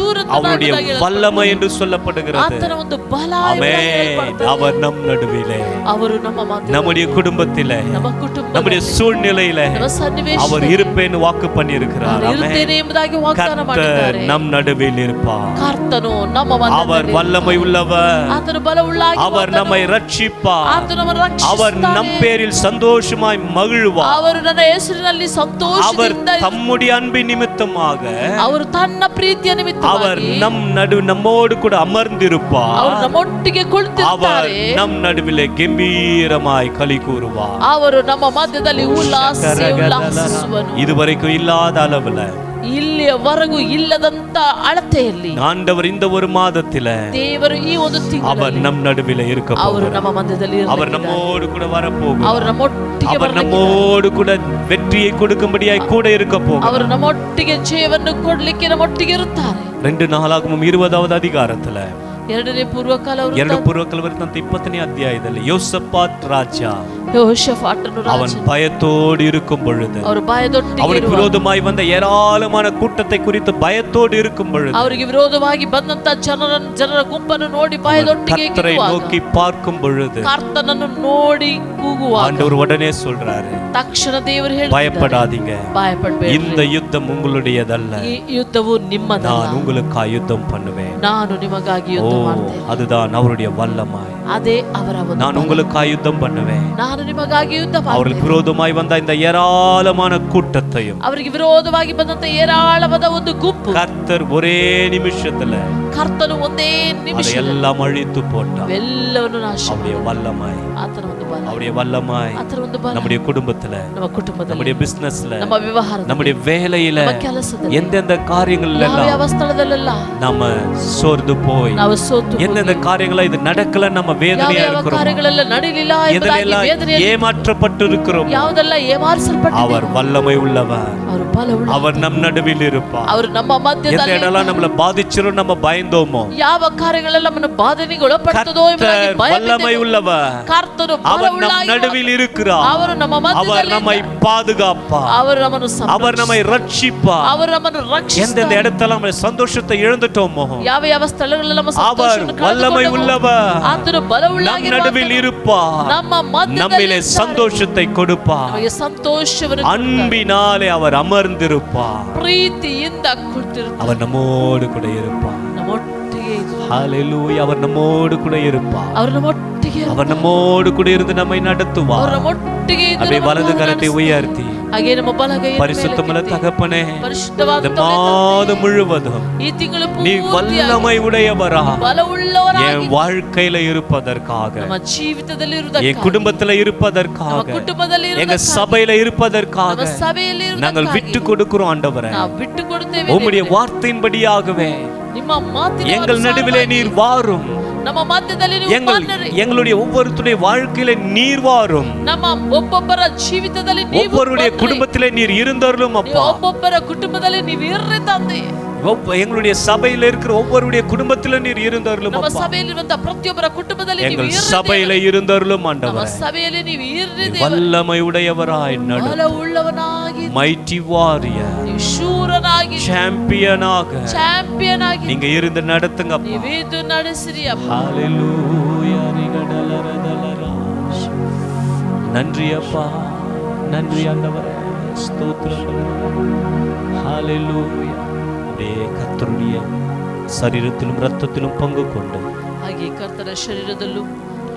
அவருடைய
ಶೂರತನ
வல்லமை என்று சொல்லப்படுகிறது.
ಆತನ ಒಂದು ಬಲ
ஆமென். அவர் நம் நடுவிலே,
ಅವರು ನಮ್ಮ ಮಧ್ಯದಲ್ಲಿ,
நம்முடைய குடும்பத்திலே,
ನಮ್ಮ ಕುಟುಂಬ,
நம்முடைய சூழ்நிலையிலே
ನಮ್ಮ ಸನ್ನಿವೇಶ
அவர் இருப்பேன்னு வாக்கு பண்ணி இருக்கிறார்.
ಇರುತ್ತೇನೆ ಎಂಬುದಾಗಿ ವಾಗ್ದಾನ ಮಾಡಿದ್ದಾರೆ.
கர்த்தர் நம் நடுவில் இருப்பார்.
ಕರ್ತನು ನಮ್ಮ
அவர்
ಮಧ್ಯದಲ್ಲಿ
வல்லமை உள்ளவர்,
ಆತನು ಬಲವುಳ್ಳಾಗಿ
அவர் நம்மை ரட்சிப்பார்,
ಆತನು ನಮ್ಮನ್ನು
அவர்
ರಕ್ಷಿಸುತ್ತಾನೆ.
நம் பேரில் சந்தோஷமாய் மகிழ்வார்.
ಅವರು ನನ್ನ ಹೆಸರಿನಲ್ಲಿ
அவர்
ಸಂತೋಷದಿಂದ
தம்முடைய அன்பின் நிமித்தமாக
ಅವರು ತನ್ನ ಪ್ರೀತಿಯ
அவர்
ನಿಮಿತ್ತವಾಗಿ
நம்மோடு கூட அமர்ந்திருப்பார்.
ಅವರು ನಮ್ಮೊಟ್ಟಿಗೆ
அவர்
ಕುಳಿತಿರುತ್ತಾರೆ.
நம் நடுவிலே கம்பீரமாய் களி கூறுவார்.
ಅವರು ನಮ್ಮ ಮಧ್ಯದಲ್ಲಿ ಉಲ್ಲಾಸಿಸುವನು.
இதுவரைக்கும் இல்லாத அளவுல
ಇಲ್ಲಿಯವರೆಗೂ ಇಲ್ಲದಂತ ಅಳತೆಯಲ್ಲಿ
ஆண்டவர் இந்த ஒரு மாதத்தில
ದೇವರು ಈ ಒಂದು
அவர்
ತಿಂಗಳಲ್ಲಿ
நம் நடுவில இருக்க
ಅವರು
போகிறார்.
ನಮ್ಮ ಮಧ್ಯದಲ್ಲಿ
அவர் நம்மோடு கூட வரப்போகிறார்.
ಅವರು ನಮ್ಮೊಟ್ಟಿಗೆ
அவர் நம்மோடு கூட வெற்றியை கொடுக்கும்படியாய் கூட இருக்க போகிறார்.
ಅವರು ನಮ್ಮೊಟ್ಟಿಗೆ ಜಯವನ್ನು ಕೊಡ್ಲಿಕ್ಕೆ ನಮ್ಮೊಟ್ಟಿಗೆ ಇರುತ್ತಾರೆ.
2 நாளாகமும் 20வது அதிகாரத்துல,
ಎರಡನೇ ಪೂರ್ವಕಾಲ
2 ಪೂರ್ವಕಾಲ ವೃತ್ತಾಂತ 20ನೇ ಅಧ್ಯಾಯದಲ್ಲಿ ಯೋಸಪಾತ್ ರಾಜ
ಯೆಹೋಷಾಫಾಟನು
அவன்
ರಾಜನು
பயத்தோடு இருக்கும் பொழுது,
ಅವರು ಭಯದೊಟ್ಟಿಗೆ
அவனுக்கு
ಇರುವಾಗ,
விரோதமாய் வந்த ஏராளமான கூட்டத்தை குறித்து பயத்தோடு இருக்கும் பொழுது,
ಅವರಿಗೆ ವಿರೋಧವಾಗಿ ಬಂದಂತ ಜನರ ಗುಂಪನ್ನು ನೋಡಿ ಭಯದೊಟ್ಟಿಗೆ
கர்த்தரை
ಇರುವಾಗ,
நோக்கி பார்க்கும் பொழுது
ಕರ್ತನನ್ನು ನೋಡಿ ಕೂಗುವಾಗ
ஆண்டவர் உடனே சொல்றாரு,
ತಕ್ಷಣ ದೇವರು ಹೇಳಿದ್ದಾರೆ,
பயப்படாதீங்க,
ಭಯಪಡಬೇಡಿ,
இந்த யுத்தம் உங்களுடையதல்ல,
ಈ ಯುದ್ಧವು ನಿಮ್ಮದಲ್ಲ,
நான் உங்களுக்கு யுத்தம் பண்ணுவேன்.
ನಾನು ನಿಮಗಾಗಿ ಯುದ್ಧ ಮಾಡ್ತೇನೆ.
அதுதான் அவருடைய வல்லமாய்.
ಅದೇ ಅವರ ಒಂದು
நான் உங்களுக்கு யுத்தம் பண்ணுவேன்.
ನಾನು ನಿಮಗಾಗಿ ಯುದ್ಧ
அவர்களுக்கு
ಮಾಡ್ತೇನೆ.
விரோதமாய் வந்த இந்த ஏராளமான கூட்டத்தையும்
ಅವರಿಗೆ ವಿರೋಧವಾಗಿ ಬಂದಂತ ಏರಾಳವಾದ ಒಂದು ಗುಂಪು
கர்த்தர் ஒரே நிமிஷத்துல
ಕರ್ತನು ಒಂದೇ ನಿಮಿಷ
எல்லாம் அழித்து போட்டார்.
ಎಲ್ಲವನ್ನು ನಾಶ
அவருடைய வல்லமை,
ಆತನ ಒಂದು ಬಲ,
அவருடைய வல்லமை
ಆತನ ಒಂದು ಬಲ
நம்முடைய குடும்பத்துல,
ನಮ್ಮ ಕುಟುಂಬದಲ್ಲಿ,
நம்முடைய பிசினஸ்ல,
ನಮ್ಮ ವ್ಯವಹಾರದಲ್ಲಿ,
நம்முடைய வேலையில,
ನಮ್ಮ ಕೆಲಸದಲ್ಲಿ,
எந்தெந்த காரியங்கள்ல
ಯಾವ ಸ್ಥಳದಲ್ಲೆಲ್ಲ
நம்ம சோர்ந்து போய்
ನಾವು ಸೋತು
எந்தெந்த காரியங்கள இது நடக்கல நம்ம வேதனையா
ಯಾವ
இருக்கிறோம்,
ಕಾರ್ಯಗಳೆಲ್ಲ ನಡೆಯಲಿಲ್ಲ ಎಂಬುದಾಗಿ ವೇದನೆಯಲ್ಲಿ
ஏமாற்றப்பட்டு இருக்கிறோம்,
ಯಾವುದೆಲ್ಲ ಏಮಾರಿಸಲ್ಪಟ್ಟಿದೆ,
அவர் வல்லமை உள்ளவர்,
ಅವರು ಬಲವುಳ್ಳ,
அவர் நம் நடுவில் இருப்பார்.
ಅವರು ನಮ್ಮ
எந்த
ಮಧ್ಯದಲ್ಲಿ
இடம்லாம் நம்மள பாதிச்சிரும் நம்ம பயந்தோமோ,
ಯಾವ ಕಾರ್ಯಗಳೆಲ್ಲ ನಮ್ಮನ್ನು ಬಾಧನೆಗೆ ಒಳಪಡುತ್ತದೋ ಎಂಬುದಾಗಿ
கர்த்தர் வல்லமை உள்ளவர்,
ಕರ್ತನು
அவர் நம்
ಬಲವುಳ್ಳ,
நடுவில் இருக்கிறார்,
ಅವರು ನಮ್ಮ
அவர்
ಮಧ್ಯದಲ್ಲಿ,
நம்மை பாதுகாப்பார்,
ಅವರು ನಮ್ಮನ್ನು
அவர் நம்மை ரட்சிப்பார்.
ಅವರು ನಮ್ಮನ್ನು ರಕ್ಷಿಸುತ್ತಾರೆ.
எந்தெந்த இடத்துல நம்ம சந்தோஷத்தை இழந்துட்டோமோ,
ಯಾವ ಯಾವ ಸ್ಥಳಗಳಲ್ಲಿ ನಮ್ಮ
அவர்
ಸಂತೋಷವನ್ನು
வல்லமை
ಕಳೆದುಕೊಂಡೆವೋ,
உள்ளவர்,
ಆತನು ಬಲವುಳ್ಳ
நம் நடுவில் இருப்பார்,
ನಮ್ಮ ಮಧ್ಯದಲ್ಲಿ
நம்மிலே
ಇರ್ತಾರೆ.
சந்தோஷத்தை கொடுப்பார்,
ನಮಗೆ ಸಂತೋಷವನ್ನು ಕೊಡುತ್ತಾರೆ.
அன்பினாலே அவர் அமர்ந்திருப்பார்,
ಪ್ರೀತಿಯಿಂದ ಕುಳಿತಿರುತ್ತಾರೆ.
அவர் நம்மோடு கூட இருப்பார்.
ನಮ್ಮೊಟ್ಟಿಗೆ ಇದ್ದಾರೆ.
ஹalleluya, அவர் நம்மோடு கூட இருப்பார்,
ಅವರು ನಮ್ಮೊಟ್ಟಿಗೆ ಇದ್ದಾರೆ.
அவர் நம்மோடு கூட இருந்து நம்மை
ಅವರು
நடத்துவார்.
ನಮ್ಮೊಟ್ಟಿಗೆ ಇದ್ದು
அப்படியே
ನಮ್ಮನ್ನು
வலது கரத்தை
ನಡೆಸುತ್ತಾರೆ.
உயர்த்தி,
ಹಾಗೆ ನಮ್ಮ ಬಲಗೈಯನ್ನು
பரிசுத்தமுள்ள
ಮೇಲಕ್ಕೆತ್ತಿ,
தகப்பனே,
ಪರಿಶುದ್ಧವಾದ
இந்த மாதம் முழுவதும்
ಈ ತಿಂಗಳು
நீ
ಪೂರ್ತಿಯಾಗಿ
வல்லமை உடையவரா
ಬಲವುಳ್ಳವರಾಗಿ
என் வாழ்க்கையில இருப்பதற்காக,
ನಮ್ಮ ಜೀವಿತದಲ್ಲಿ
என்
ಇರುವುದಕ್ಕಾಗಿ,
குடும்பத்துல
ನಮ್ಮ
இருப்பதற்காக,
ಕುಟುಂಬದಲ್ಲಿ
எங்க
ಇರುವುದಕ್ಕಾಗಿ,
சபையில இருப்பதற்காக
ನಮ್ಮ ಸಭೆಯಲ್ಲಿ
நாங்கள்
ಇರುವುದಕ್ಕಾಗಿ
விட்டு கொடுக்கிறோம் ஆண்டவரே.
ನಾವು ಬಿಟ್ಟು ಕೊಡುತ್ತೇವೆ.
உம்முடைய
ದೇವರೇ.
வார்த்தையின்படியாகவே
ನಿಮ್ಮ ಮಾತಿನ
எங்கள் நடுவிலே
ಅನುಸಾರವಾಗಿ
நீர் வாரும்,
ನಮ್ಮ ಮಧ್ಯದಲ್ಲಿ ನೀವು ಬಂದಿರಿ.
எங்களுடைய ஒவ்வொருத்தருடைய வாழ்க்கையில நீர் வாரும்,
ನಮ್ಮ ಒಬ್ಬೊಬ್ಬರ ಜೀವಿತದಲ್ಲಿ ನೀವು
ஒவ்வொருடைய
ಬಂದಿರಿ.
குடும்பத்திலே நீர் இருந்தருளும்
ನೀವು
அப்பா.
ಒಬ್ಬೊಬ್ಬರ ಕುಟುಂಬದಲ್ಲಿ ನೀವು ಇರ್ರಿ ತಂದೆ.
எங்களுடைய சபையில இருக்கிற ஒவ்வொருடைய குடும்பத்தில நீர் இருந்தருளும்
ನಮ್ಮ
அப்பா.
ಸಭೆಯಲ್ಲಿರುವಂತ ಪ್ರತಿಯೊಬ್ಬರ ಕುಟುಂಬದಲ್ಲಿ ನೀವು
எங்கள்
ಇರ್ರಿ
சபையில
ದೇವರೇ.
இருந்தருளும்
ನಮ್ಮ
ஆண்டவரே.
ಸಭೆಯಲ್ಲಿ ನೀವು ಇರ್ರಿ ದೇವರೇ.
வல்லமை உடையவராய் நடு,
ಬಲವುಳ್ಳವನಾಗಿ,
மைட்டி வாரியர்,
ನೀವು ಶೂರನಾಗಿ,
சாம்பியனாக
ಚಾಂಪಿಯನ್ ಆಗಿ
நீங்க இருந்து நடத்துங்க அப்பா.
ನೀವು ಇದು ನಡೆಸಿರಿ ಅಪ್ಪ.
ஹalleluya, ரிகடலரதலராஷ். நன்றி அப்பா, நன்றி ஆண்டவரே, ஸ்தோத்திரம். ஹalleluya. கர்த்தருடைய சரீரத்திலும் இரத்தத்திலும் பங்கு கொண்டு
ಹಾಗೆ ಕರ್ತನ ಶರೀರದಲ್ಲೂ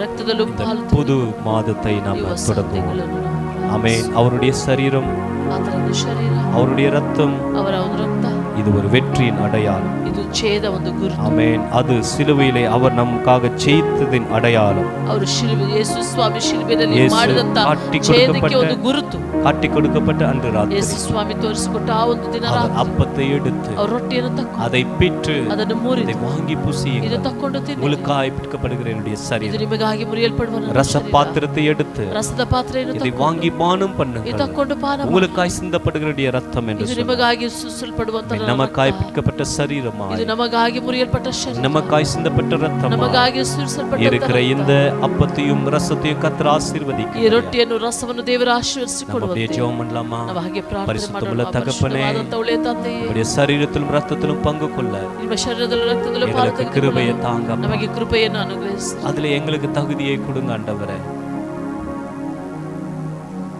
ರಕ್ತದಲ್ಲೂ ಪಾಲು
புது மாதத்தை நாம்
ಈ ಹೊಸ
தொடங்குவோம்.
ತಿಂಗಳನ್ನು ನಾವು
ஆமென். அவருடைய சரீரம்,
ಆತನ ಒಂದು ಶರೀರ,
அவருடைய ரத்தம்,
ಅವರ ಒಂದು ರಕ್ತ,
இது ஒரு வெற்றியின் அடையாளம்.
ಇದು ಛೇದ ಒಂದು ಗುರುತು.
ஆமென். அது சிலுவையிலே அவர் நமக்காக ஜெயித்ததின் அடையாளம்.
ಅವರು ಶಿಲುಬೆ, ಯೇಸು ಸ್ವಾಮಿ ಶಿಲುಬೆಯಲ್ಲಿ
ಯೇಸು
ಮಾಡಿದಂತ
ಕಾಟಿ
ಛೇದಕ್ಕೆ
ಕೊಡಲ್ಪಟ್ಟ
ಒಂದು ಗುರುತು.
காட்டி கொடுக்கப்பட்ட அன்று ராத்திரி
ಯೇಸು ಸ್ವಾಮಿ ತೋರಿಸಿಕೊಟ್ಟ ಆ ಒಂದು ದಿನ
அவர்
ರಾತ್ರಿ
அப்பத்தை எடுத்து
ಅವ್ರ ರೊಟ್ಟಿಯನ್ನು ತಕ್ಕೊಂಡು
அதை பிற்று
ಅದನ್ನು ಮುರಿದು
அதை வாங்கி
ಇದು
புசியுங்கள்,
ತಕ್ಕೊಂಡು ತಿನ್ನಿ,
உங்களுக்காய் பிற்கப்படுகிற என்னுடைய
ಇದು
சரீரம்.
ನಿಮಗಾಗಿ ಮುರಿಯಲ್ಪಡುವ ನನ್ನ
ரச
ಶರೀರ.
பாத்திரத்தை எடுத்து
ರಸದ ಪಾತ್ರೆಯನ್ನು
இதை
ತಕ್ಕೊಂಡು
வாங்கி பானம்
ಇದು
பண்ணுங்கள்,
ತಕ್ಕೊಂಡು ಪಾನ ಮಾಡಿ.
உங்களுக்காய் சிந்தப்படுகிற ரத்தம் என்று
ಇದು
சொன்னார்.
ನಿಮಗಾಗಿ ಸುರಿಸಲ್ಪಡುವಂತ ನನ್ನ
நமக்காய்
ರಕ್ತ.
பிற்கப்பட்ட சரீரமாய்,
ಇದು ನಮಗಾಗಿ ಮುರಿಯಲ್ಪಟ್ಟ ಶರೀರ,
நமக்காய் சிந்தப்பட்ட ரத்தமாய்
ನಮಗಾಗಿ ಸುರಿಸಲ್ಪಟ್ಟ
இருக்கிற இந்த அப்பத்தையும் ரசத்தையும் கர்த்தர்
ಈ
ஆசீர்வதிக்கிறார்.
ರೊಟ್ಟಿಯನ್ನು ರಸವನ್ನು ದೇವರ
நம்ம
ಆಶೀರ್ವದಿಸಿಕೊಡುವಂತೆ
அப்படியே ஜெபம் பண்ணலாமா?
ನಾವು ಹಾಗೆ ಪ್ರಾರ್ಥನೆ
பரிசுத்தமுள்ள
ಮಾಡೋಣ.
தகப்பனே,
ಪರಿಶುದ್ಧವಾದಂತ ಒಳ್ಳೆಯ ತಂದೆಯೇ,
நம்முடைய சரீரத்திலும் ரத்தத்திலும் பங்கு கொள்ள
ನಿಮ್ಮ ಶರೀರದಲ್ಲಿ ರಕ್ತದಲ್ಲೂ ಪಾಲು
எங்களுக்கு கிருபையை
ತೆಗೆದುಕೊಳ್ಳಲು
தாங்க.
ನಮಗೆ ಕೃಪೆಯನ್ನು ಅನುಗ್ರಹಿಸಿ
அதுல எங்களுக்கு தகுதியை கொடுங்க ஆண்டவரே.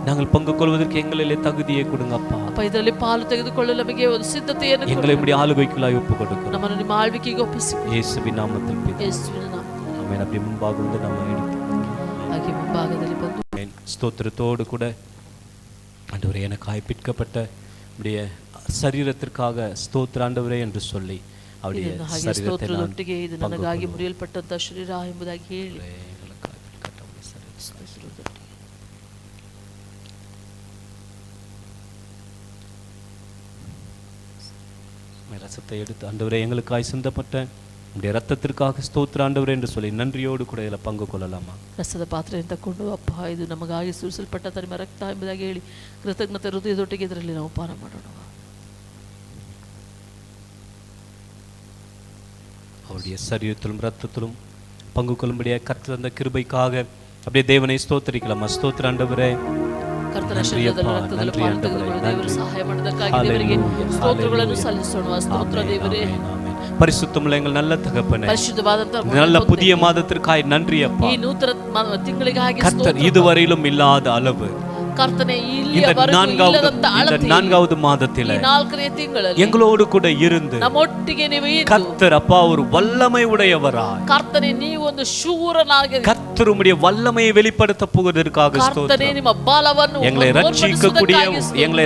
நாங்கள் பங்கு கொள்வதற்கு எங்களிலே தகுதியை கொடுங்க அப்பா.
ಅಪ್ಪ, ಇದರಲ್ಲಿ ಪಾಲು ತೆಗೆದುಕೊಳ್ಳಲು ನಮಗೆ ಒಂದು ಸಿದ್ಧತೆಯನ್ನು ಕೊಡು.
எங்களை இப்படி ஆளுகைக்குள்ளாய் ஒப்பு கொடுக்கிறோம்.
ನಮ್ಮನ್ನು ನಿಮ್ಮ ಆಳ್ವಿಕೆಗೆ ಒಪ್ಪಿಸಿಕೊಡಿ.
இயேசுவின் நாமத்தில் பிதாவே.
ಯೇಸುವಿನ ನಾಮದಲ್ಲಿ.
ஆமென். அப்படி முன்பாக வந்து நம்ம எடுத்து
ಹಾಗೆ ಮುಂಭಾಗದಲ್ಲಿ ಬಂದು
ஸ்தோத்திரத்தோடு கூட ஆண்டவரே, எனக்காய் பிற்கப்பட்ட உடைய சரீரத்திற்காக ஸ்தோத்திர ஆண்டவரே என்று சொல்லி அவருடைய
ಇದನ್ನು ಹಾಗೆ
சரீரத்தை நான்
ಸ್ತೋತ್ರದೊಟ್ಟಿಗೆ ಇದು ನನಗಾಗಿ ಮುರಿಯಲ್ಪಟ್ಟಂತ ಶರೀರ ಎಂಬುದಾಗಿ ಹೇಳಿ
ரசத்தை எடுத்து ஆண்டவரே, எங்களுக்காய் சிந்தப்பட்ட உடைய ரத்தத்திற்காக ஸ்தோத்திர ஆண்டவரே என்று சொல்லி நன்றியோடு கூட இதில் பங்கு கொள்ளலாமா?
ರಸದ ಪಾತ್ರೆಯನ್ನು ತಕೊಂಡು, ಅಪ್ಪ ಇದು ನಮಗಾಗಿ ಸುರಿಸಲ್ಪಟ್ಟ ನಿಮ್ಮ ರಕ್ತ ಎಂಬುದಾಗಿ ಹೇಳಿ ಕೃತಜ್ಞತೆ ಹೃದಯದೊಟ್ಟಿಗೆ ಇದರಲ್ಲಿ ನಾವು ಪಾನ ಮಾಡೋಣ.
அவருடைய சரீரத்திலும் ரத்தத்திலும் பங்கு கொள்ளும்படியாக கர்த்தர் அந்த கிருபைக்காக அப்படியே தேவனை ஸ்தோத்திரிக்கலாமா? ஸ்தோத்திர ஆண்டவரே,
ಕರ್ತನ ಶರೀರದಲ್ಲಿ ರಕ್ತದಲ್ಲಿ ಪಾಲು ತೆಗೆದುಕೊಳ್ಳಲು ದೇವರು ಸಹಾಯ ಮಾಡಿದ್ದಕ್ಕಾಗಿ ದೇವರಿಗೆ ಸ್ತೋತ್ರಗಳನ್ನು ಸಲ್ಲಿಸೋಣ. ಸ್ತೋತ್ರ ದೇವರೇ.
பரிசுத்தமுள்ள எங்கள் நல்ல தகப்பனே,
ಪರಿಶುದ್ಧವಾದಂತ
நல்ல புதிய மாதத்திற்காய் நன்றி அப்பா.
ಈ ನೂತನ ತಿಂಗಳಿಗಾಗಿ
கர்த்தர் இதுவரையிலும் இல்லாத அளவு
ಕರ್ತನೆ
இந்த
ಇಲ್ಲಿಯವರೆಗೂ ಇಲ್ಲದಂತ ಅಳತೆ
நான்காவது மாதத்திலே
ಈ 4ನೇ ತಿಂಗಳಲ್ಲಿ
எங்களோடு கூட இருந்து
ನಮ್ಮೊಟ್ಟಿಗೆ ನೀವು ಇದ್ದು
கர்த்தர் அப்பா ஒரு வல்லமை உடையவராய்,
ಕರ್ತನೆ ನೀವು ಒಂದು ಶೂರನಾಗಿ
கர்த்தர் கர்த்தர் உம்முடைய வல்லமையை வெளிப்படுத்த போவதற்காக
ಕರ್ತನೇ
ஸ்தோத்திரம்.
ನಿಮ್ಮ ಬಲವನ್ನು
எங்களை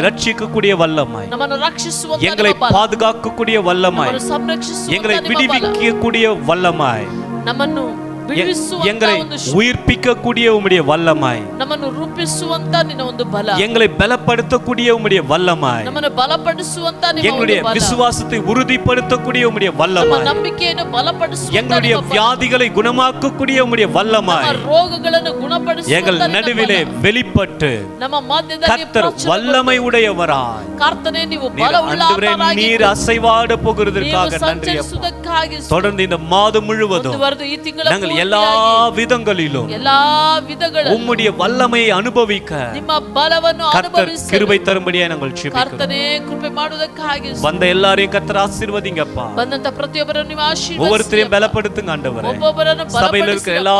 ரட்சிக்கக்கூடிய வல்லமாய்,
ನಮ್ಮನ್ನು ರಕ್ಷಿಸುವಂತ
எங்களை
ನಿಮ್ಮ ಬಲ,
பாதுகாக்கக்கூடிய வல்லமாய்,
ನಮ್ಮನ್ನು ಸಂರಕ್ಷಿಸುವಂತ
எங்களை
ನಿಮ್ಮ ಬಲ,
விடுவிக்கக்கூடிய வல்லமாய்,
ನಮ್ಮನ್ನು ಬಿಡಿಸುವಂತ
எங்களை
ಒಂದು
உயிர்ப்பிக்கக்கூடிய உம்முடைய வல்லமாய்,
ನಮ್ಮನ್ನು ರೂಪಿಸುವಂತ ನಿನ್ನ ಒಂದು ಬಲ,
எங்களை பலப்படுத்தக்கூடிய உம்முடைய வல்லமாய்,
ನಮ್ಮನ್ನು ಬಲಪಡಿಸುವಂತ ನಿಮ್ಮ
எங்களுடைய
ಒಂದು ಬಲ,
விசுவாசத்தை உறுதிப்படுத்தக்கூடிய உம்முடைய
ನಮ್ಮ
வல்லமாய்,
ನಂಬಿಕೆಯನ್ನು ಬಲಪಡಿಸುವಂತ
எங்களுடைய
ನಿಮ್ಮ ಬಲ,
வியாதிகளை குணமாக்கக்கூடிய உம்முடைய வல்லமாய்
ನಮ್ಮ ರೋಗಗಳನ್ನು ಗುಣಪಡಿಸುವಂತ
எங்கள்
ನಿನ್ನ
நடுவிலே
ಬಲ,
வெளிப்பட்டு
ನಮ್ಮ ಮಧ್ಯದಲ್ಲಿ
கர்த்தர்
ಪ್ರಚುರಗೊಂಡು,
வல்லமை உடையவராய்,
ಕರ್ತನೇ ನೀವು
நீர் ஆண்டவரே,
ಬಲವುಳ್ಳವರಾಗಿ
நீர் அசைவாட போகிறதற்காக
ನೀವು
நன்றி அப்பா.
ಸಂಚರಿಸುವುದಕ್ಕಾಗಿ
தொடர்ந்து இந்த மாதம் முழுவதும்
ಮುಂದುವರೆದು ಈ ತಿಂಗಳ
நாங்கள் எல்லா விதங்களிலும்
ಎಲ್ಲಾ ವಿಧಗಳಲ್ಲಿ
உம்முடைய வல்லமையை அனுபவிக்க
ನಿಮ್ಮ ಬಲವನ್ನು
கர்த்தர்
ಅನುಭವಿಸಲು
கிருபை தரும்படியாய் நாங்கள் ஜெபிக்கிறோம்.
ಕರ್ತನೇ ಕೃಪೆ ಮಾಡುವುದಕ್ಕಾಗಿ
வந்த எல்லாரையும் கர்த்தர் ஆசீர்வதிங்கப்பா.
ಬಂದಂತ ಪ್ರತಿಯೊಬ್ಬರನ್ನು ನೀವು
ஒவ்வொருத்தரையும்
ಆಶೀರ್ವದಿಸಿ
பலப்படுத்துங்க ஆண்டவரே.
ಒಬ್ಬೊಬ್ಬರನ್ನು
சபையில் இருக்கிற
ಬಲಪಡಿಸಿ
எல்லா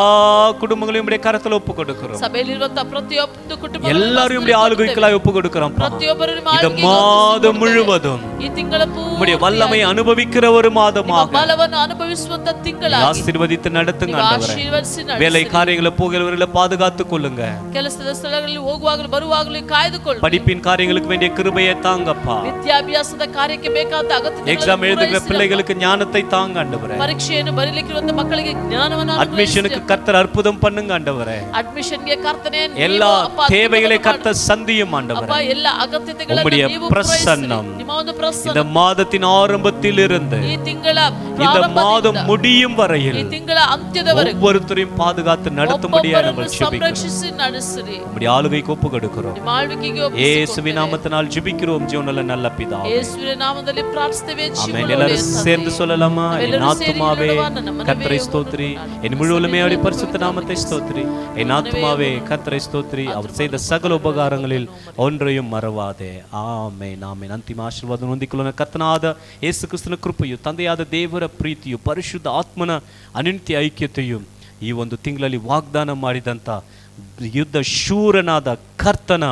குடும்பங்களையும் உம்முடைய கரத்துல ஒப்பு கொடுக்கிறோம்.
ಸಭೆಯಲ್ಲಿರುವಂತ ಪ್ರತಿಯೊಂದು ಕುಟುಂಬ
எல்லாரும் உம்முடைய ஆளுகைக்குள்ளாய் ஒப்பு கொடுக்கிறோம்.
ಪ್ರತಿಯೊಬ್ಬರನ್ನು
இந்த மாதம் முழுவதும்
ಈ ತಿಂಗಳ
உம்முடைய வல்லமை அனுபவிக்கிற ஒரு மாதமாக
ಬಲವನ್ನು ಅನುಭವಿಸುವಂತ ತಿಂಗಳಾಗಿ
ஆசீர்வதித்து நடத்துங்க
ನೀವು
ஆண்டவரே.
ಆಶೀರ್ವದಿಸಿ
வேலை
ನಡೆಸಿರಿ.
காரியங்களை போகிறவர்களை பாதுகாத்துக் கொள்ளுங்க.
ಕೆಲಸದ ಸ್ಥಳಗಳಲ್ಲಿ ಹೋಗುವಾಗಲೂ ಬರುವಾಗಲೂ ಕಾಯ್ದುಕೊಳ್ಳಿ.
படிப்பின் காரியங்களுக்கு வேண்டிய கிருபையை தாங்கப்பா.
ವಿದ್ಯಾಭ್ಯಾಸದ ಕಾರ್ಯಕ್ಕೆ ಬೇಕಾದ ಅಗತ್ಯತೆಗಳನ್ನು
எக்ஸாம் எழுதுகிற
ಪೂರೈಸಿರಿ.
பிள்ளைகளுக்கு ஞானத்தை தாங்க ஆண்டவரே.
ಪರೀಕ್ಷೆಯನ್ನು ಬರೀಲಿಕ್ಕಿರುವಂತ ಮಕ್ಕಳಿಗೆ ಜ್ಞಾನವನ್ನು
அட்மிஷனுக்கு கர்த்தர் அற்புதம் பண்ணுங்க ஆண்டவரே.
ಅಡ್ಮಿಷನ್ಗೆ ಕರ್ತನೇ
எல்லா தேவைகளை கர்த்தர் சந்தியும் ஆண்டவரே.
ಅಪ್ಪ ಎಲ್ಲ ಅಗತ್ಯತೆಗಳನ್ನು
உம்முடைய
ನೀವು
பிரசன்னம்
ನಿಮ್ಮ ಒಂದು
இந்த
ಪ್ರಸನ್ನ
மாதத்தின் ஆரம்பத்தில் இருந்து
ಈ ತಿಂಗಳ
இந்த மாதம்
ಪ್ರಾರಂಭದಿಂದ
முடியும் வரையில்
ಈ ತಿಂಗಳ ಅಂತ್ಯದವರೆಗೂ
ஒவ்வொருத்தரையும் பாதுகாத்து நடத்தும்படியாக
ಒಬ್ಬೊಬ್ಬರನ್ನು
நாங்கள் ஜெபிக்கிறோம்.
ಸಂರಕ್ಷಿಸಿ ನಡೆಸಿರಿ.
உம்முடைய ஆளுகைக்கு ஒப்பு கொடுக்கிறோம்.
ನಿಮ್ಮ ಆಳ್ವಿಕೆಗೆ
இயேசுவின் நாமத்தினால் ஜெபிக்கிறோம் ஜீவனுள்ள நல்ல பிதாவே.
ಯೇಸುವಿನ ನಾಮದಲ್ಲಿ ಪ್ರಾರ್ಥಿಸುತ್ತೇವೆ.
ஆமென். எல்லாரும் சேர்ந்து சொல்லலாமா? என் ஆத்துமாவே கர்த்தரை ஸ்தோத்திரி, என் முழு உள்ளமையோட பரிசுத்த நாமத்தை ஸ்தோத்திரி. என் ஆத்துமாவே கர்த்தரை ஸ்தோத்திரி, அவர் செய்த சகல உபகாரங்களில் ஒன்றையும் மறவாதே. Amen amen. ಅಂತಿಮ ಆಶೀರ್ವಾದ ಹೊಂದಿಕೊಳ್ಳೋಣ. ಕರ್ತನಾದ ಯೇಸು ಕ್ರಿಸ್ತನ ಕೃಪೆಯು, ತಂದೆಯಾದ ದೇವರ ಪ್ರೀತಿಯು, ಪರಿಶುದ್ಧ ಆತ್ಮನ ಅನಂತ್ಯ ಐಕ್ಯತೆಯು, ಈ ಒಂದು ತಿಂಗಳಲ್ಲಿ ವಾಗ್ದಾನ ಮಾಡಿದಂಥ ಯುದ್ಧ ಶೂರನಾದ ಕರ್ತನ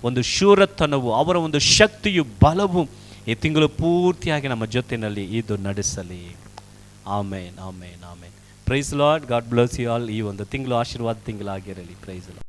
ಒಂದು ಶೂರತನವು, ಅವರ ಒಂದು ಶಕ್ತಿಯು, ಬಲವು ಈ ತಿಂಗಳು ಪೂರ್ತಿಯಾಗಿ ನಮ್ಮ ಜೊತೆಯಲ್ಲಿ ಇದು ನಡೆಸಲಿ. Amen amen amen. Praise Lord. God bless you all. ಈ ಒಂದು ತಿಂಗಳು ಆಶೀರ್ವಾದ ತಿಂಗಳಾಗಿರಲಿ. Price lord.